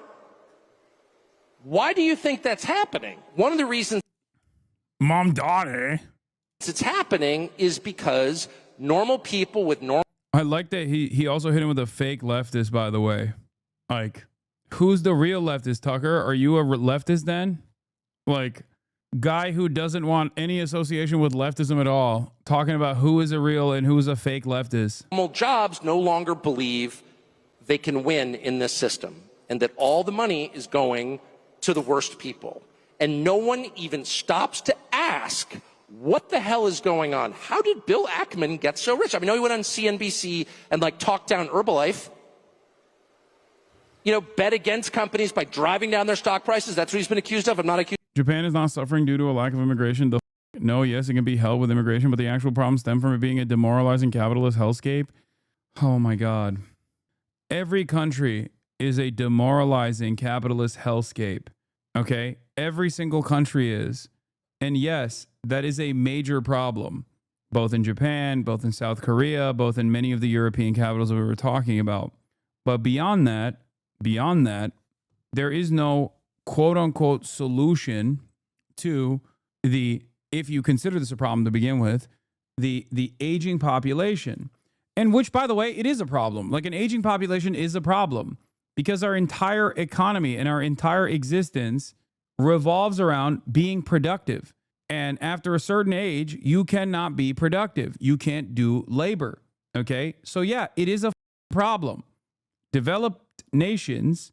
Why do you think that's happening? One of the reasons Mom Donnie it's happening is because normal people with normal... I like that he also hit him with a fake leftist, by the way. Like, who's the real leftist, Tucker? Are you a leftist then? Like, guy who doesn't want any association with leftism at all, talking about who is a real and who is a fake leftist. Normal jobs no longer believe they can win in this system and that all the money is going to the worst people. And no one even stops to ask, what the hell is going on? How did Bill Ackman get so rich? I mean, I know he went on CNBC and talked down Herbalife. Bet against companies by driving down their stock prices. That's what he's been accused of. I'm not accused. Japan is not suffering due to a lack of immigration. No, yes, it can be held with immigration, but the actual problem stems from it being a demoralizing capitalist hellscape. Oh my God. Every country is a demoralizing capitalist hellscape. Okay? Every single country is. And yes, that is a major problem, both in Japan, both in South Korea, both in many of the European capitals that we were talking about. But beyond that, there is no quote unquote solution to if you consider this a problem to begin with, the aging population. And which, by the way, it is a problem. Like, an aging population is a problem because our entire economy and our entire existence revolves around being productive. And after a certain age, you cannot be productive. You can't do labor. Okay? So yeah, it is a problem. Developed nations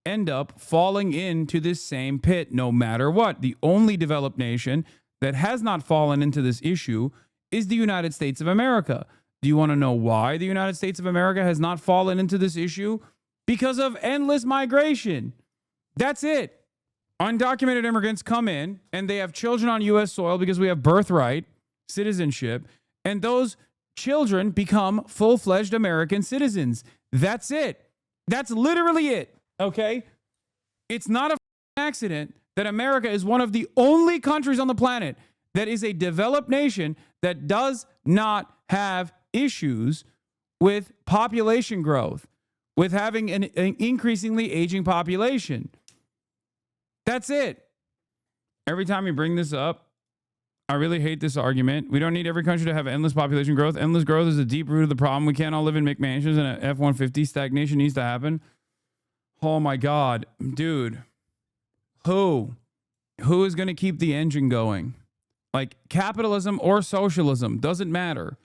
end up falling into this same pit no matter what. The only developed nation that has not fallen into this issue is the United States of America. Do you want to know why the United States of America has not fallen into this issue? Because of endless migration. That's it. Undocumented immigrants come in and they have children on U.S. soil because we have birthright citizenship, and those children become full-fledged American citizens. That's it. That's literally it. Okay? It's not an accident that America is one of the only countries on the planet that is a developed nation that does not have issues with population growth, with having an increasingly aging population. That's it. Every time you bring this up, I really hate this argument. We don't need every country to have endless population growth. Endless growth is the deep root of the problem. We can't all live in McMansions and an F-150. Stagnation needs to happen. Oh my God, dude. Who is going to keep the engine going? Like, capitalism or socialism, doesn't matter.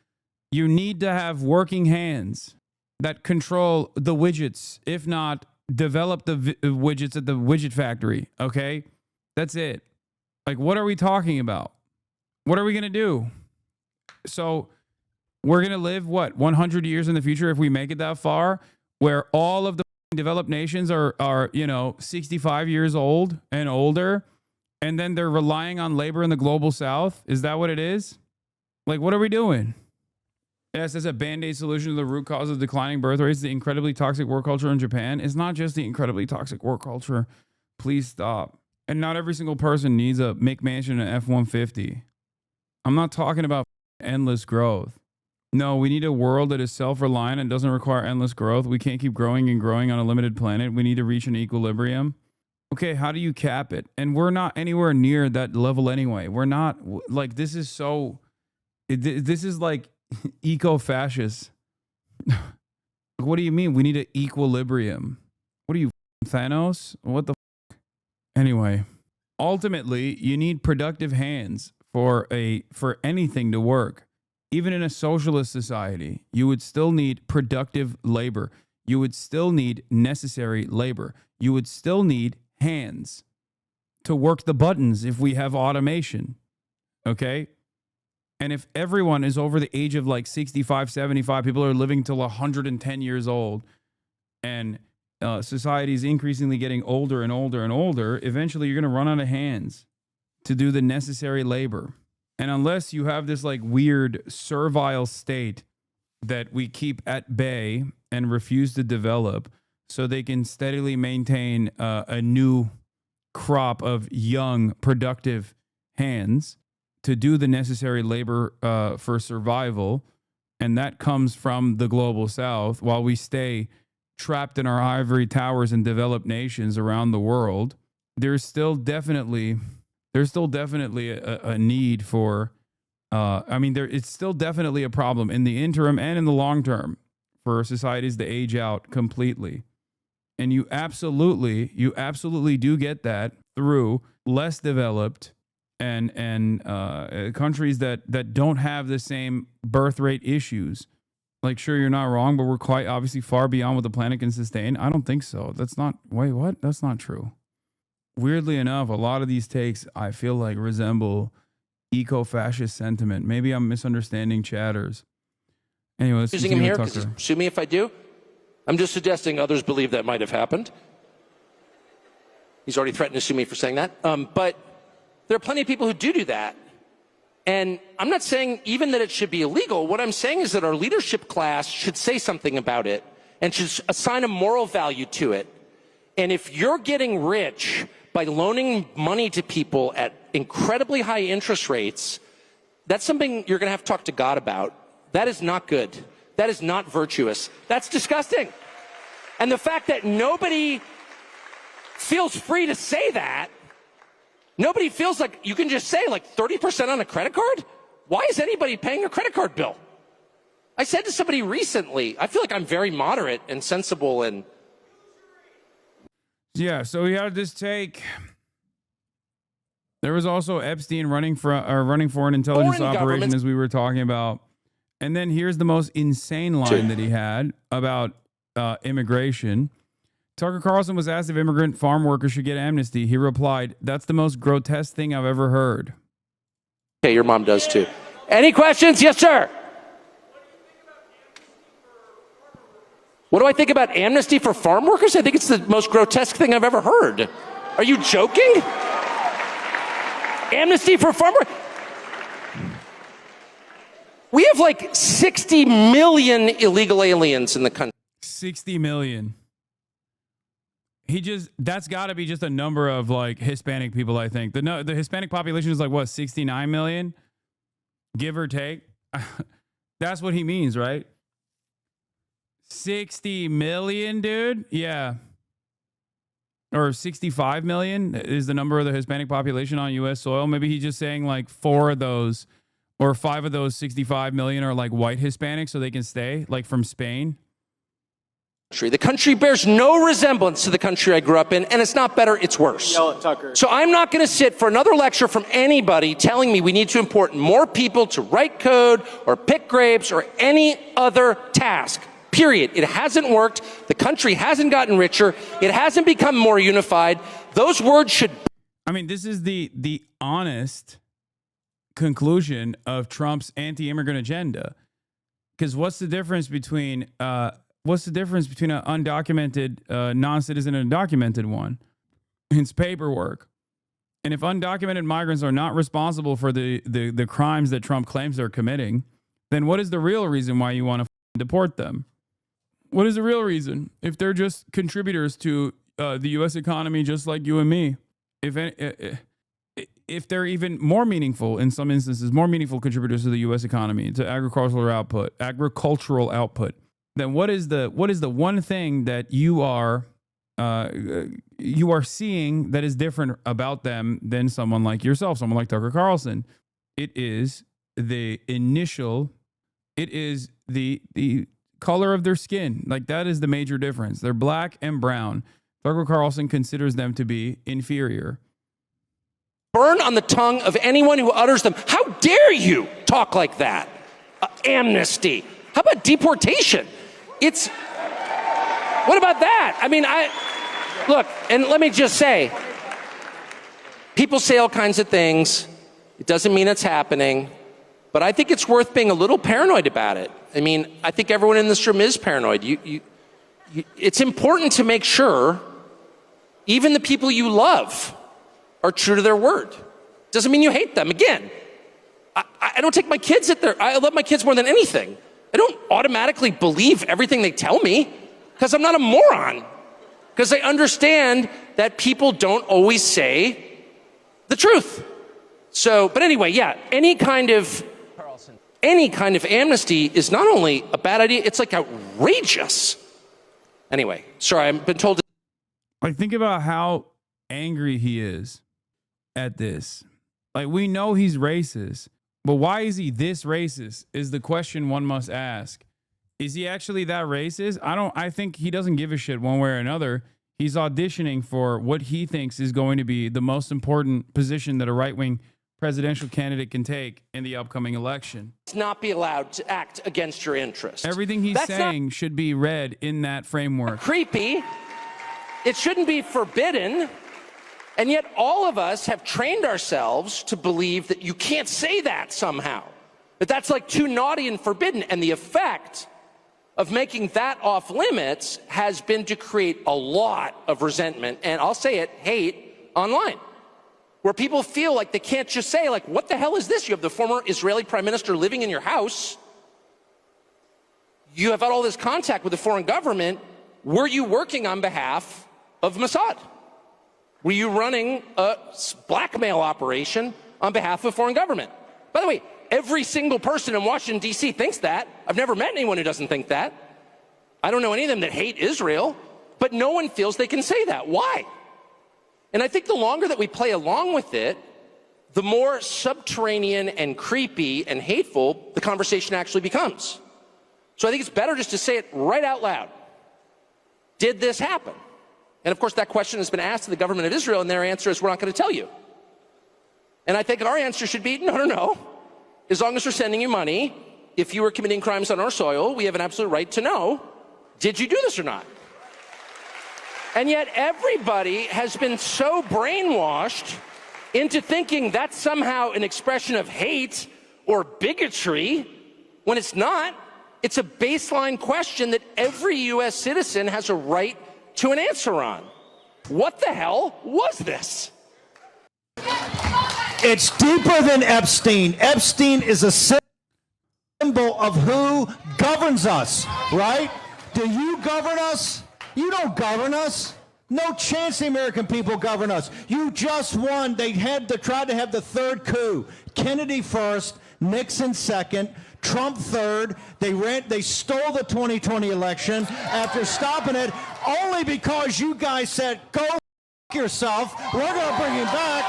You need to have working hands that control the widgets, if not develop the widgets at the widget factory. Okay? That's it. Like, what are we talking about? What are we going to do? So we're going to live, 100 years in the future if we make it that far, where all of the developed nations are 65 years old and older, and then they're relying on labor in the global south? Is that what it is? Like, what are we doing? Yes, as a band-aid solution to the root cause of declining birth rates, the incredibly toxic work culture in Japan. It's not just the incredibly toxic work culture. Please stop. And not every single person needs a McMansion and an F-150. I'm not talking about endless growth. No, we need a world that is self-reliant and doesn't require endless growth. We can't keep growing and growing on a limited planet. We need to reach an equilibrium. Okay, how do you cap it? And we're not anywhere near that level anyway. We're not, like, this is so, this is like eco-fascist. What do you mean? We need an equilibrium. What are you, Thanos? What the f? Anyway, ultimately, you need productive hands for anything to work. Even in a socialist society, you would still need productive labor. You would still need necessary labor. You would still need hands to work the buttons if we have automation. Okay? And if everyone is over the age of like 65, 75, people are living till 110 years old, and society is increasingly getting older and older and older, eventually you're going to run out of hands to do the necessary labor. And unless you have this like weird servile state that we keep at bay and refuse to develop so they can steadily maintain a new crop of young, productive hands to do the necessary labor for survival, and that comes from the global south, while we stay trapped in our ivory towers in developed nations around the world, there's still definitely a need for it's still definitely a problem in the interim and in the long term for societies to age out completely. And you absolutely do get that through less developed and countries that don't have the same birth rate issues. Like, sure, you're not wrong, but we're quite obviously far beyond what the planet can sustain. I don't think so. That's not true. Weirdly enough, a lot of these takes I feel like resemble eco-fascist sentiment. Maybe I'm misunderstanding chatters. Anyway, let's using him here because sue me if I do. I'm just suggesting others believe that might have happened. He's already threatened to sue me for saying that. But there are plenty of people who do that. And I'm not saying even that it should be illegal. What I'm saying is that our leadership class should say something about it and should assign a moral value to it. And if you're getting rich by loaning money to people at incredibly high interest rates, that's something you're going to have to talk to God about. That is not good. That is not virtuous. That's disgusting. And the fact that nobody feels free to say that, nobody feels like you can just say like 30% on a credit card? Why is anybody paying a credit card bill? I said to somebody recently, I feel like I'm very moderate and sensible and... Yeah, so we had this take. There was also Epstein running for an intelligence operation, as we were talking about. And then here's the most insane line that he had about immigration. Tucker Carlson was asked if immigrant farm workers should get amnesty. He replied, "That's the most grotesque thing I've ever heard." Okay, your mom does too. Any questions? Yes, sir. What do I think about amnesty for farm workers? I think it's the most grotesque thing I've ever heard. Are you joking? Amnesty for farm workers? We have like 60 million illegal aliens in the country. 60 million. That's got to be just a number of like Hispanic people, I think. The Hispanic population is like what, 69 million? Give or take. That's what he means, right? 60 million, dude? Yeah. Or 65 million is the number of the Hispanic population on U.S. soil. Maybe he's just saying like 4 of those or 5 of those 65 million are like white Hispanics so they can stay, like from Spain. The country bears no resemblance to the country I grew up in, and it's not better, it's worse. Yell at Tucker. So I'm not going to sit for another lecture from anybody telling me we need to import more people to write code or pick grapes or any other task. Period. It hasn't worked. The country hasn't gotten richer. It hasn't become more unified. Those words should... I mean, this is the honest conclusion of Trump's anti-immigrant agenda. Because what's the difference between an undocumented non-citizen and a documented one? It's paperwork. And if undocumented migrants are not responsible for the crimes that Trump claims they're committing, then what is the real reason why you want to deport them? What is the real reason? If they're just contributors to the U.S. economy, just like you and me, if they're even more meaningful, in some instances, more meaningful contributors to the U.S. economy, to agricultural output, then what is the one thing that you are seeing that is different about them than someone like yourself, someone like Tucker Carlson? It is the color of their skin. Like, that is the major difference. They're black and brown. Tucker Carlson considers them to be inferior. Burn on the tongue of anyone who utters them. How dare you talk like that? Amnesty. How about deportation? What about that? I mean, look, and let me just say, people say all kinds of things. It doesn't mean it's happening. But I think it's worth being a little paranoid about it. I mean, I think everyone in this room is paranoid. it's important to make sure even the people you love are true to their word. Doesn't mean you hate them. Again, I don't take my kids at their, I love my kids more than anything. I don't automatically believe everything they tell me because I'm not a moron. Because I understand that people don't always say the truth. So, but anyway, yeah, any kind of amnesty is not only a bad idea, it's like outrageous. Anyway, sorry, I've been told. Like, think about how angry he is at this. Like, we know he's racist, but why is he this racist is the question one must ask. Is he actually that racist? I think he doesn't give a shit one way or another. He's auditioning for what he thinks is going to be the most important position that a right-wing presidential candidate can take in the upcoming election. Not be allowed to act against your interests. Everything he's saying should be read in that framework. Creepy. It shouldn't be forbidden. And yet all of us have trained ourselves to believe that you can't say that somehow. That that's like too naughty and forbidden. And the effect of making that off limits has been to create a lot of resentment, and I'll say it, hate online. Where people feel like they can't just say, like, what the hell is this? You have the former Israeli prime minister living in your house. You have had all this contact with the foreign government. Were you working on behalf of Mossad? Were you running a blackmail operation on behalf of a foreign government? By the way, every single person in Washington, D.C. thinks that. I've never met anyone who doesn't think that. I don't know any of them that hate Israel, but no one feels they can say that. Why? And I think the longer that we play along with it, the more subterranean and creepy and hateful the conversation actually becomes. So I think it's better just to say it right out loud. Did this happen? And of course, that question has been asked to the government of Israel, and their answer is, we're not going to tell you. And I think our answer should be, no. As long as we're sending you money, if you were committing crimes on our soil, we have an absolute right to know, did you do this or not? And yet everybody has been so brainwashed into thinking that's somehow an expression of hate or bigotry, when it's not. It's a baseline question that every U.S. citizen has a right to an answer on. What the hell was this? It's deeper than Epstein. Epstein is a symbol of who governs us, right? Do you govern us? You don't govern us. No chance the American people govern us. You just won. They tried to have the third coup. Kennedy first, Nixon second, Trump third. They stole the 2020 election after stopping it only because you guys said, go yourself. We're going to bring him back.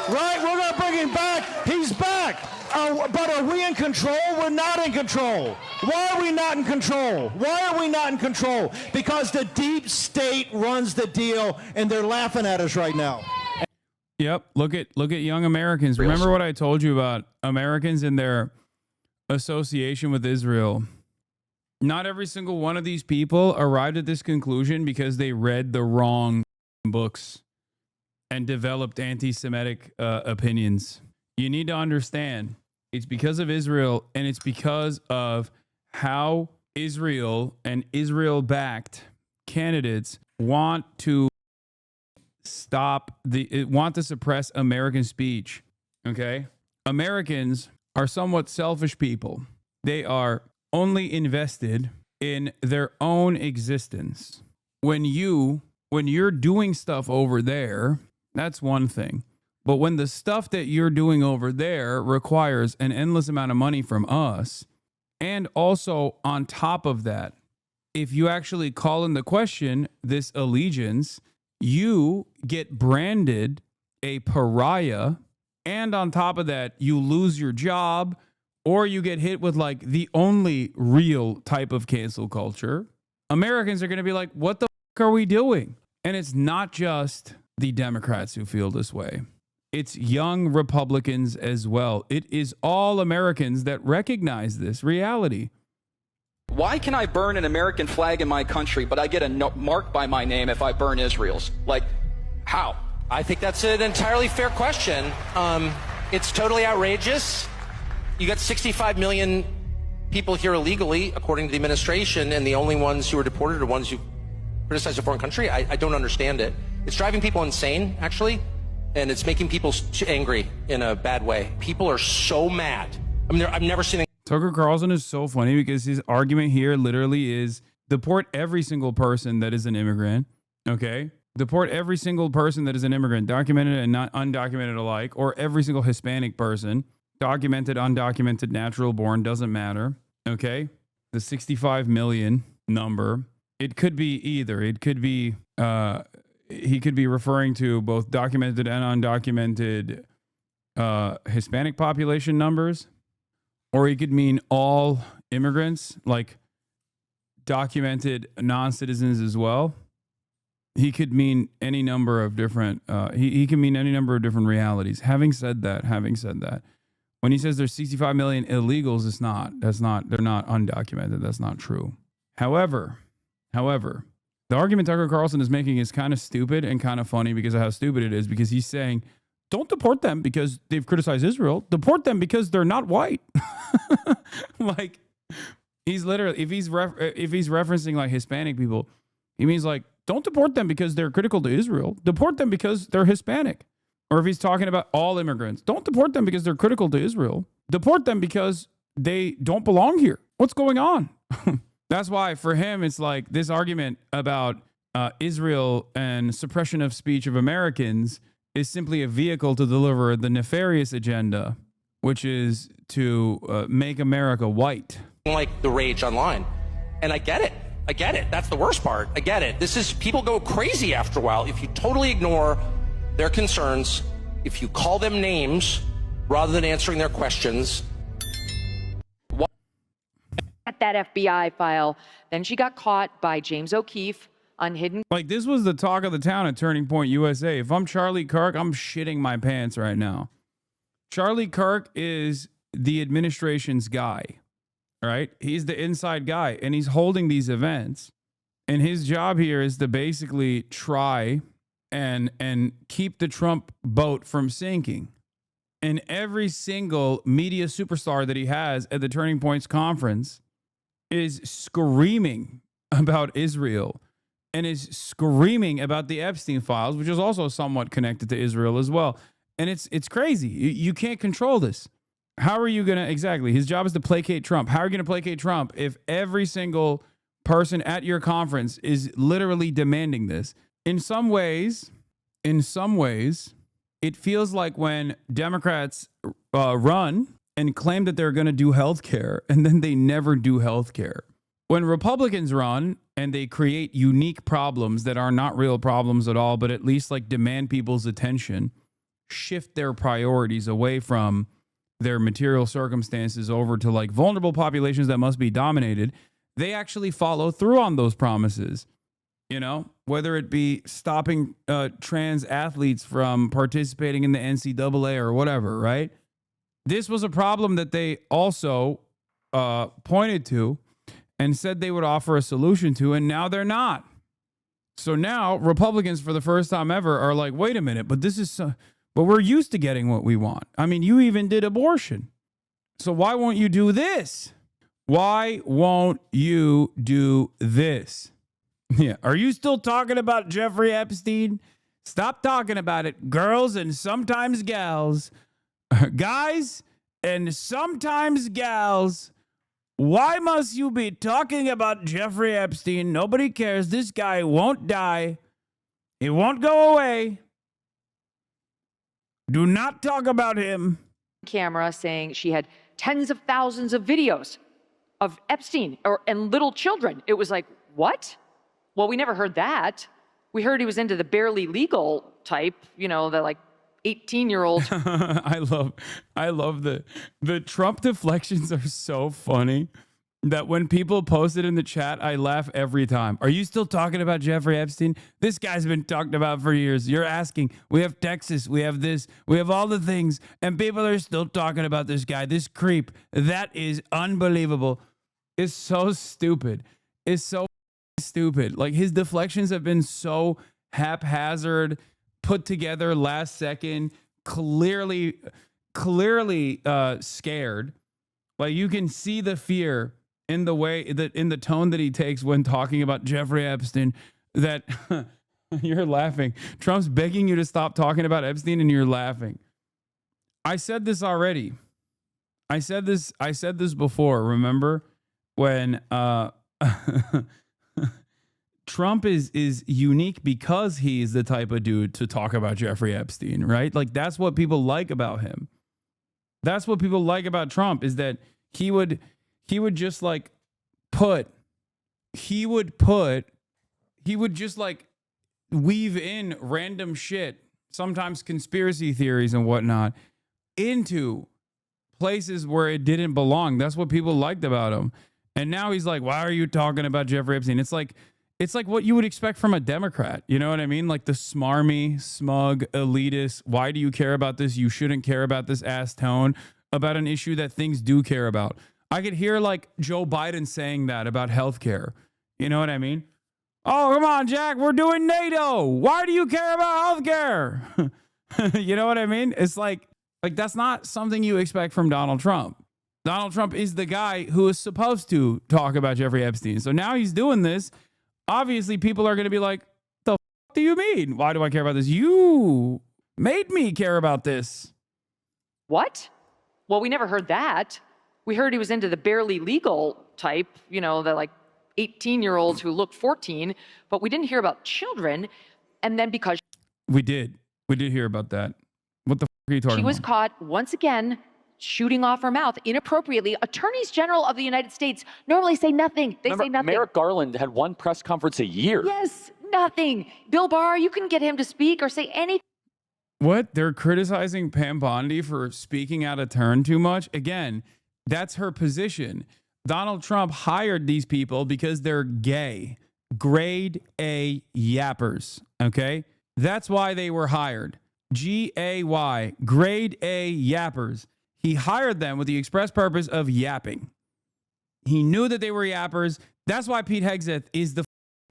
Right? We're going to bring him back. He's back. But are we in control? We're not in control. Why are we not in control? Why are we not in control? Because the deep state runs the deal, and they're laughing at us right now. Yep. Look at young Americans. Remember what I told you about Americans and their association with Israel. Not every single one of these people arrived at this conclusion because they read the wrong books and developed anti-Semitic opinions. You need to understand it's because of Israel, and it's because of how Israel and Israel-backed candidates want to suppress American speech. Okay? Americans are somewhat selfish people. They are only invested in their own existence. When you're doing stuff over there, that's one thing. But when the stuff that you're doing over there requires an endless amount of money from us, and also on top of that, if you actually call in the question this allegiance, you get branded a pariah, and on top of that, you lose your job, or you get hit with like the only real type of cancel culture. Americans are going to be like, what the fuck are we doing? And it's not just the Democrats who feel this way. It's young Republicans as well. It is all Americans that recognize this reality. Why can I burn an American flag in my country, but I get a mark by my name if I burn Israel's? Like, how? I think that's an entirely fair question. It's totally outrageous. You got 65 million people here illegally, according to the administration, and the only ones who are deported are ones who criticize a foreign country. I don't understand it. It's driving people insane, actually, and it's making people angry in a bad way. People are so mad. I mean, I've never seen. Tucker Carlson is so funny because his argument here literally is deport every single person that is an immigrant. Okay. Deport every single person that is an immigrant, documented and not undocumented alike, or every single Hispanic person, documented, undocumented, natural born, doesn't matter. Okay. The 65 million number. It could be either. It could be, he could be referring to both documented and undocumented Hispanic population numbers, or he could mean all immigrants, like documented non-citizens as well. He could mean any number of different, he can mean any number of different realities. Having said that, when he says there's 65 million illegals, they're not undocumented. That's not true. However, the argument Tucker Carlson is making is kind of stupid and kind of funny because of how stupid it is, because he's saying, don't deport them because they've criticized Israel. Deport them because they're not white. Like, he's literally, if he's referencing like Hispanic people, he means like, don't deport them because they're critical to Israel. Deport them because they're Hispanic. Or if he's talking about all immigrants, don't deport them because they're critical to Israel. Deport them because they don't belong here. What's going on? That's why for him, it's like this argument about Israel and suppression of speech of Americans is simply a vehicle to deliver the nefarious agenda, which is to make America white. Like the rage online. And I get it. That's the worst part. I get it. People go crazy after a while if you totally ignore their concerns, if you call them names rather than answering their questions. At that FBI file, then she got caught by James O'Keefe on hidden. Like, this was the talk of the town at Turning Point USA. If I'm Charlie Kirk, I'm shitting my pants right now. Charlie Kirk is the administration's guy, right? He's the inside guy, and he's holding these events. And his job here is to basically try and keep the Trump boat from sinking. And every single media superstar that he has at the Turning Points conference is screaming about Israel and is screaming about the Epstein files, which is also somewhat connected to Israel as well. And it's crazy. You can't control this. How are you going to, exactly, his job is to placate Trump. How are you going to placate Trump if every single person at your conference is literally demanding this? In some ways, it feels like when Democrats run and claim that they're going to do healthcare, and then they never do healthcare. When Republicans run and they create unique problems that are not real problems at all, but at least like demand people's attention, shift their priorities away from their material circumstances over to like vulnerable populations that must be dominated, they actually follow through on those promises. You know, whether it be stopping trans athletes from participating in the NCAA or whatever, right? This was a problem that they also pointed to and said they would offer a solution to, and now they're not. So now Republicans, for the first time ever, are like, wait a minute, but this is, but we're used to getting what we want. I mean, you even did abortion. So why won't you do this? Why won't you do this? Yeah. Are you still talking about Jeffrey Epstein? Stop talking about it. Girls and sometimes gals, guys and sometimes gals, why must you be talking about Jeffrey Epstein? Nobody cares. This guy won't die. He won't go away. Do not talk about him. Camera saying she had tens of thousands of videos of Epstein and little children. It was like, what? Well, we never heard that. We heard he was into the barely legal type, you know, the like 18-year-old. I love the Trump deflections are so funny that when people post it in the chat, I laugh every time. Are you still talking about Jeffrey Epstein? This guy's been talked about for years. You're asking. We have Texas. We have this. We have all the things. And people are still talking about this guy, this creep. That is unbelievable. It's so stupid. It's so stupid. Like, his deflections have been so haphazard, put together last second, clearly scared. Like you can see the fear in the way that in the tone that he takes when talking about Jeffrey Epstein, that you're laughing. Trump's begging you to stop talking about Epstein and you're laughing. I said this already. I said this before, remember? When Trump is unique because he's the type of dude to talk about Jeffrey Epstein, right? Like that's what people like about him. That's what people like about Trump, is that he would just like he would just like weave in random shit, sometimes conspiracy theories and whatnot, into places where it didn't belong. That's what people liked about him. And now he's like, why are you talking about Jeffrey Epstein? It's like what you would expect from a Democrat. You know what I mean? Like the smarmy, smug, elitist, why do you care about this? You shouldn't care about this ass tone about an issue that things do care about. I could hear like Joe Biden saying that about healthcare. You know what I mean? Oh, come on, Jack, we're doing NATO. Why do you care about healthcare? You know what I mean? It's like that's not something you expect from Donald Trump. Donald Trump is the guy who is supposed to talk about Jeffrey Epstein. So now he's doing this. Obviously, people are going to be like, the f*** do you mean? Why do I care about this? You made me care about this. What? Well, we never heard that. We heard he was into the barely legal type, you know, the like 18-year-olds who look 14, but we didn't hear about children. And then because we did hear about that. What the f*** are you talking about? She was caught once again shooting off her mouth inappropriately. Attorneys General of the United States normally say nothing. They say nothing. Merrick Garland had one press conference a year. Yes, nothing. Bill Barr, you couldn't get him to speak or say anything. What? They're criticizing Pam Bondi for speaking out of turn too much? Again, that's her position. Donald Trump hired these people because they're gay. Grade A yappers. Okay? That's why they were hired. G-A-Y. Grade A yappers. He hired them with the express purpose of yapping. He knew that they were yappers. That's why Pete Hegseth is the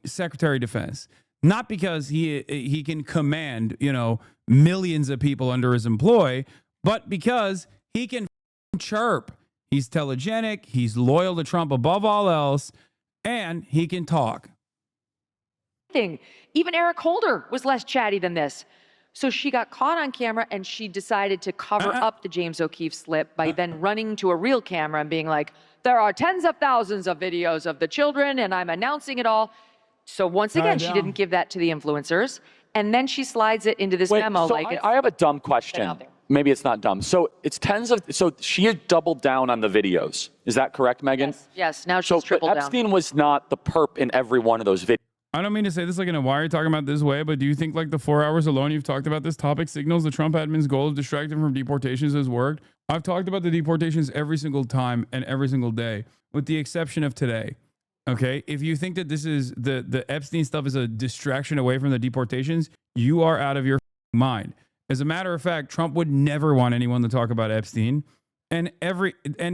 Secretary of Defense. Not because he can command, you know, millions of people under his employ, but because he can chirp. He's telegenic. He's loyal to Trump above all else, and he can talk. Even Eric Holder was less chatty than this. So she got caught on camera and she decided to cover up the James O'Keefe slip by then running to a real camera and being like, there are tens of thousands of videos of the children and I'm announcing it all. So once again, she didn't give that to the influencers. And then she slides it into this memo. So I have a dumb question. Maybe it's not dumb. So it's so she had doubled down on the videos. Is that correct, Megan? Yes, now she's tripled down. Epstein was not the perp in every one of those videos. I don't mean to say this like in a why are you talking about this way, but do you think like the 4 hours alone you've talked about this topic signals the Trump admin's goal of distracting from deportations has worked? I've talked about the deportations every single time and every single day, with the exception of today. Okay, if you think that this is the Epstein stuff is a distraction away from the deportations, you are out of your mind. As a matter of fact, Trump would never want anyone to talk about Epstein, and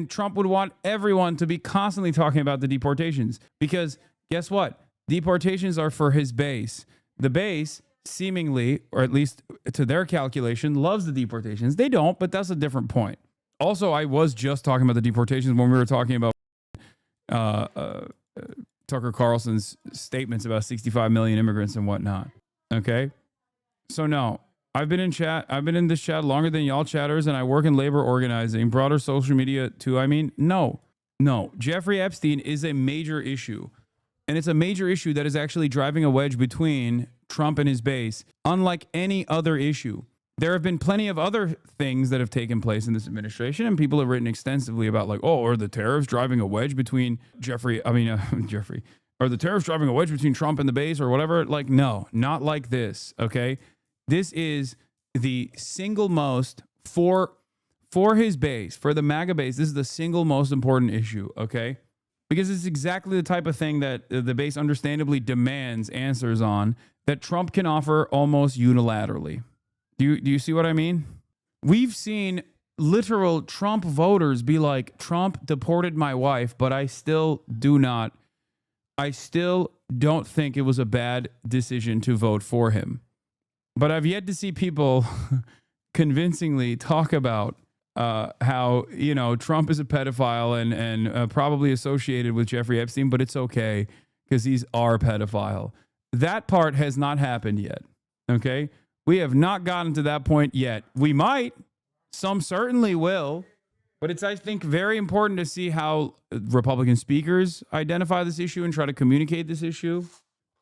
Trump would want everyone to be constantly talking about the deportations, because guess what? Deportations are for his base. The base, seemingly, or at least to their calculation, loves the deportations. They don't, but that's a different point. Also, I was just talking about the deportations when we were talking about Tucker Carlson's statements about 65 million immigrants and whatnot. Okay? So no, I've been in this chat longer than y'all chatters, and I work in labor organizing, broader social media too. I mean, no. Jeffrey Epstein is a major issue. And it's a major issue that is actually driving a wedge between Trump and his base, unlike any other issue. There have been plenty of other things that have taken place in this administration, and people have written extensively about like, oh, are the tariffs driving a wedge between Jeffrey, are the tariffs driving a wedge between Trump and the base or whatever? Like, no, not like this, okay? This is the single most, for his base, for the MAGA base, this is the single most important issue, okay? Because it's exactly the type of thing that the base understandably demands answers on that Trump can offer almost unilaterally. Do you see what I mean? We've seen literal Trump voters be like, Trump deported my wife, but I still don't think it was a bad decision to vote for him. But I've yet to see people convincingly talk about how, you know, Trump is a pedophile and probably associated with Jeffrey Epstein, but it's okay because he's our pedophile. That part has not happened yet. Okay. We have not gotten to that point yet. We might, some certainly will, but it's, I think, very important to see how Republican speakers identify this issue and try to communicate this issue.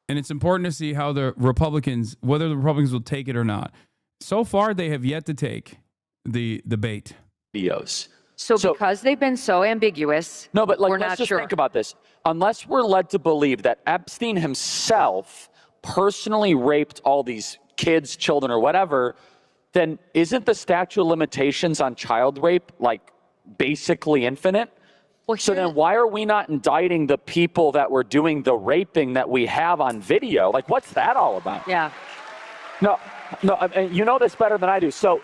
And it's important to see how the Republicans, whether the Republicans will take it or not. So far, they have yet to take the bait. Videos. So because they've been so ambiguous, no, but like, we're let's not just sure. think about this. Unless we're led to believe that Epstein himself personally raped all these kids, children, or whatever, then isn't the statute of limitations on child rape like basically infinite? Well, so then why are we not indicting the people that were doing the raping that we have on video? Like, what's that all about? Yeah. No, you know this better than I do. So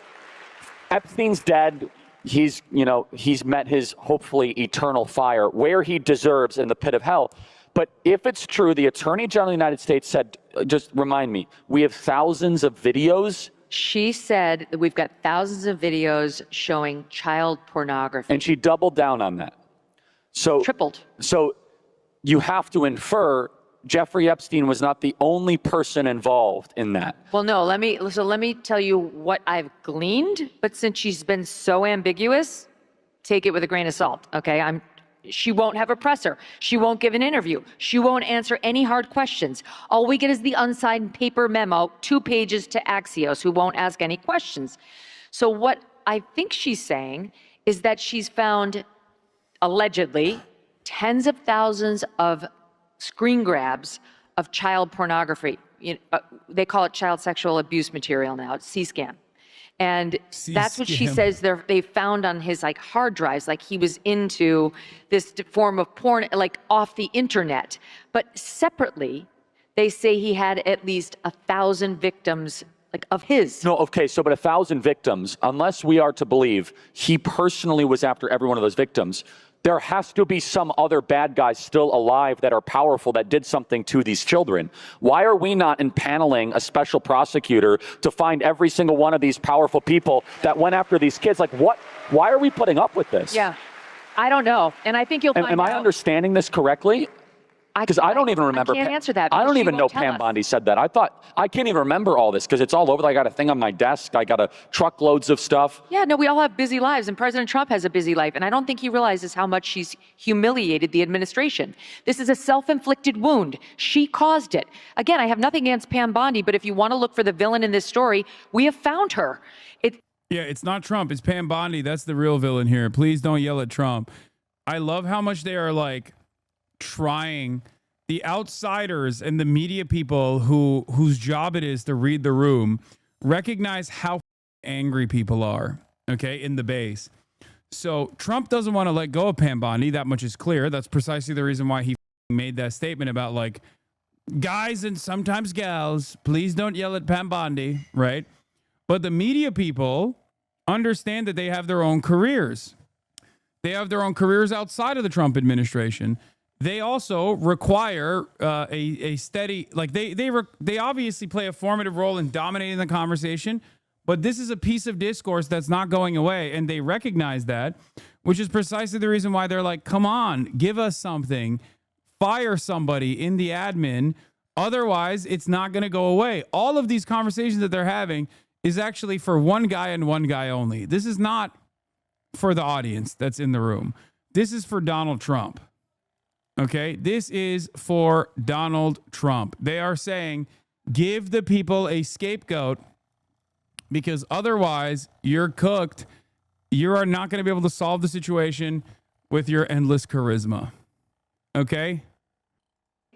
Epstein's dead. He's met his hopefully eternal fire where he deserves in the pit of hell. But if it's true, the Attorney General of the United States said, just remind me, we have thousands of videos. She said that we've got thousands of videos showing child pornography. And she doubled down on that. So tripled. So you have to infer Jeffrey Epstein was not the only person involved in that. Well, no, let me tell you what I've gleaned, but since she's been so ambiguous, take it with a grain of salt, okay? She won't have a presser. She won't give an interview. She won't answer any hard questions. All we get is the unsigned paper memo, 2 pages to Axios, who won't ask any questions. So what I think she's saying is that she's found, allegedly, tens of thousands of screen grabs of child pornography. They call it child sexual abuse material now. It's C-SCAN. And that's what she says they found on his like hard drives, like he was into this form of porn, like off the internet. But separately, they say he had at least 1,000 victims like of his. No, okay, so but 1,000 victims, unless we are to believe he personally was after every one of those victims, there has to be some other bad guys still alive that are powerful that did something to these children. Why are we not impaneling a special prosecutor to find every single one of these powerful people that went after these kids? Like, what? Why are we putting up with this? Yeah, I don't know. And I think you'll find out. Am I understanding this correctly? Because I don't even remember. I can't answer that. I don't even know Pam Bondi said that. I can't even remember all this because it's all over. I got a thing on my desk. I got truckloads of stuff. Yeah, no, we all have busy lives, and President Trump has a busy life, and I don't think he realizes how much she's humiliated the administration. This is a self-inflicted wound. She caused it. Again, I have nothing against Pam Bondi, but if you want to look for the villain in this story, we have found her. Yeah, it's not Trump. It's Pam Bondi. That's the real villain here. Please don't yell at Trump. I love how much they are like trying, the outsiders and the media people whose job it is to read the room recognize how angry people are, okay, in the base. So Trump doesn't want to let go of Pam Bondi. That much is clear. That's precisely the reason why he made that statement about like, guys and sometimes gals, please don't yell at Pam Bondi, right? But the media people understand that they have their own careers. They have their own careers outside of the Trump administration. They also require a steady, like they obviously play a formative role in dominating the conversation, but this is a piece of discourse that's not going away, and they recognize that, which is precisely the reason why they're like, come on, give us something, fire somebody in the admin, otherwise it's not going to go away. All of these conversations that they're having is actually for one guy and one guy only. This is not for the audience that's in the room. This is for Donald Trump. Okay, this is for Donald Trump. They are saying, give the people a scapegoat because otherwise you're cooked. You are not going to be able to solve the situation with your endless charisma. Okay?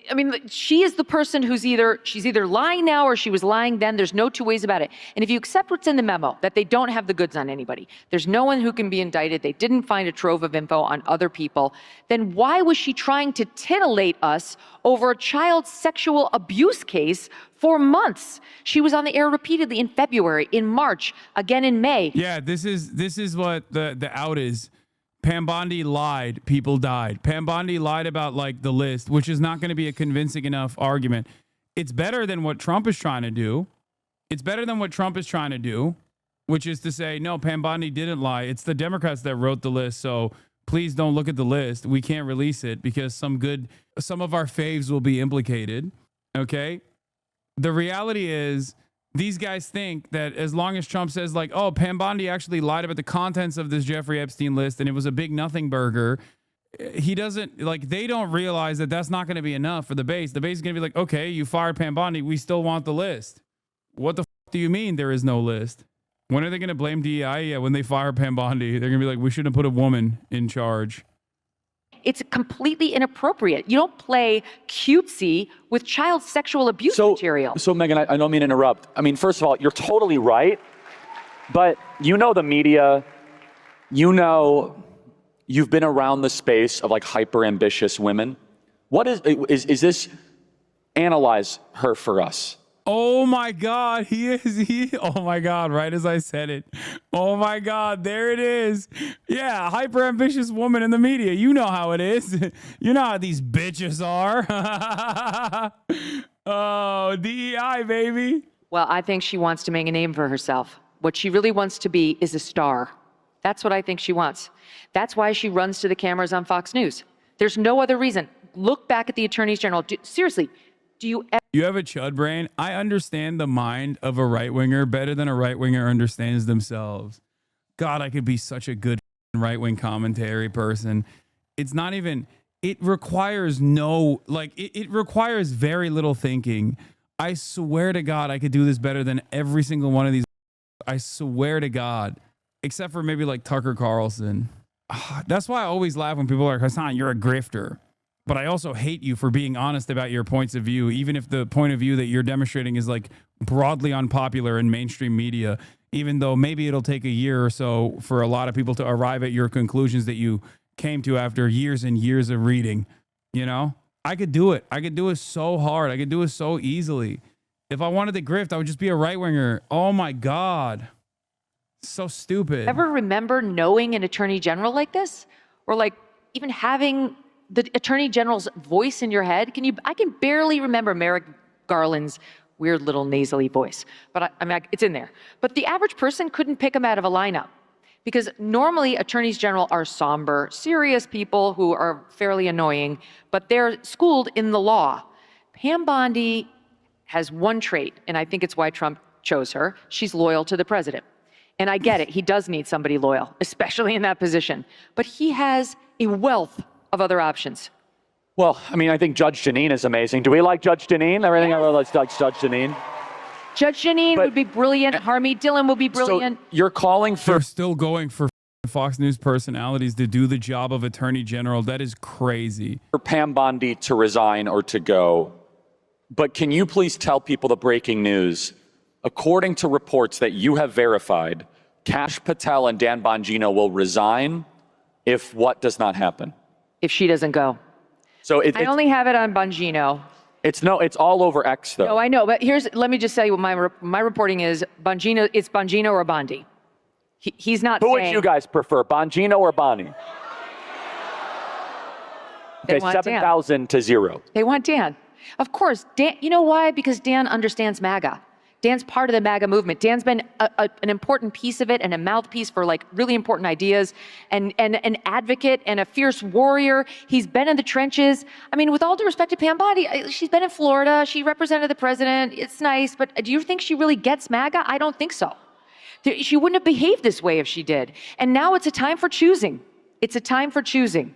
I mean, she is the person who's she's either lying now or she was lying then. There's no two ways about it. And if you accept what's in the memo, that they don't have the goods on anybody, there's no one who can be indicted, they didn't find a trove of info on other people, then why was she trying to titillate us over a child sexual abuse case for months? She was on the air repeatedly in February, in March, again in May. Yeah, this is what the out is. Pam Bondi lied. People died. Pam Bondi lied about like the list, which is not going to be a convincing enough argument. It's better than what Trump is trying to do. It's better than what Trump is trying to do. which is to say, no, Pam Bondi didn't lie. It's the Democrats that wrote the list. So please don't look at the list. We can't release it because some of our faves will be implicated. Okay. The reality is these guys think that as long as Trump says like, oh, Pam Bondi actually lied about the contents of this Jeffrey Epstein list and it was a big nothing burger. He doesn't like, they don't realize that that's not going to be enough for the base. The base is going to be like, okay, you fired Pam Bondi. We still want the list. What the do you mean there is no list? When are they going to blame DEI? Yeah, when they fire Pam Bondi, they're going to be like, we shouldn't have put a woman in charge. It's completely inappropriate. You don't play cutesy with child sexual abuse material. So Megan, I don't mean to interrupt. I mean, first of all, you're totally right. But you know the media, you know, you've been around the space of like hyper ambitious women. What is this? Analyze her for us. Oh my God, oh my God, right as I said it. Oh my God, there it is. Yeah, hyper ambitious woman in the media. You know how it is. You know how these bitches are. Oh, DEI, baby. Well, I think she wants to make a name for herself. What she really wants to be is a star. That's what I think she wants. That's why she runs to the cameras on Fox News. There's no other reason. Look back at the attorneys general. Seriously, do you ever... You have a chud brain. I understand the mind of a right-winger better than a right-winger understands themselves. God, I could be such a good right-wing commentary person. It's not even, it requires no, like, it requires very little thinking. I swear to God, I could do this better than every single one of these. I swear to God, except for maybe like Tucker Carlson. That's why I always laugh when people are like, Hasan, you're a grifter. But I also hate you for being honest about your points of view, even if the point of view that you're demonstrating is like broadly unpopular in mainstream media, even though maybe it'll take a year or so for a lot of people to arrive at your conclusions that you came to after years and years of reading. You know, I could do it. I could do it so hard. I could do it so easily. If I wanted to grift, I would just be a right winger. Oh my God. So stupid. Ever remember knowing an attorney general like this? Or like even having the attorney general's voice in your head? I can barely remember Merrick Garland's weird little nasally voice, but I mean, it's in there. But the average person couldn't pick him out of a lineup because normally attorneys general are somber, serious people who are fairly annoying, but they're schooled in the law. Pam Bondi has one trait, and I think it's why Trump chose her. She's loyal to the president. And I get it. He does need somebody loyal, especially in that position. But he has a wealth of other options. Well, I mean, I think Judge Jeanine is amazing. Do we like Judge Jeanine? Everything I like Judge Jeanine. Judge Jeanine would be brilliant. Harmeet Dillon would be brilliant. So you're calling for... They're still going for Fox News personalities to do the job of attorney general. That is crazy. For Pam Bondi to resign or to go. But can you please tell people the breaking news? According to reports that you have verified, Kash Patel and Dan Bongino will resign if what does not happen? If she doesn't go. So I only have it on Bongino. It's all over X though. No, I know, but let me just tell you what my reporting is. Bongino, it's Bongino or Bondi. He's not Who saying... would you guys prefer, Bongino or Bondi? Okay, 7,000 to 0. They want Dan. Of course, Dan, you know why? Because Dan understands MAGA. Dan's part of the MAGA movement. Dan's been an important piece of it and a mouthpiece for like really important ideas and an advocate and a fierce warrior. He's been in the trenches. I mean, with all due respect to Pam Bondi, she's been in Florida. She represented the president. It's nice, but do you think she really gets MAGA? I don't think so. She wouldn't have behaved this way if she did. And now it's a time for choosing. It's a time for choosing.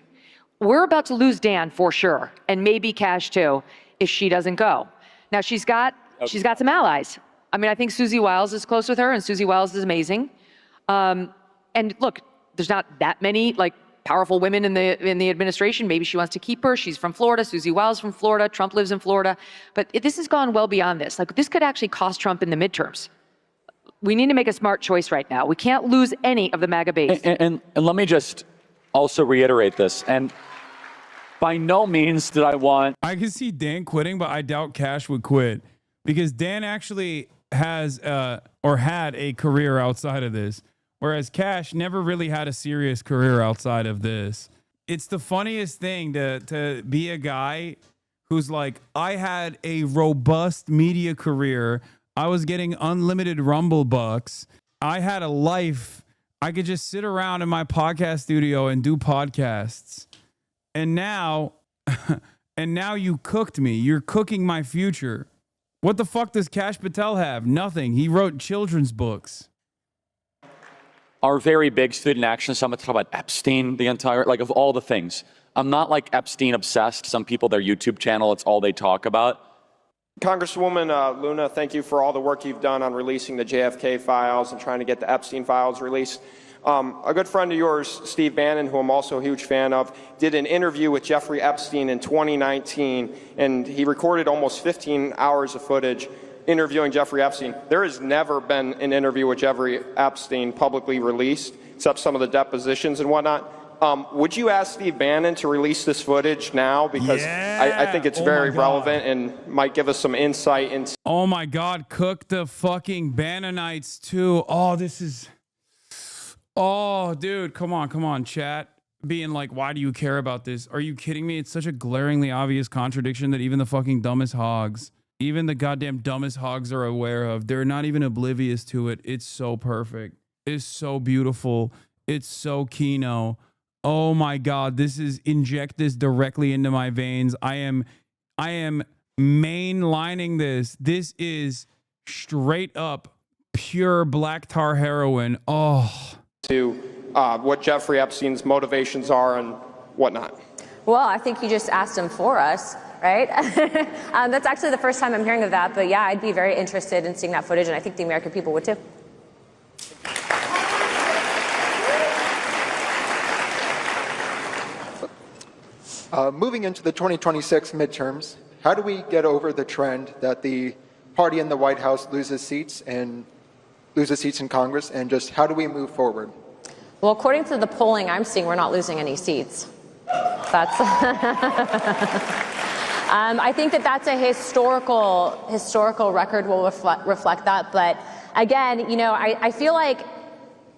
We're about to lose Dan for sure, and maybe Kash too, if she doesn't go. Now she's got some allies. I mean, I think Susie Wiles is close with her, and Susie Wiles is amazing. And look, there's not that many like powerful women in the administration. Maybe she wants to keep her. She's from Florida. Susie Wiles from Florida. Trump lives in Florida. But this has gone well beyond this. Like this could actually cost Trump in the midterms. We need to make a smart choice right now. We can't lose any of the MAGA base. And let me just also reiterate this. And by no means did I want... I can see Dan quitting, but I doubt Kash would quit because Dan actually has or had a career outside of this, whereas Kash never really had a serious career outside of this. It's the funniest thing to be a guy who's like, I had a robust media career. I was getting unlimited Rumble bucks. I had a life. I could just sit around in my podcast studio and do podcasts. And now, you cooked me. You're cooking my future. What the fuck does Kash Patel have? Nothing. He wrote children's books. Our very big student action summit talk about Epstein, the entire, like, of all the things. I'm not like Epstein obsessed. Some people, their YouTube channel, it's all they talk about. Congresswoman Luna, thank you for all the work you've done on releasing the JFK files and trying to get the Epstein files released. A good friend of yours, Steve Bannon, who I'm also a huge fan of, did an interview with Jeffrey Epstein in 2019, and he recorded almost 15 hours of footage interviewing Jeffrey Epstein. There has never been an interview with Jeffrey Epstein publicly released, except some of the depositions and whatnot. Would you ask Steve Bannon to release this footage now? Because I think it's very relevant and might give us some insight into... Oh my God, cook the fucking Bannonites too. Oh, this is... Oh, dude, come on, chat. Being like, why do you care about this? Are you kidding me? It's such a glaringly obvious contradiction that even the fucking dumbest hogs, even the goddamn dumbest hogs are aware of. They're not even oblivious to it. It's so perfect. It's so beautiful. It's so Kino. Oh my God, this is inject this directly into my veins. I am mainlining this. This is straight up pure black tar heroin. Oh. To what Jeffrey Epstein's motivations are and whatnot. Well, I think you just asked him for us, right? That's actually the first time I'm hearing of that. But yeah, I'd be very interested in seeing that footage, and I think the American people would too. Moving into the 2026 midterms, how do we get over the trend that the party in the White House loses seats in Congress, and just how do we move forward? Well, according to the polling I'm seeing, we're not losing any seats. That's I think that's a historical record will reflect that. But again, I feel like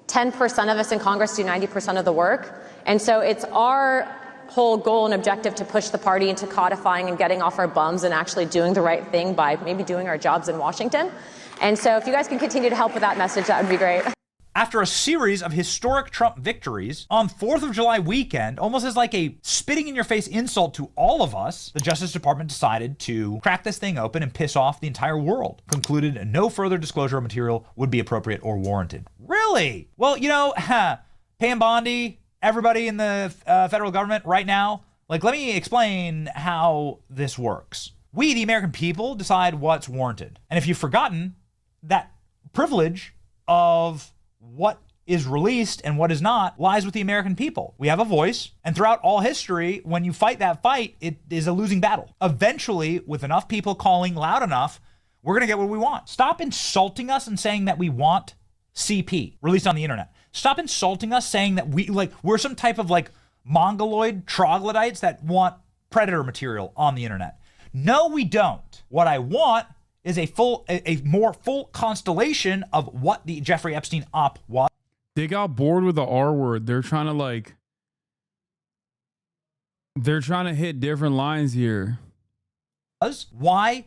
10% of us in Congress do 90% of the work. And so it's our whole goal and objective to push the party into codifying and getting off our bums and actually doing the right thing by maybe doing our jobs in Washington. And so if you guys can continue to help with that message, that would be great. After a series of historic Trump victories on 4th of July weekend, almost as like a spitting in your face insult to all of us, the Justice Department decided to crack this thing open and piss off the entire world. Concluded no further disclosure of material would be appropriate or warranted. Really? Well, Pam Bondi, everybody in the federal government right now, let me explain how this works. We, the American people, decide what's warranted. And if you've forgotten, that privilege of what is released and what is not lies with the American people. We have a voice, and throughout all history, when you fight that fight, it is a losing battle. Eventually, with enough people calling loud enough, we're gonna get what we want. Stop insulting us and saying that we want CP released on the internet. Stop insulting us saying that we're some type of mongoloid troglodytes that want predator material on the internet. No, we don't. What I want is a more full constellation of what the Jeffrey Epstein op was. They got bored with the R word. They're trying to hit different lines here. Why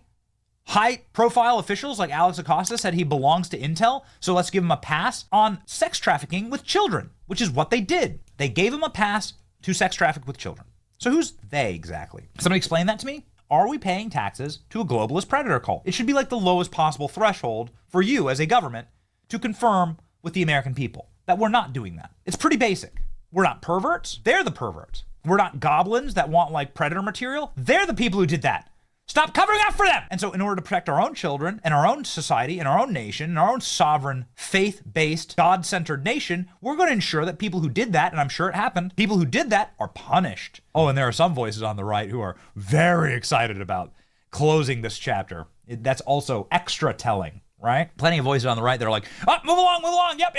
high-profile officials like Alex Acosta said he belongs to Intel, so let's give him a pass on sex trafficking with children, which is what they did. They gave him a pass to sex traffic with children. So who's they exactly? Somebody explain that to me? Are we paying taxes to a globalist predator cult? It should be like the lowest possible threshold for you as a government to confirm with the American people that we're not doing that. It's pretty basic. We're not perverts. They're the perverts. We're not goblins that want predator material. They're the people who did that. Stop covering up for them. And so in order to protect our own children and our own society and our own nation and our own sovereign, faith-based, God-centered nation, we're going to ensure that people who did that, and I'm sure it happened, people who did that are punished. Oh, and there are some voices on the right who are very excited about closing this chapter. That's also extra telling, right? Plenty of voices on the right that are like, oh, move along. Yep,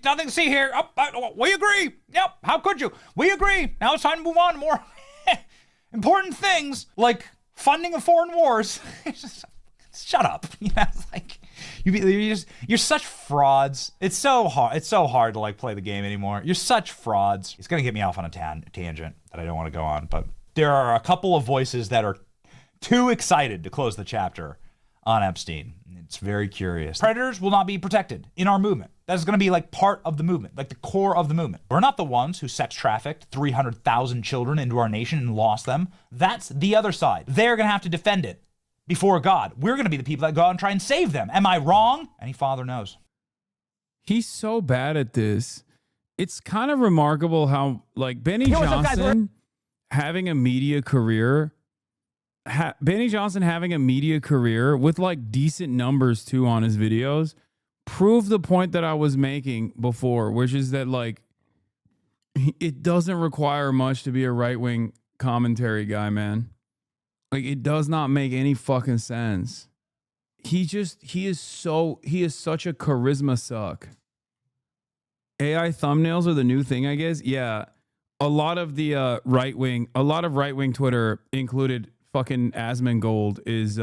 nothing to see here. Oh, we agree. Yep, how could you? We agree. Now it's time to move on to more important things like funding of foreign wars. Shut up. You're such frauds. It's so hard to play the game anymore. You're such frauds. It's gonna get me off on a tangent that I don't want to go on, but there are a couple of voices that are too excited to close the chapter on Epstein. It's very curious. Predators will not be protected in our movement. That's going to be like part of the movement, like the core of the movement. We're not the ones who sex trafficked 300,000 children into our nation and lost them. That's the other side. They're going to have to defend it before God. We're going to be the people that go out and try and save them. Am I wrong? Any father knows. He's so bad at this. It's kind of remarkable how, like, Benny Johnson having a media career, Benny Johnson having a media career with like decent numbers too on his videos, proved the point that I was making before, which is that like it doesn't require much to be a right-wing commentary guy, man. Like, it does not make any fucking sense. He is such a charisma suck. AI thumbnails are the new thing, I guess. Yeah. A lot of the right-wing Twitter, included fucking Asmongold, is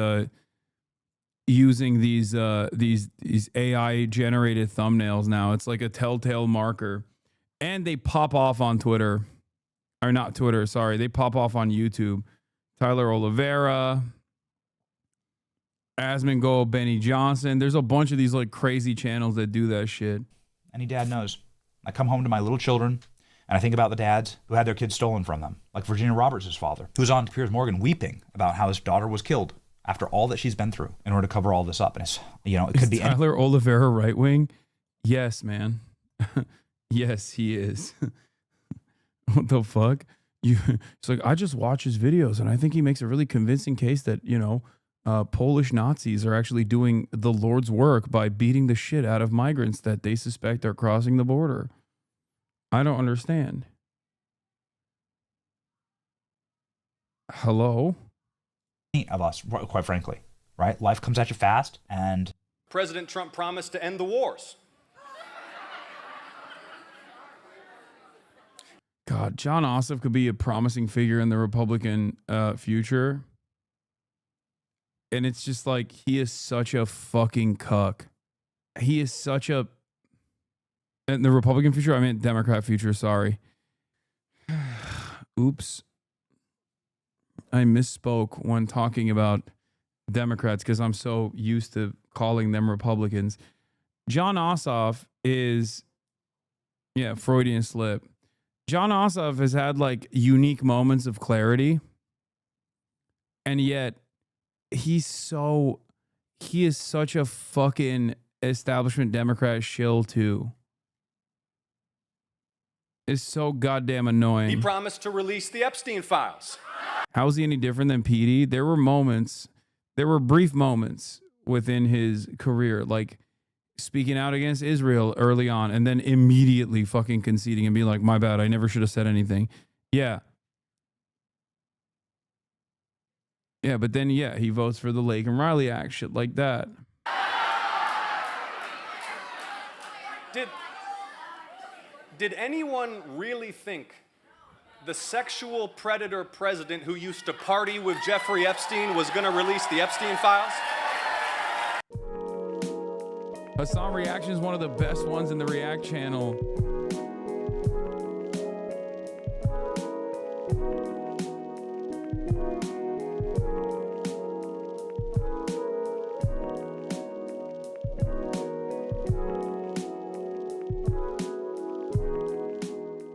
using these AI generated thumbnails now. It's like a telltale marker. And they pop off on Twitter. Or not Twitter, sorry. They pop off on YouTube. Tyler Oliveira, Asmongold, Benny Johnson. There's a bunch of these like crazy channels that do that shit. Any dad knows. I come home to my little children and I think about the dads who had their kids stolen from them, like Virginia Roberts' father, who's on Piers Morgan weeping about how his daughter was killed after all that she's been through in order to cover all this up. And it's, it could be Tyler Oliveira right wing. Yes, man. Yes, he is. What the fuck? It's like, I just watch his videos and I think he makes a really convincing case that, Polish Nazis are actually doing the Lord's work by beating the shit out of migrants that they suspect are crossing the border. I don't understand. Hello? Of us, quite frankly, right? Life comes at you fast, and President Trump promised to end the wars. God, John Ossoff could be a promising figure in the Republican future. And it's just like, he is such a fucking cuck. He is such a... In the Republican future, I meant Democrat future, sorry. Oops. I misspoke when talking about Democrats because I'm so used to calling them Republicans. John Ossoff is... Yeah, Freudian slip. John Ossoff has had like unique moments of clarity. And yet... he is such a fucking establishment Democrat shill too. It's so goddamn annoying. He promised to release the Epstein files. How is he any different than Petey? There were brief moments within his career, like speaking out against Israel early on and then immediately fucking conceding and being like, my bad, I never should have said anything. Yeah. Yeah, but then, he votes for the Lake and Riley Act, shit like that. Did anyone really think the sexual predator president who used to party with Jeffrey Epstein was going to release the Epstein files? Hasan Reaction is one of the best ones in the React channel.